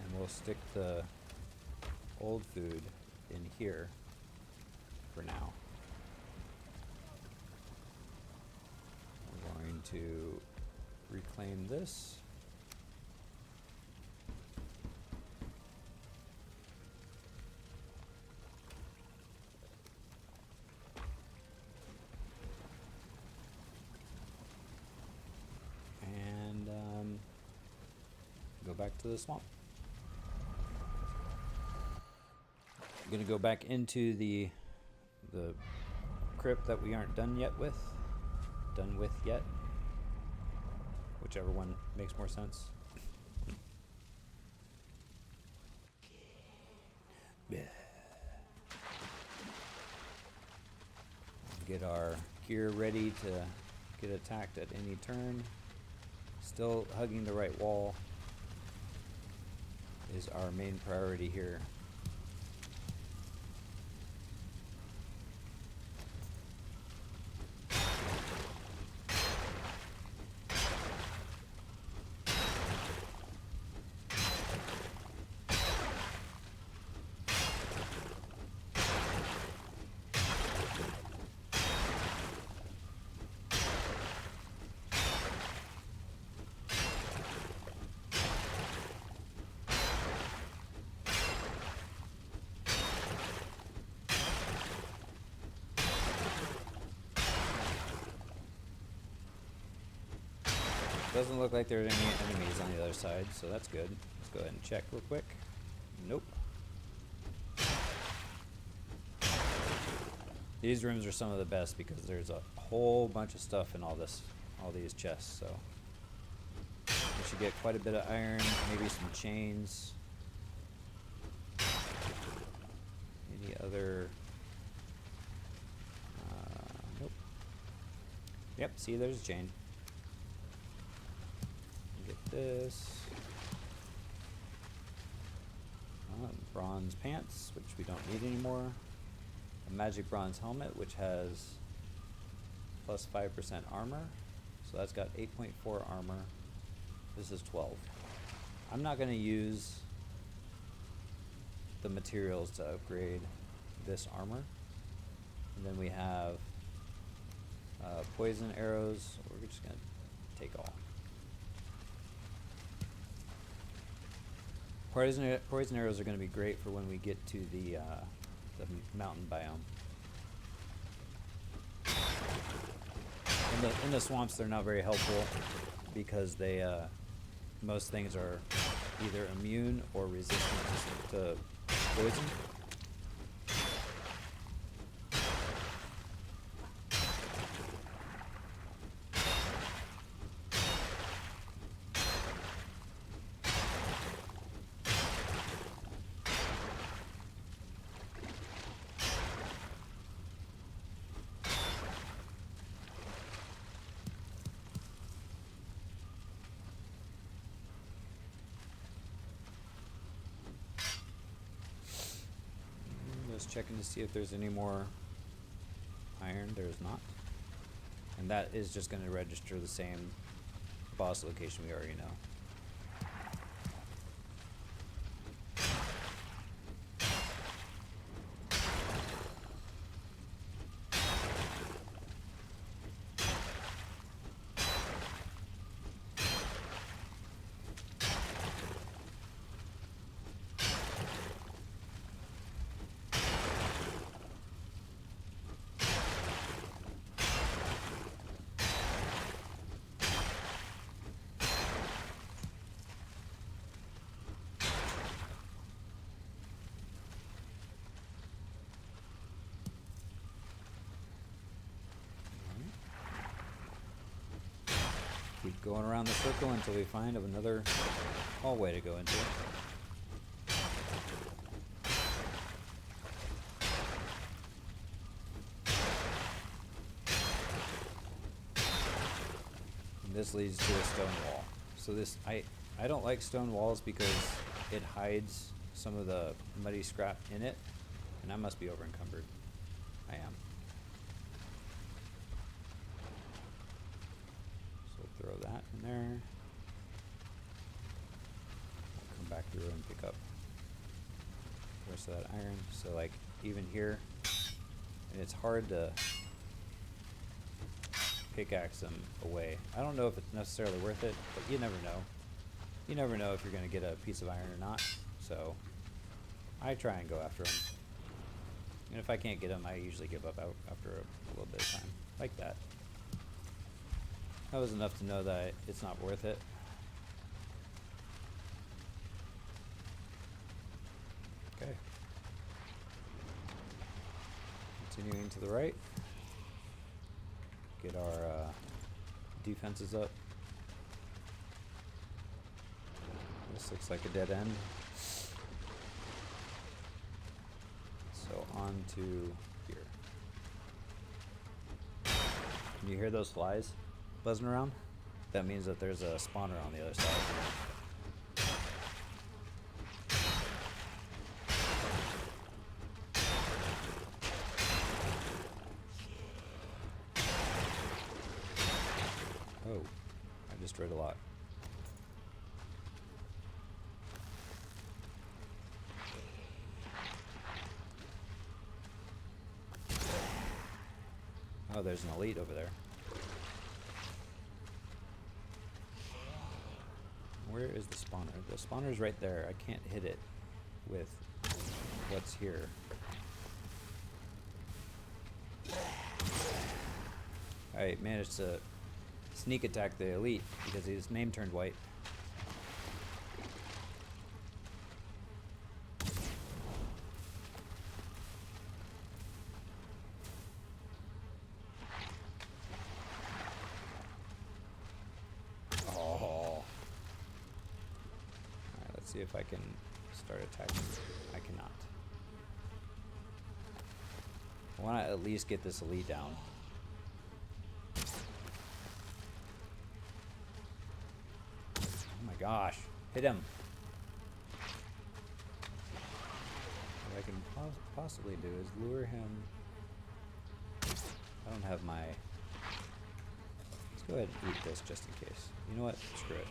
Speaker 1: and we'll stick the old food in here for now. We're going to reclaim this. And go back to the swamp. I'm gonna go back into the crypt that we aren't done with yet. Whichever one makes more sense. Get our gear ready to get attacked at any turn. Still hugging the right wall is our main priority here. Doesn't look like there's any enemies on the other side, so that's good. Let's go ahead and check real quick. Nope. These rooms are some of the best because there's a whole bunch of stuff in all these chests, so We should get quite a bit of iron, maybe some chains. Any other... nope. Yep, see, there's a chain. Get this. Bronze pants, which we don't need anymore. A magic bronze helmet, which has plus 5% armor. So that's got 8.4 armor. This is 12. I'm not going to use the materials to upgrade this armor. And then we have poison arrows. We're just going to take all. Poison arrows are going to be great for when we get to the mountain biome. In the swamps, they're not very helpful because they most things are either immune or resistant to poison. Checking to see if there's any more iron. There's not. And that is just going to register the same boss location we already know. Keep going around the circle until we find another hallway to go into. And this leads to a stone wall. So this, I don't like stone walls because it hides some of the muddy scrap in it, and I must be over encumbered. I am. Throw that in there. Come back through and pick up the rest of that iron. So like even here, and it's hard to pickaxe them away. I don't know if it's necessarily worth it, but you never know. You never know if you're going to get a piece of iron or not. So I try and go after them. And if I can't get them, I usually give up after a little bit of time. Like that. That was enough to know that it's not worth it. Okay. Continuing to the right. Get our defenses up. This looks like a dead end. So on to here. Can you hear those flies buzzing around? That means that there's a spawner on the other side. Oh, I destroyed a lot. Oh, there's an elite over there. Where is the spawner? The spawner's right there. I can't hit it with what's here. I managed to sneak attack the elite because his name turned white. see if I can start attacking. I cannot. I want to at least get this elite down. Oh my gosh. Hit him. What I can possibly do is lure him. I don't have my... Let's go ahead and eat this just in case. You know what? Screw it.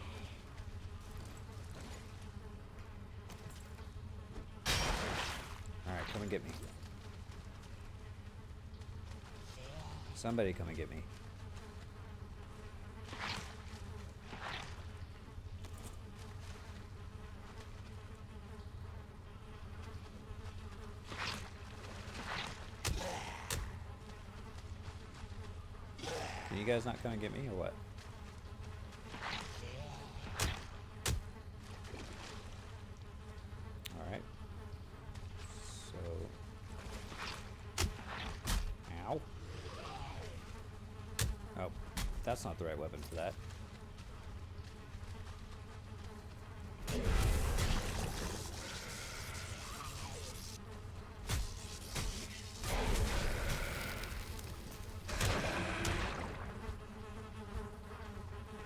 Speaker 1: Alright, come and get me. Somebody come and get me. Can you guys not come and get me or what? Alright. So... Ow. Oh, that's not the right weapon for that.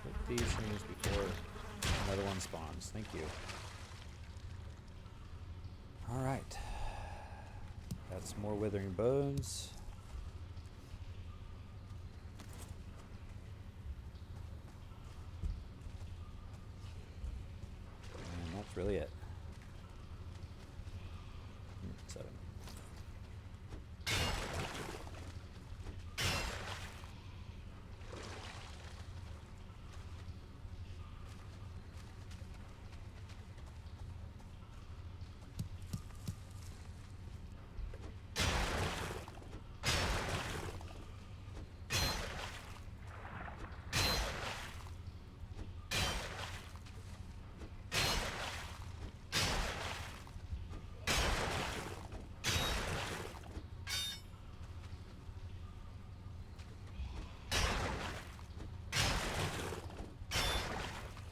Speaker 1: Put these things before another one spawns. Thank you. Alright. That's more withering bones. And that's really it. 7.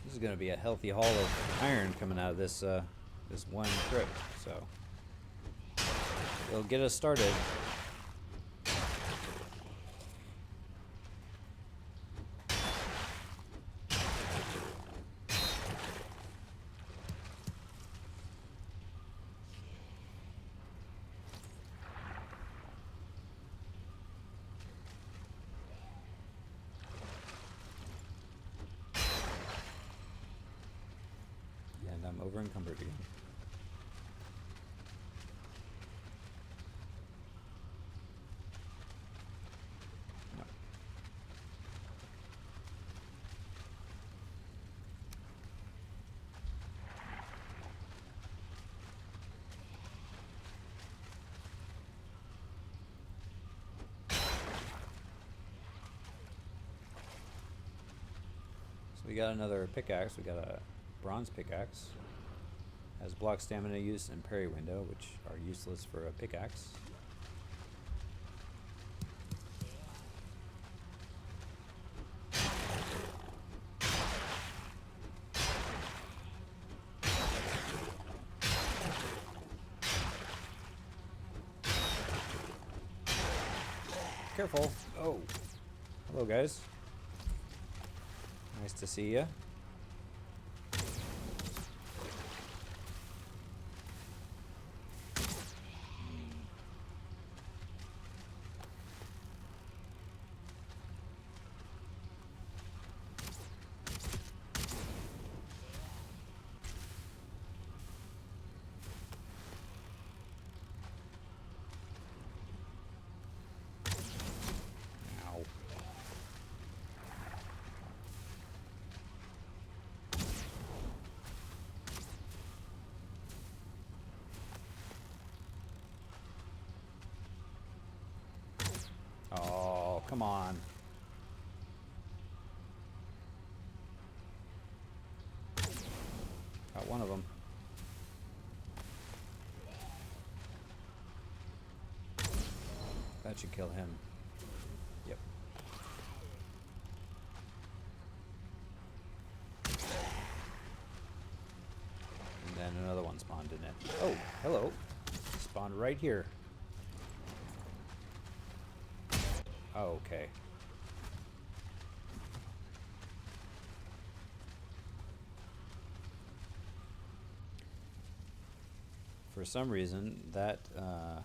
Speaker 1: This is going to be a healthy haul of iron coming out of this this one trip, so it'll get us started. I'm over encumbered again. No. So we got another pickaxe. We got a bronze pickaxe. Has block stamina use and parry window, which are useless for a pickaxe. Careful. Oh. Hello, guys. Nice to see ya. Oh, come on. Got one of them. That should kill him. Yep. And didn't it? Oh, hello. Spawned right here. Oh, okay. For some reason, that, now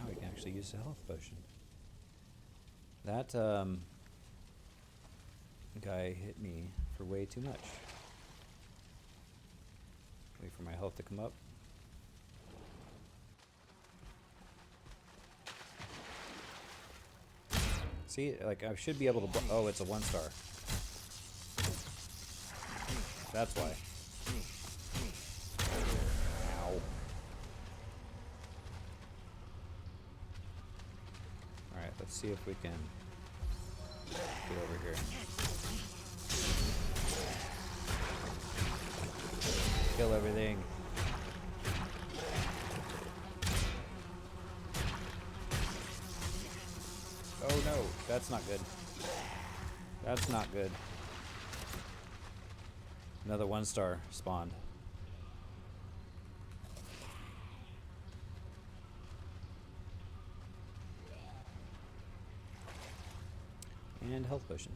Speaker 1: we can actually use a health potion. That, guy hit me for way too much. Wait for my health to come up. See, like, I should be able to... Oh, it's a 1-star. That's why. Ow. Alright, let's see if we can get over here. Kill everything. Oh no, that's not good. That's not good. Another 1-star spawned. And health potion.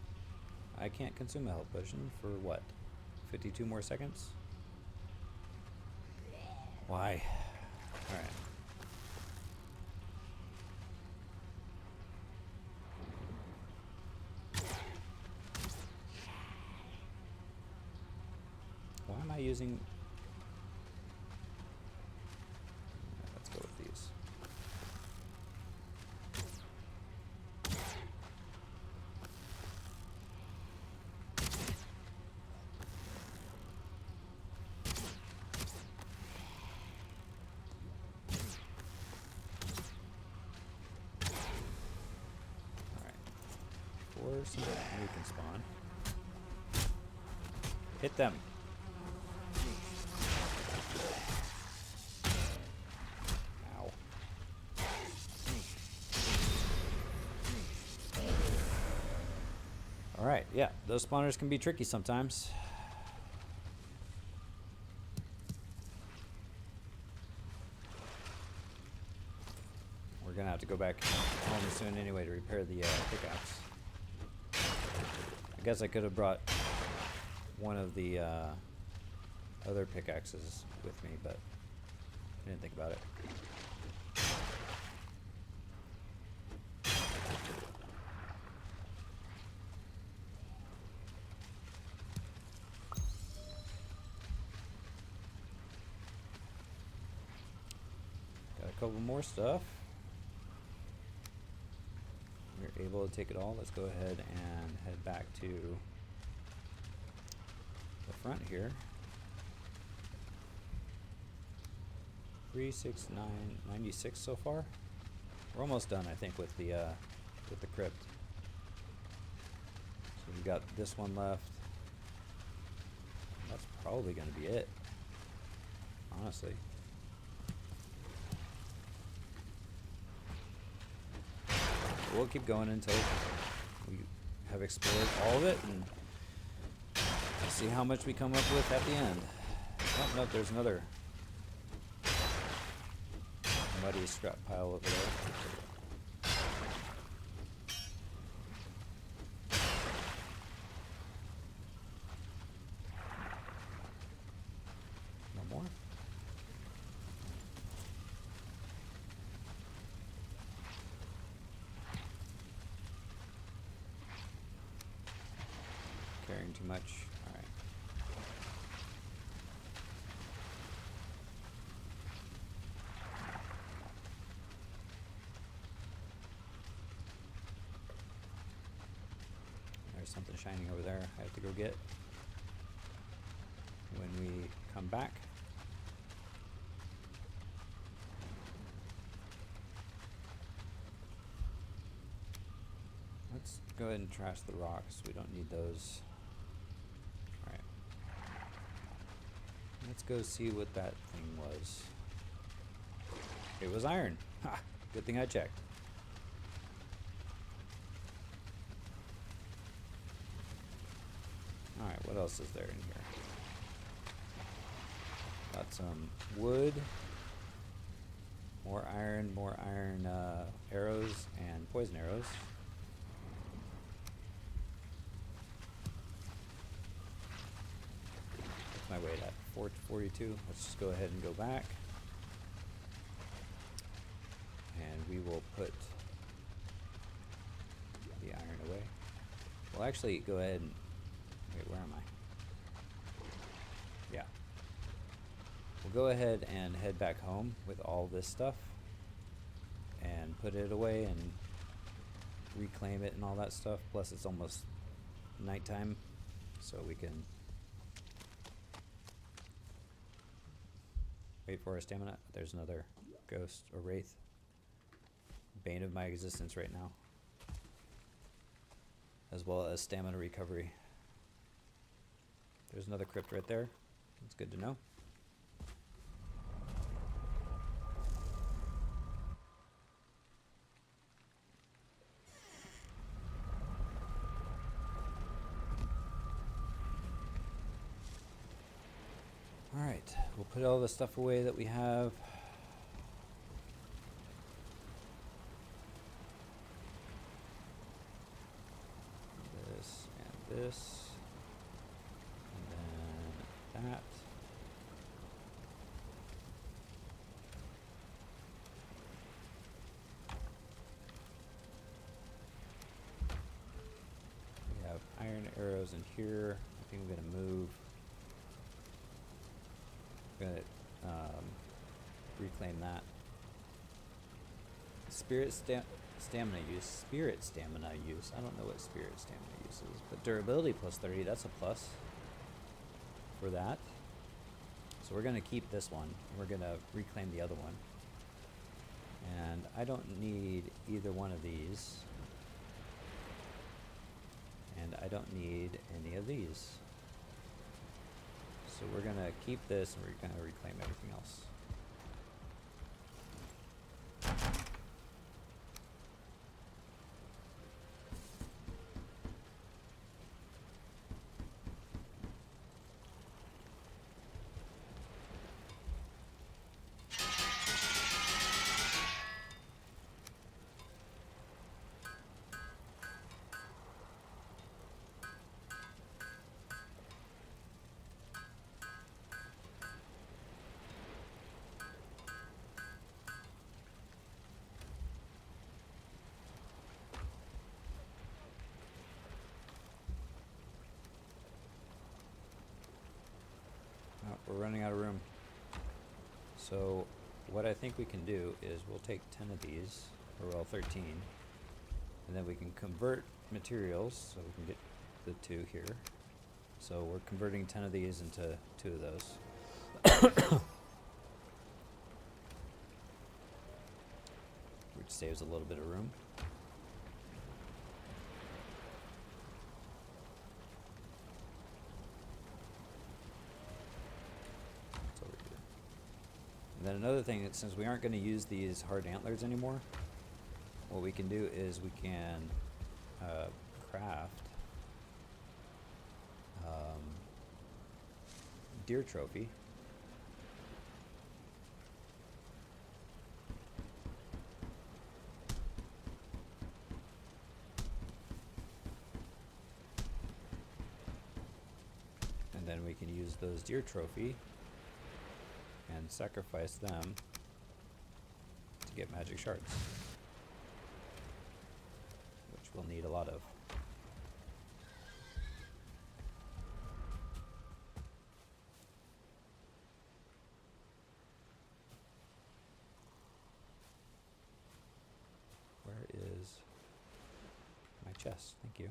Speaker 1: I can't consume a health potion for what? 52 more seconds? Why? Alright. Why am I using... Let's go with these. Or something we can spawn. Hit them. Ow. Alright, yeah, those spawners can be tricky sometimes. We're gonna have to go back home soon anyway to repair the pickaxe. I guess I could have brought one of the other pickaxes with me, but I didn't think about it. Got a couple more stuff. We're able to take it all. Let's go ahead and head back to the front here. 36996 so far. We're almost done, I think, with the crypt. So we got this one left. That's probably going to be it, honestly. We'll keep going until we have explored all of it and see how much we come up with at the end. Oh, no, there's another muddy scrap pile over there. No more? Carrying too much. All right. There's something shining over there I have to go get when we come back. Let's go ahead and trash the rocks. We don't need those. Alright. Let's go see what that thing was. It was iron. Ha! Good thing I checked. Alright, what else is there in here? Got some wood, more iron arrows, and poison arrows. What's my weight at? 442. Let's just go ahead and go back. And we will put the iron away. We'll actually go ahead and... Wait, where am I? Yeah. We'll go ahead and head back home with all this stuff and put it away and reclaim it and all that stuff. Plus it's almost nighttime, so we can wait for our stamina. There's another ghost or wraith. Bane of my existence right now. As well as stamina recovery. There's another crypt right there. It's good to know. Alright, we'll put all the stuff away that we have. This and this. And then that. We have iron arrows in here. I think I'm going to move. I'm going to reclaim that. Stamina use. Spirit stamina use. I don't know what spirit stamina use is, but durability plus 30, that's a plus for that. So we're going to keep this one. We're going to reclaim the other one. And I don't need either one of these. And I don't need any of these. So we're going to keep this and we're going to reclaim everything else. We're running out of room. So what I think we can do is we'll take 10 of these, or well 13, and then we can convert materials, so we can get the 2 here. So we're converting 10 of these into 2 of those. Which saves a little bit of room. And then another thing, that since we aren't going to use these hard antlers anymore, what we can do is we can craft deer trophy. And then we can use those deer trophy and sacrifice them to get magic shards, which we'll need a lot of. Where is my chest? Thank you.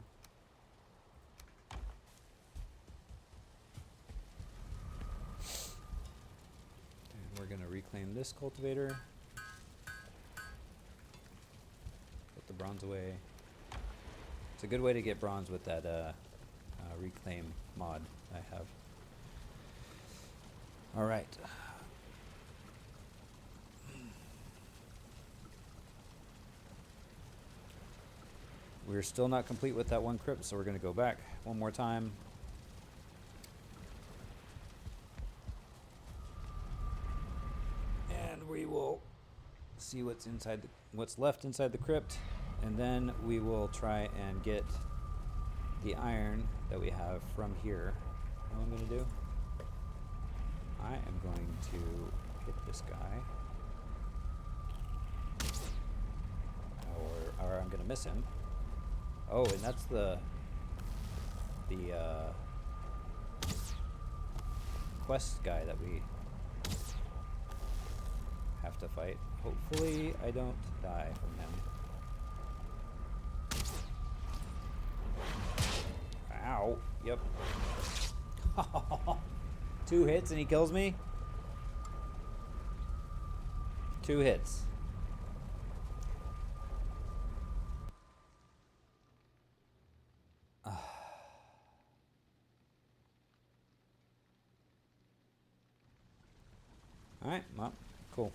Speaker 1: We're going to reclaim this cultivator. Put the bronze away. It's a good way to get bronze with that reclaim mod I have. Alright. We're still not complete with that one crypt, so we're going to go back one more time. we will see what's inside what's left inside the crypt, and then we will try and get the iron that we have from here. What I'm going to do? I am going to hit this guy. Or I'm going to miss him. Oh, and that's the quest guy that we have to fight. Hopefully I don't die from him. Ow. Yep. 2 hits and he kills me? 2 hits. Alright, well, cool.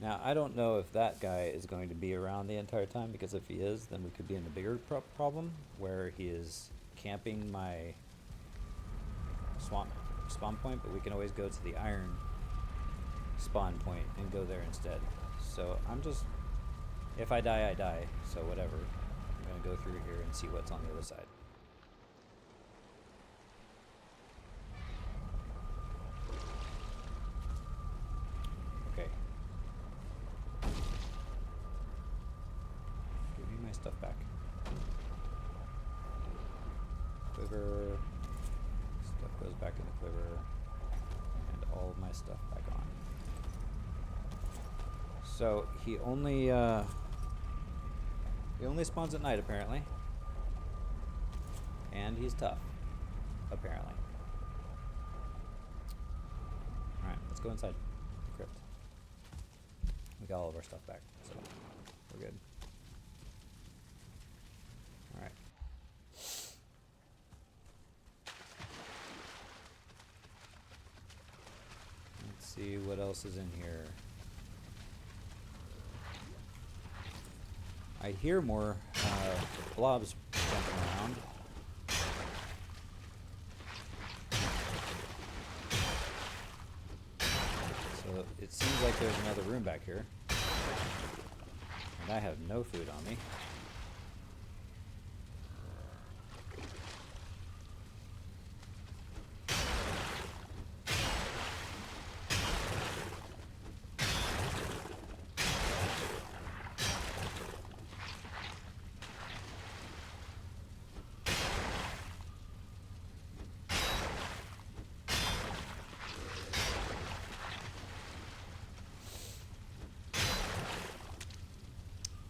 Speaker 1: Now, I don't know if that guy is going to be around the entire time, because if he is, then we could be in a bigger problem, where he is camping my spawn point, but we can always go to the iron spawn point and go there instead. So I'm just, if I die, I die, so whatever. I'm going to go through here and see what's on the other side. Okay. Give me my stuff back. Quiver. Stuff goes back in the quiver. And all of my stuff back on. So he only spawns at night apparently. And he's tough, apparently. Alright, let's go inside the crypt. We got all of our stuff back, so we're good. Alright. Let's see what else is in here. I hear more blobs jumping around. So it seems like there's another room back here. And I have no food on me.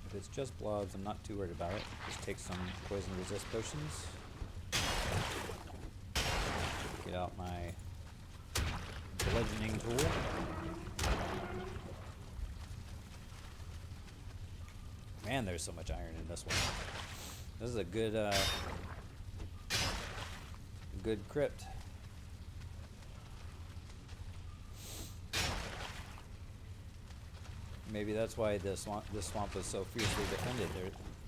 Speaker 1: If it's just blobs, I'm not too worried about it. Just take some poison resist potions. Get out my bludgeoning tool. Man, there's so much iron in this one. This is a good crypt. Maybe that's why this swamp was so fiercely defended.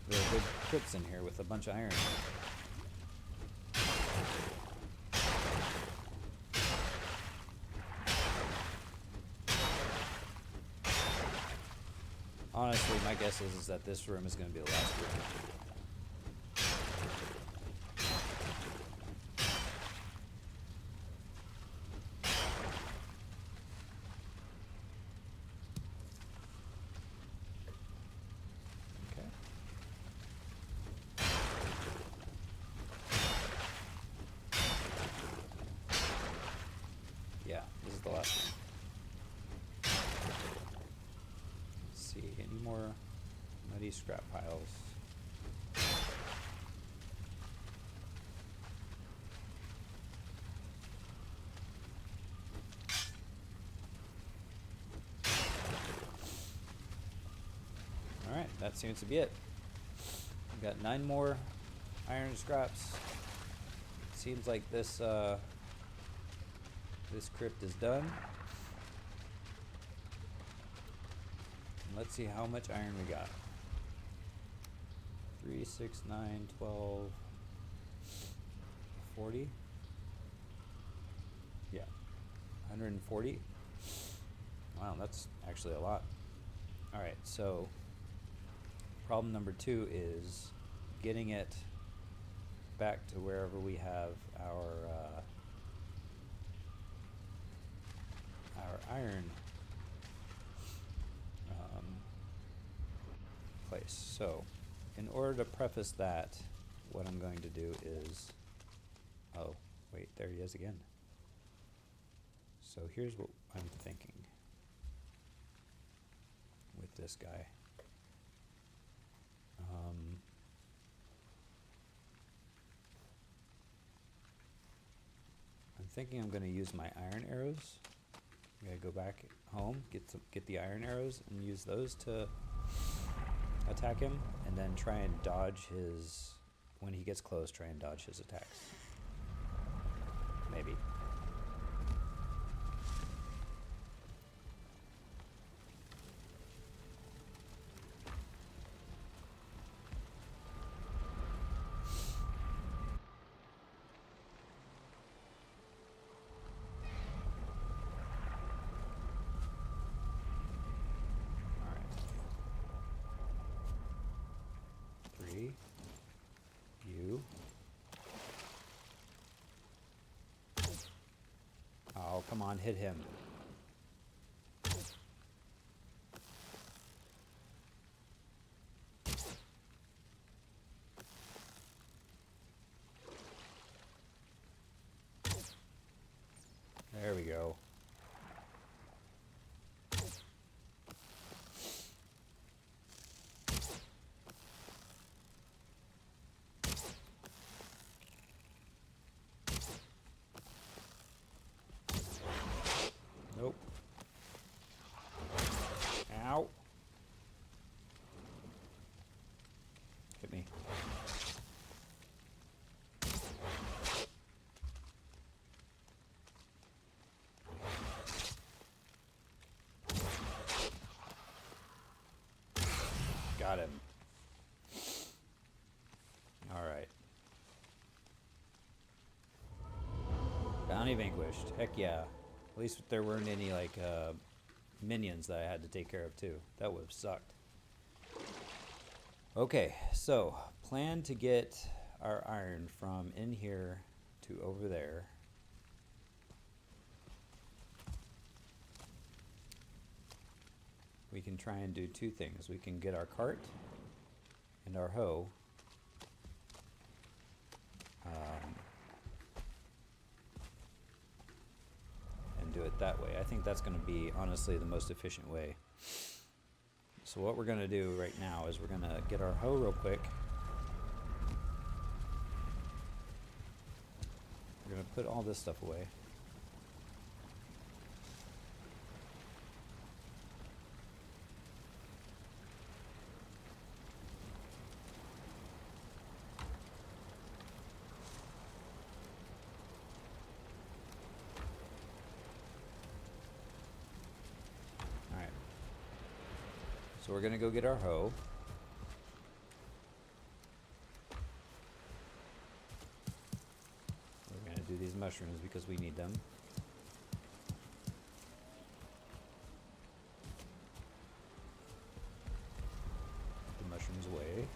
Speaker 1: There are good crypts in here with a bunch of iron. Honestly, my guess is that this room is going to be the last room. Yeah, this is the last one. Let's see, any more muddy scrap piles? Alright, that seems to be it. We've got 9 more iron scraps. Seems like this this crypt is done. And let's see how much iron we got. 3, 6, 9, 12, 40. Yeah. 140. Wow, that's actually a lot. All right, so problem number 2 is getting it back to wherever we have our iron place. So, in order to preface that, what I'm going to do is, oh, wait, there he is again. So here's what I'm thinking with this guy. I'm thinking I'm going to use my iron arrows. I'm going to go back home, get the iron arrows, and use those to attack him, and then try and dodge his, when he gets close, try and dodge his attacks. Maybe. You. Oh, come on, hit him. There we go. Nope. Ow. Hit me. Got him. Alright. Bounty vanquished. Heck yeah. At least there weren't any, like, minions that I had to take care of, too. That would have sucked. Okay, so, plan to get our iron from in here to over there. We can try and do two things. We can get our cart and our hoe. And do it that way. I think that's going to be, honestly, the most efficient way. So what we're going to do right now is we're going to get our hoe real quick. We're going to put all this stuff away. So we're going to go get our hoe. We're going to do these mushrooms because we need them. Put the mushrooms away.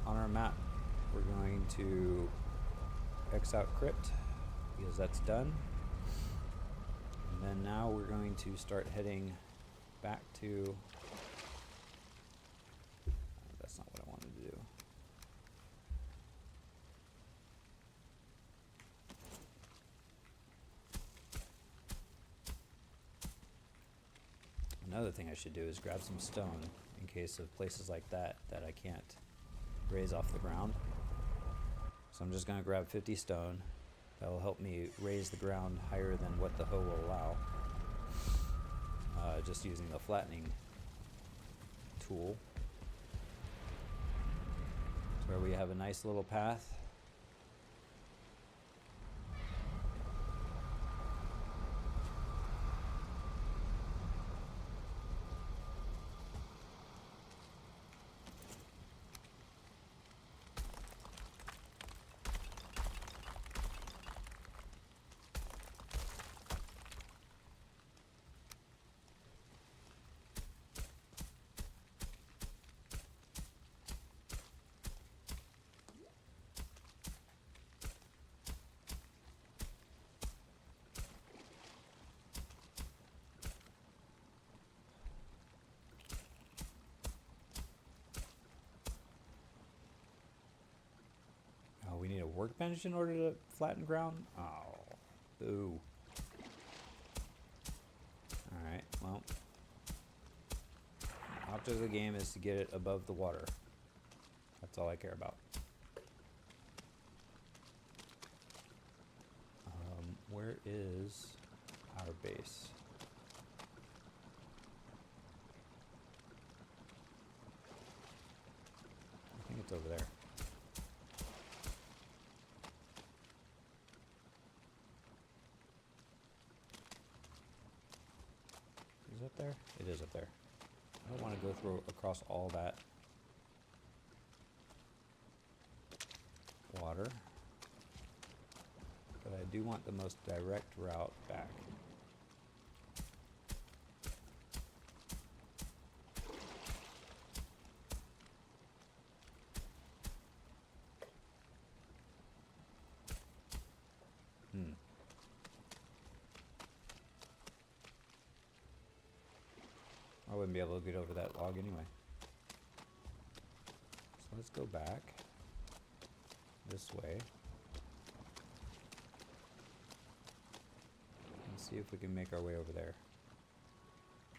Speaker 1: On our map, we're going to X out crypt because that's done. And then now we're going to start heading back to, that's not what I wanted to do. Another thing I should do is grab some stone in case of places like that that I can't raise off the ground. So I'm just going to grab 50 stone. That will help me raise the ground higher than what the hoe will allow. Just using the flattening tool. So where we have a nice little path. workbench in order to flatten ground? Oh, boo. Alright, well. Object of the game is to get it above the water. That's all I care about. Where is our base? I think it's over there. Is it up there? It is up there. I don't want to go through across all that water, but I do want the most direct route back. I wouldn't be able to get over that log anyway. So let's go back this way and see if we can make our way over there.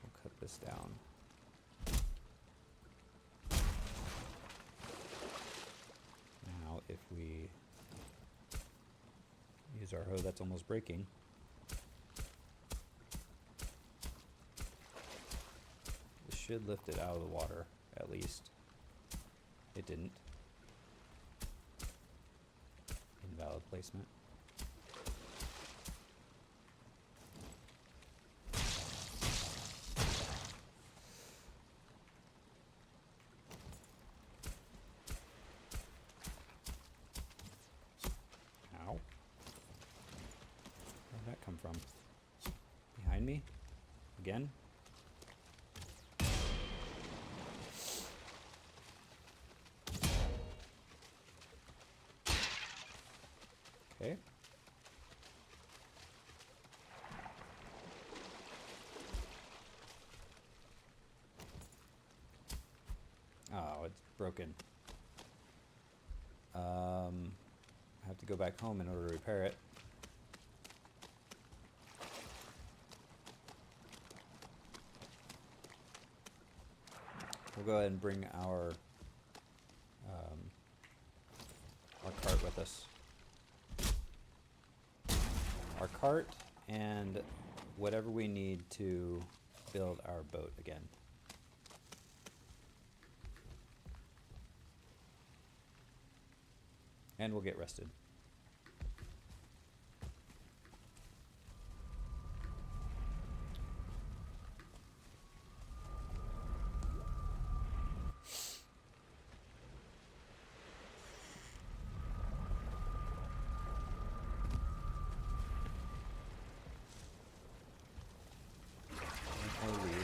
Speaker 1: We'll cut this down. Now if we use our hoe that's almost breaking, this should lift it out of the water, at least. It didn't. Invalid placement. Ow. Where'd that come from? Behind me? Again? Okay. Oh, it's broken. I have to go back home in order to repair it. We'll go ahead and bring our cart with us. Our cart and whatever we need to build our boat again. And we'll get rested.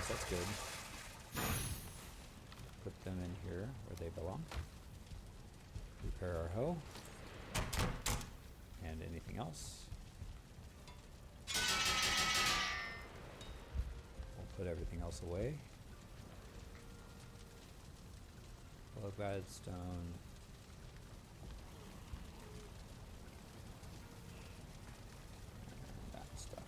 Speaker 1: That's good. Put them in here where they belong. Repair our hoe. And anything else. We'll put everything else away. Blow gladstone. That stuff.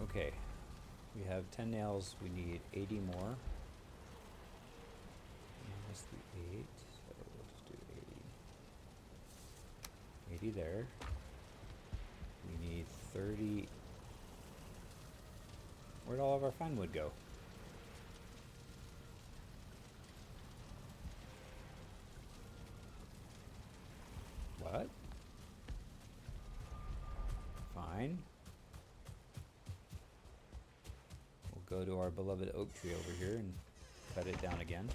Speaker 1: Okay, we have 10 nails, we need 80 more. Minus the 8, so we'll just do 80. 80 there. We need 30. Where'd all of our fine wood go? What? Fine. Go to our beloved oak tree over here and cut it down again.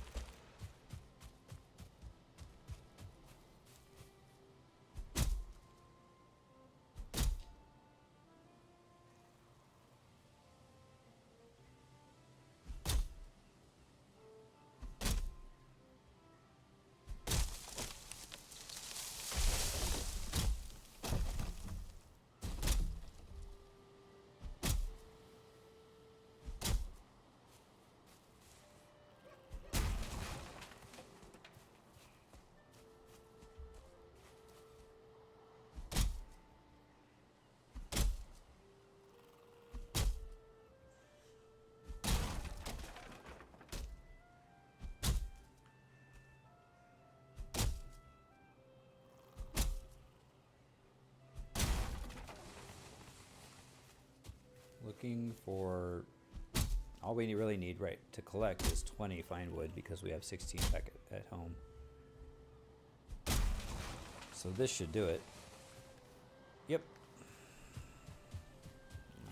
Speaker 1: looking for... All we really need, right, to collect is 20 fine wood because we have 16 back at home. So this should do it. Yep.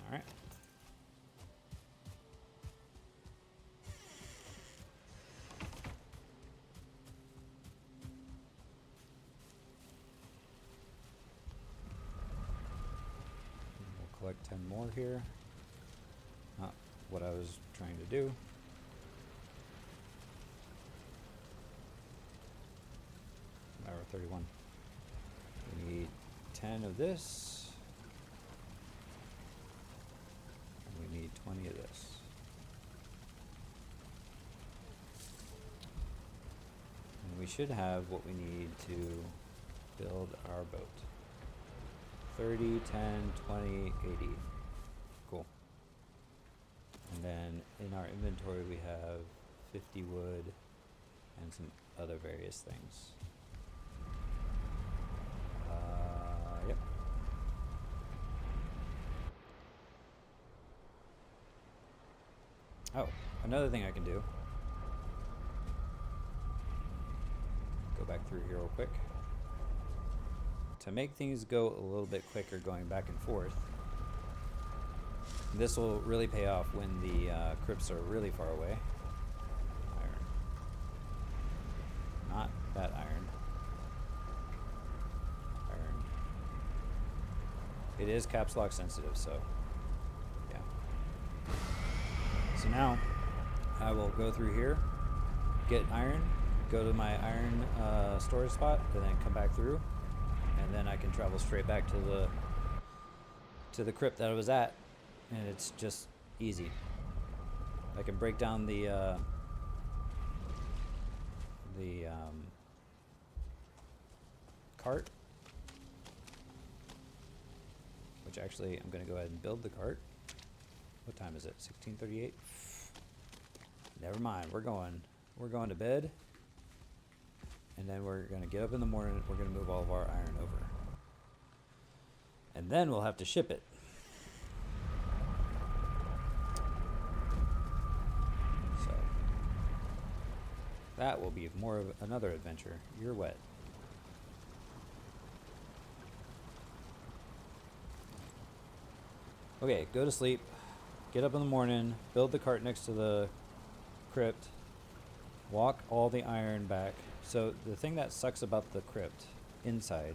Speaker 1: Alright. We'll collect 10 more here. Not what I was trying to do. Hour 31. We need 10 of this. And we need 20 of this. And we should have what we need to build our boat. 30, 10, 20, 80. Cool. And then in our inventory we have 50 wood and some other various things. Yep. Oh, another thing I can do. Go back through here real quick. To make things go a little bit quicker going back and forth, this will really pay off when the crypts are really far away. Iron. Not that iron. Iron. It is caps lock sensitive, so yeah. So now I will go through here, get iron, go to my iron storage spot, and then come back through, and then I can travel straight back to the crypt that I was at. And it's just easy. I can break down the cart, which actually I'm going to go ahead and build the cart. What time is it? 16:38. Never mind. We're going to bed, and then we're going to get up in the morning. We're going to move all of our iron over, and then we'll have to ship it. That will be more of another adventure. You're wet. Okay, go to sleep. Get up in the morning. Build the cart next to the crypt. Walk all the iron back. So the thing that sucks about the crypt inside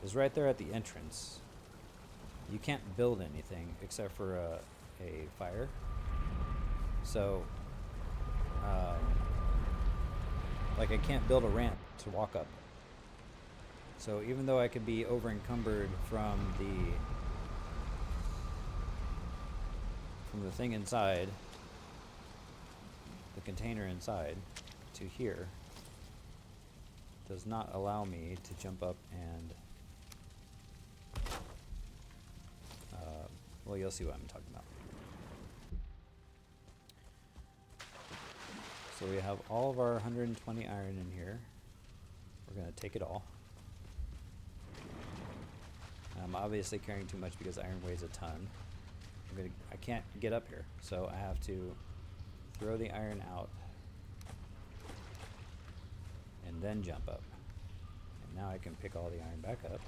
Speaker 1: is right there at the entrance. You can't build anything except for a fire. So... like I can't build a ramp to walk up. So even though I could be over encumbered from the thing inside, the container inside, to here, does not allow me to jump up and well, you'll see what I'm talking about. So we have all of our 120 iron in here. We're going to take it all. I'm obviously carrying too much because iron weighs a ton. I can't get up here, so I have to throw the iron out and then jump up. And now I can pick all the iron back up.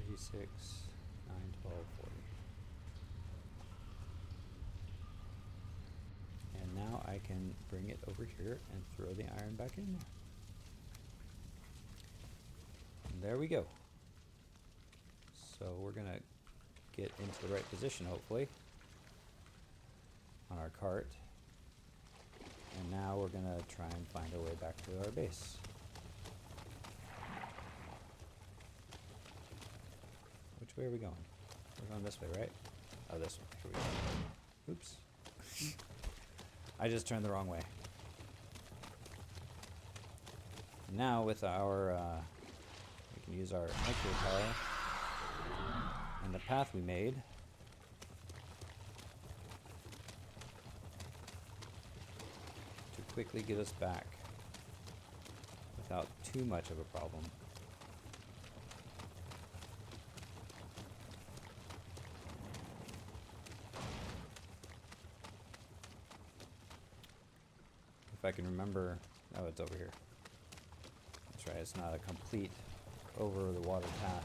Speaker 1: 36, 9, 12, 40. And now I can bring it over here and throw the iron back in there. And there we go. So we're going to get into the right position, hopefully, on our cart. And now we're going to try and find our way back to our base. Which way are we going? We're going this way, right? Oh, this way. Here we go. Oops. I just turned the wrong way. Now with our, we can use our micro power and the path we made to quickly get us back without too much of a problem. If I can remember, oh, it's over here. That's right, it's not a complete over the water path.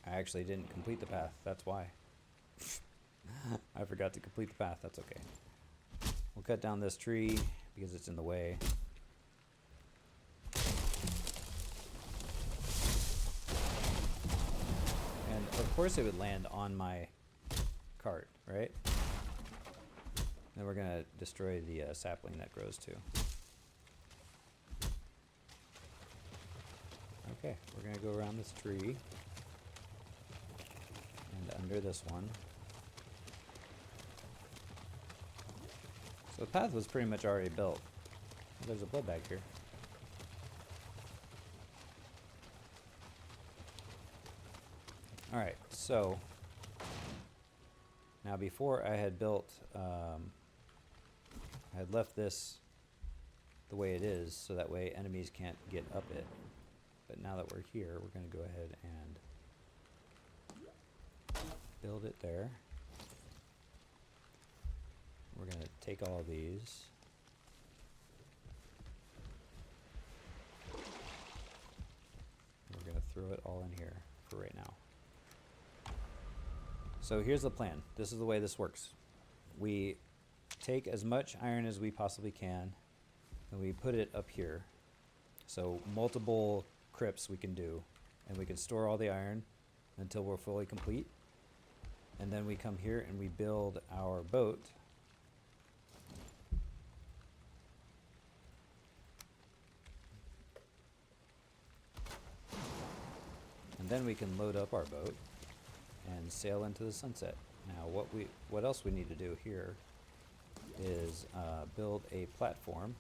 Speaker 1: I actually didn't complete the path, that's why. I forgot to complete the path, that's okay. We'll cut down this tree because it's in the way. And of course it would land on my cart, right? Then we're gonna destroy the sapling that grows too. Okay, we're gonna go around this tree and under this one. So the path was pretty much already built. There's a blood bag here. Alright, so now before I had built, I had left this the way it is so that way enemies can't get up it. But now that we're here, we're going to go ahead and build it there. We're going to take all of these. We're going to throw it all in here for right now. So here's the plan. This is the way this works. We take as much iron as we possibly can and we put it up here. So multiple crypts we can do, and we can store all the iron until we're fully complete. And then we come here and we build our boat. And then we can load up our boat and sail into the sunset. Now what else we need to do here is build a platform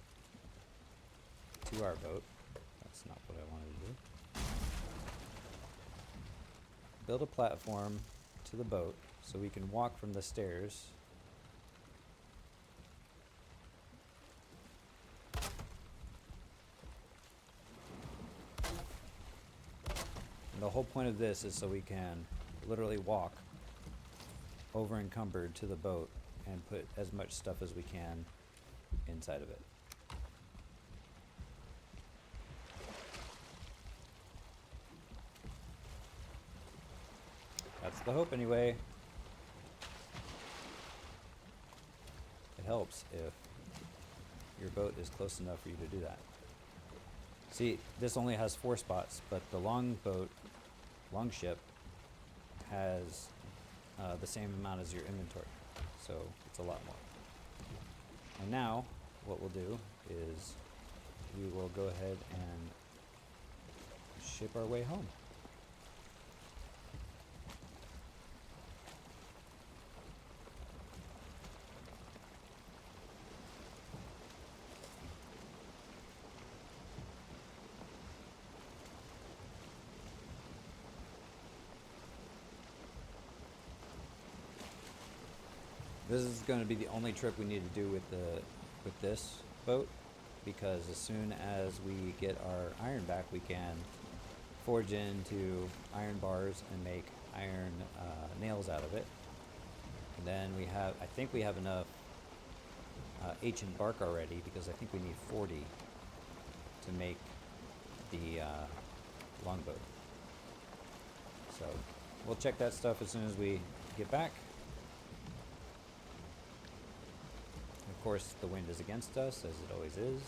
Speaker 1: to our boat. That's not what I wanted to do. Build a platform to the boat so we can walk from the stairs and the whole point of this is so we can literally walk over encumbered to the boat and put as much stuff as we can inside of it. That's the hope anyway. It helps if your boat is close enough for you to do that. See, this only has 4 spots, but the long ship has the same amount as your inventory, so it's a lot more. And now what we'll do is we will go ahead and ship our way home. This is going to be the only trip we need to do with this boat, because as soon as we get our iron back, we can forge into iron bars and make iron nails out of it. And then I think we have enough ancient bark already, because I think we need 40 to make the longboat. So we'll check that stuff as soon as we get back. Of course, the wind is against us, as it always is.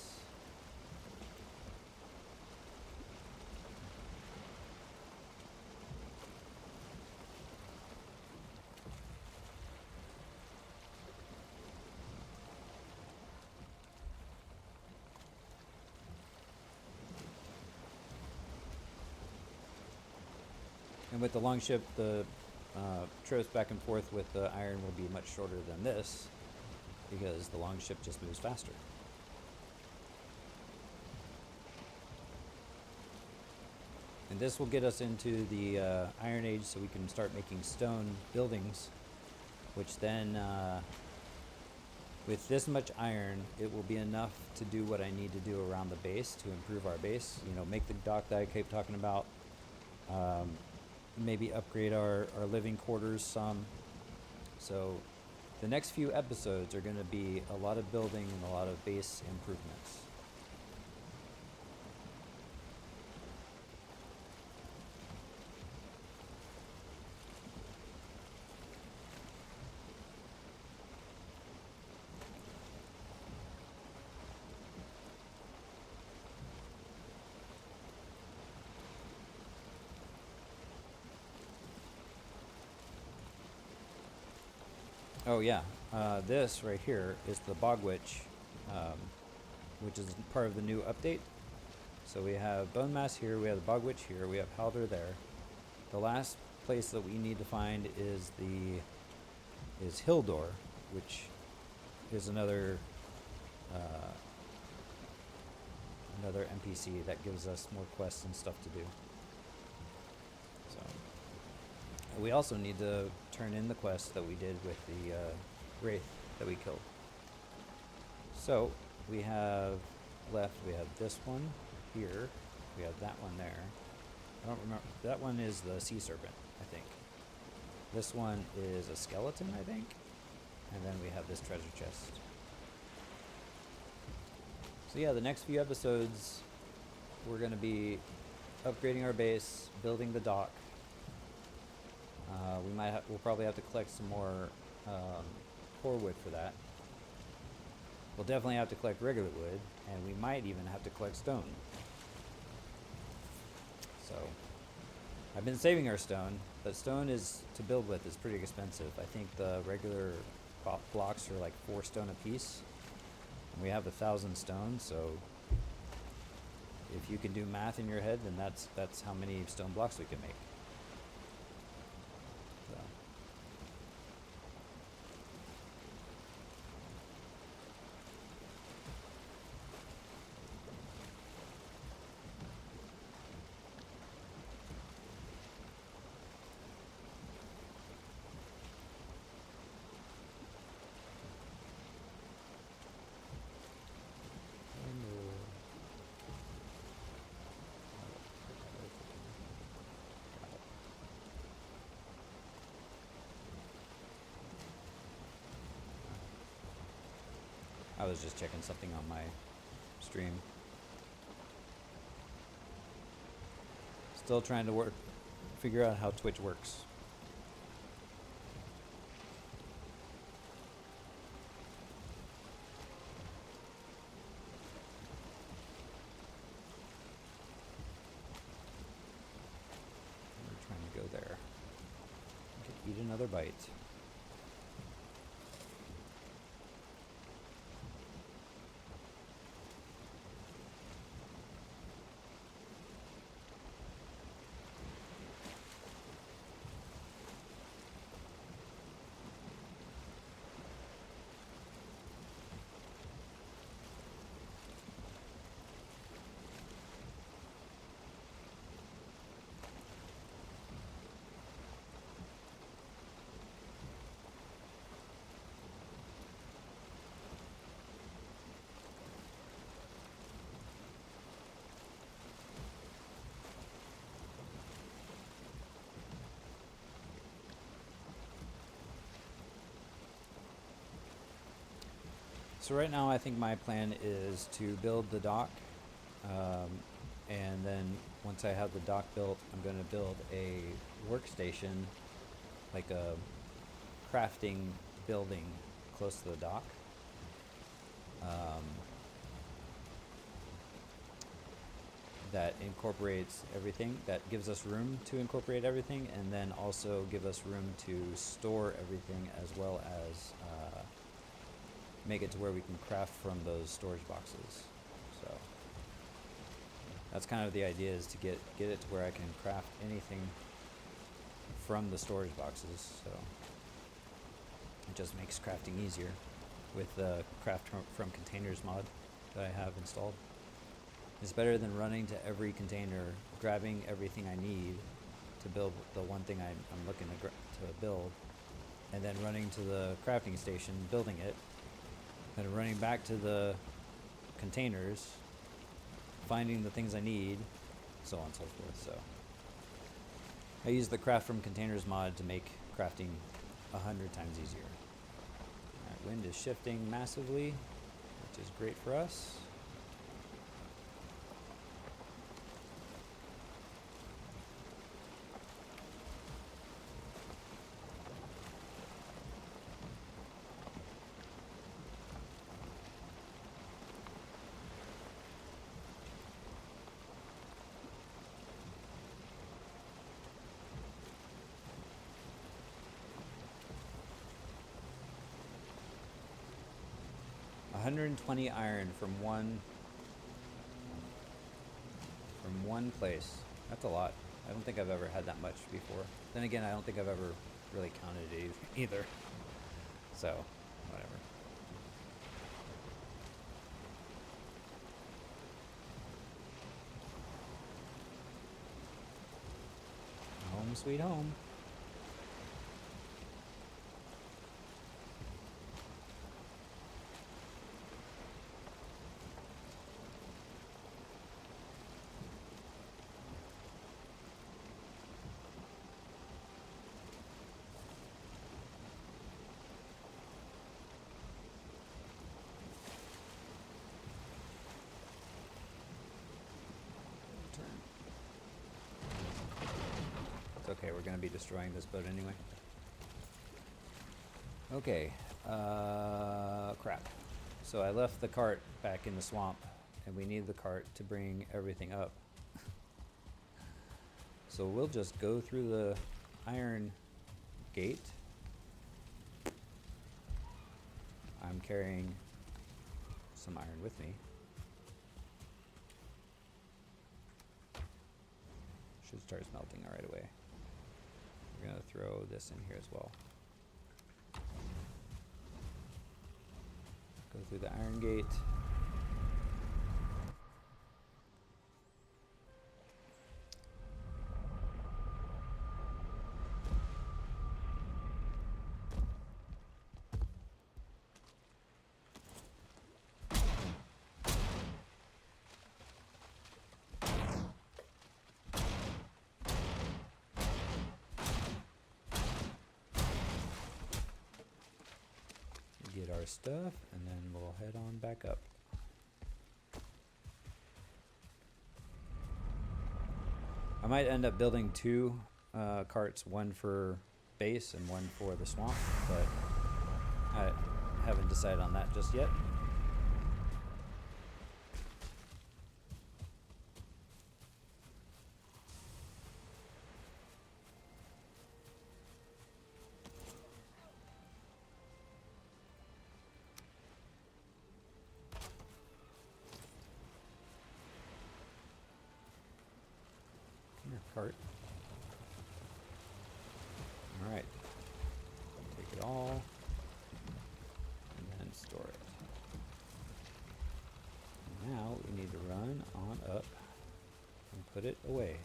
Speaker 1: And with the long ship, the trips back and forth with the iron will be much shorter than this, because the long ship just moves faster. And this will get us into the Iron Age, so we can start making stone buildings, which then, with this much iron, it will be enough to do what I need to do around the base to improve our base. You know, make the dock that I keep talking about, maybe upgrade our living quarters some. So the next few episodes are going to be a lot of building and a lot of base improvements. Oh yeah, this right here is the Bog Witch, um, which is part of the new update. So we have Bone Mass here, we have the Bog Witch here, we have Halder there. The last place that we need to find is Hildor, which is another NPC that gives us more quests and stuff to do. So we also need to turn in the quest that we did with the wraith that we killed. So we have this one here, we have that one there. I don't remember, that one is the sea serpent, I think. This one is a skeleton, I think. And then we have this treasure chest. So yeah, the next few episodes, we're going to be upgrading our base, building the dock. We'll probably have to collect some more core wood for that. We'll definitely have to collect regular wood, and we might even have to collect stone. So I've been saving our stone, but stone is to build with is pretty expensive. I think the regular blocks are like 4 stone a piece. And we have 1,000 stone, so if you can do math in your head, then that's how many stone blocks we can make. So. I was just checking something on my stream. Still trying to figure out how Twitch works. We're trying to go there. I could eat another bite. So right now I think my plan is to build the dock, and then once I have the dock built, I'm going to build a workstation, like a crafting building close to the dock. That incorporates everything, that gives us room to incorporate everything, and then also give us room to store everything, as well as make it to where we can craft from those storage boxes. So that's kind of the idea, is to get it to where I can craft anything from the storage boxes. So it just makes crafting easier with the craft from containers mod that I have installed. It's better than running to every container, grabbing everything I need to build the one thing I'm looking to build, and then running to the crafting station, building it, then running back to the containers, finding the things I need, so on and so forth. So I use the craft from containers mod to make crafting 100 times easier. Alright, wind is shifting massively, which is great for us. $120 iron from one place. That's a lot. I don't think I've ever had that much before. Then again, I don't think I've ever really counted it either. So, whatever. Home sweet home. Okay, we're going to be destroying this boat anyway. Okay, crap. So I left the cart back in the swamp, and we need the cart to bring everything up. So we'll just go through the iron gate. I'm carrying some iron with me. Should start smelting right away. We're going to throw this in here as well. Go through the iron gate. Get our stuff, and then we'll head on back up. I might end up building two carts, one for base and one for the swamp, but I haven't decided on that just yet. Cart. All right, take it all and then store it. And now we need to run on up and put it away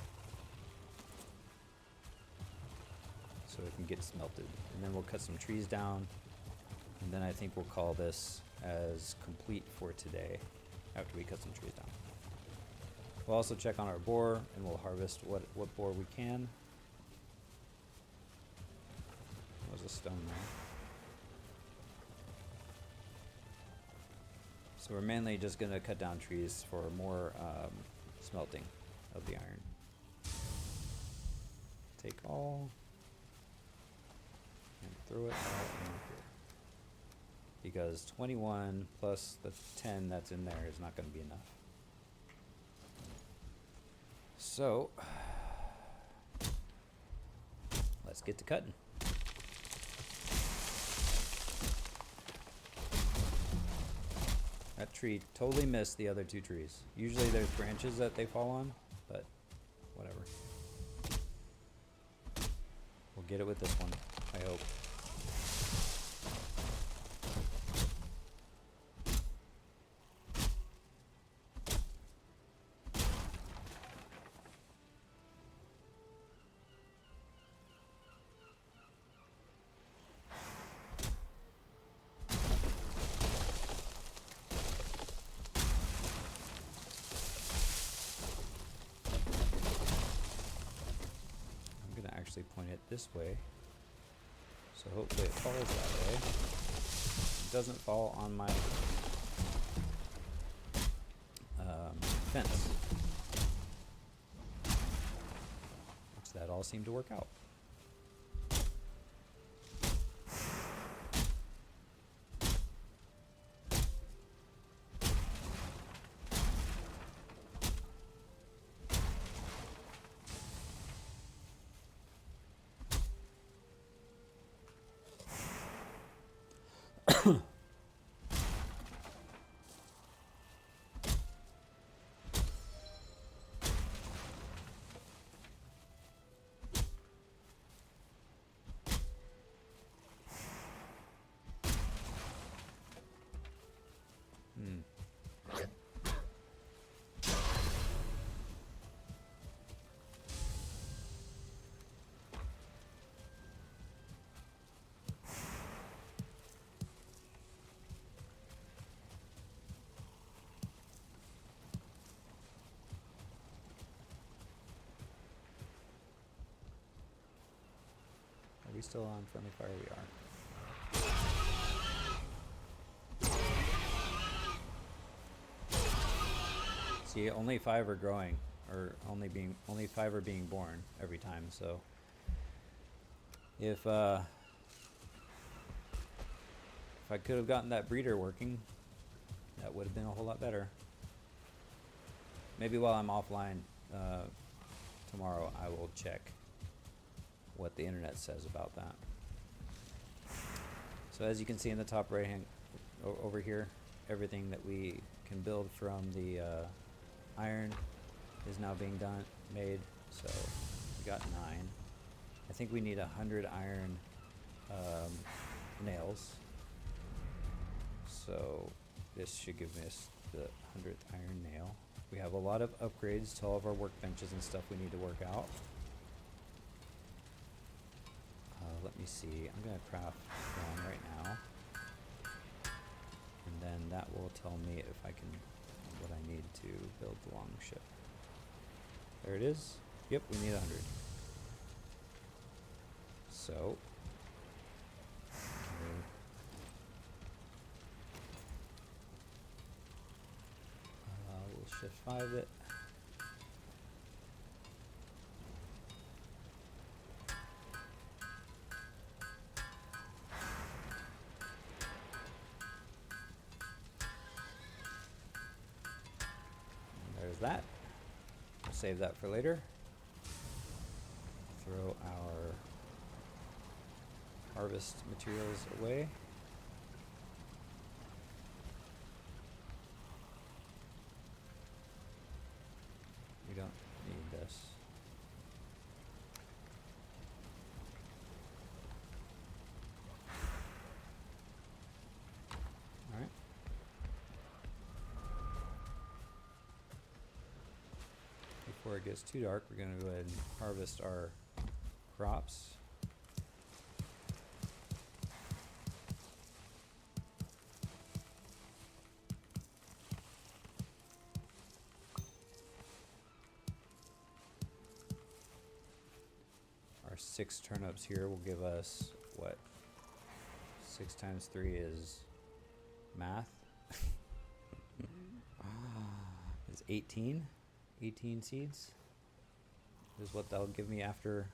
Speaker 1: so it can get smelted. And then we'll cut some trees down, and then I think we'll call this as complete for today after we cut some trees down. We'll also check on our boar, and we'll harvest what boar we can. There was a stone there. So we're mainly just going to cut down trees for more smelting of the iron. Take all and throw it all in here. Because 21 plus the 10 that's in there is not going to be enough. So, let's get to cutting. That tree totally missed the other two trees. Usually there's branches that they fall on, but whatever. We'll get it with this one, I hope. actually point it this way. So hopefully it falls that way. It doesn't fall on my fence. Which that all seemed to work out. Are we still on friendly fire? We are. See, only 5 are growing, or only 5 are being born every time. So if I could have gotten that breeder working, that would have been a whole lot better. Maybe while I'm offline tomorrow, I will check what the internet says about that. So as you can see in the top right hand over here, everything that we can build from the iron is now being made. So we got 9. I think we need 100 iron nails. So this should give us the 100th iron nail. We have a lot of upgrades to all of our workbenches and stuff we need to work out. Let me see. I'm going to craft one right now. And then that will tell me if I can, what I need to build the long ship. There it is. Yep, we need 100. So, we'll shift 5 it. That. We'll save that for later. Throw our harvest materials away. We don't need this. All right. Before it gets too dark, we're going to go ahead and harvest our crops. Our 6 turnips here will give us what? 6 times 3 is math. Is 18. 18 seeds is what they'll give me after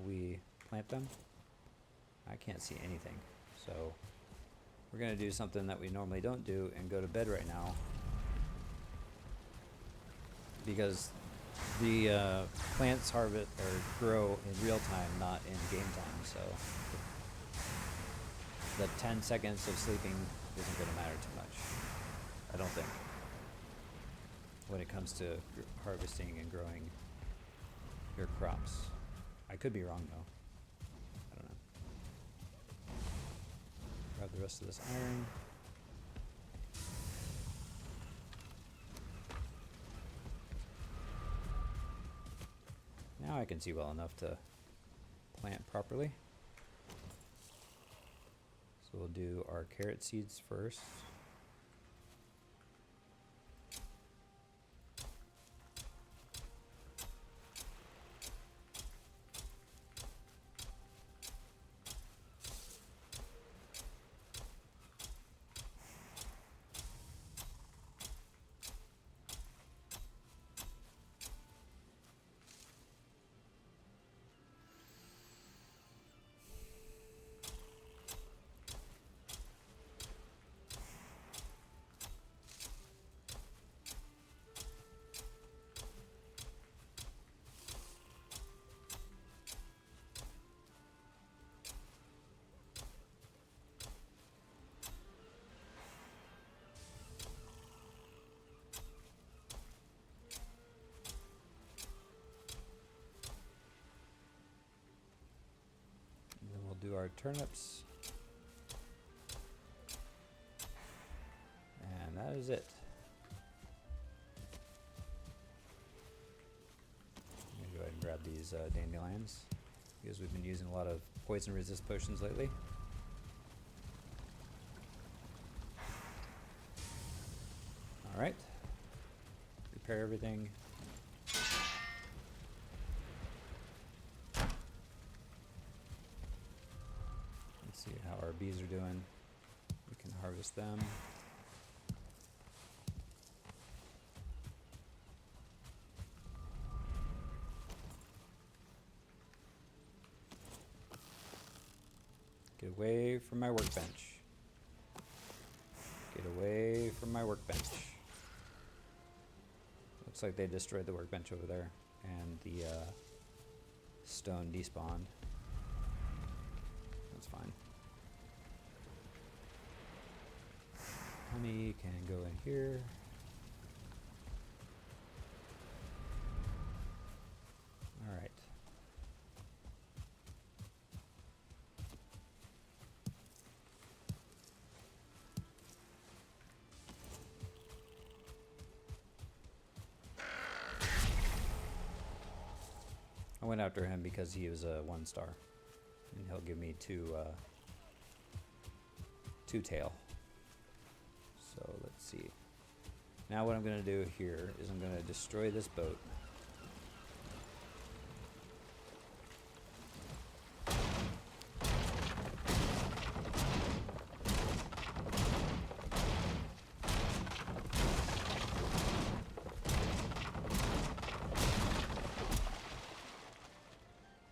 Speaker 1: we plant them. I can't see anything, so we're gonna do something that we normally don't do and go to bed right now, because the plants harvest or grow in real time, not in game time. So the 10 seconds of sleeping isn't gonna matter too much, I don't think, when it comes to harvesting and growing your crops. I could be wrong though. I don't know. Grab the rest of this iron. Now I can see well enough to plant properly. So we'll do our carrot seeds first. We'll do our turnips. And that is it. I'm gonna go ahead and grab these dandelions because we've been using a lot of poison resist potions lately. Alright. Repair everything. Let's see how our bees are doing. We can harvest them. Get away from my workbench. Get away from my workbench. Looks like they destroyed the workbench over there, and the stone despawned. That's fine. Honey can go in here. All right. I went after him because he was a 1-star, and he'll give me two tail. So let's see. Now what I'm going to do here is I'm going to destroy this boat.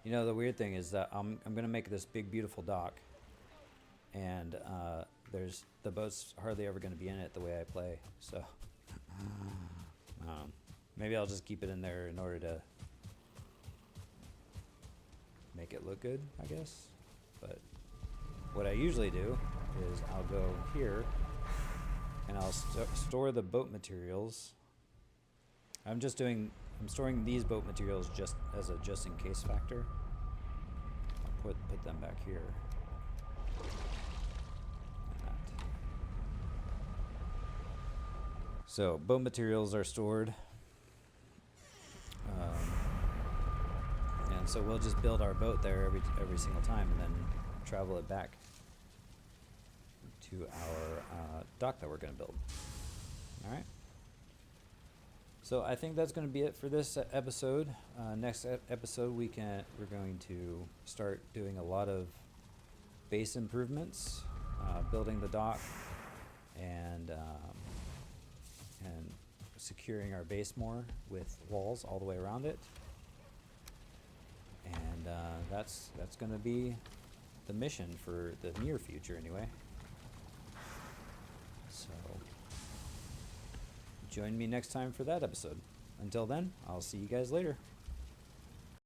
Speaker 1: You know, the weird thing is that I'm going to make this big, beautiful dock, and the boat's hardly ever going to be in it the way I play. So maybe I'll just keep it in there in order to make it look good, I guess. But what I usually do is I'll go here and I'll store the boat materials. I'm storing these boat materials just as a just-in-case factor. I'll put them back here. Like that. So boat materials are stored, and so we'll just build our boat there every single time, and then travel it back to our dock that we're going to build. All right. So I think that's going to be it for this episode. Next episode, we're going to start doing a lot of base improvements, building the dock, and securing our base more with walls all the way around it. And that's going to be the mission for the near future, anyway. So join me next time for that episode. Until then, I'll see you guys later.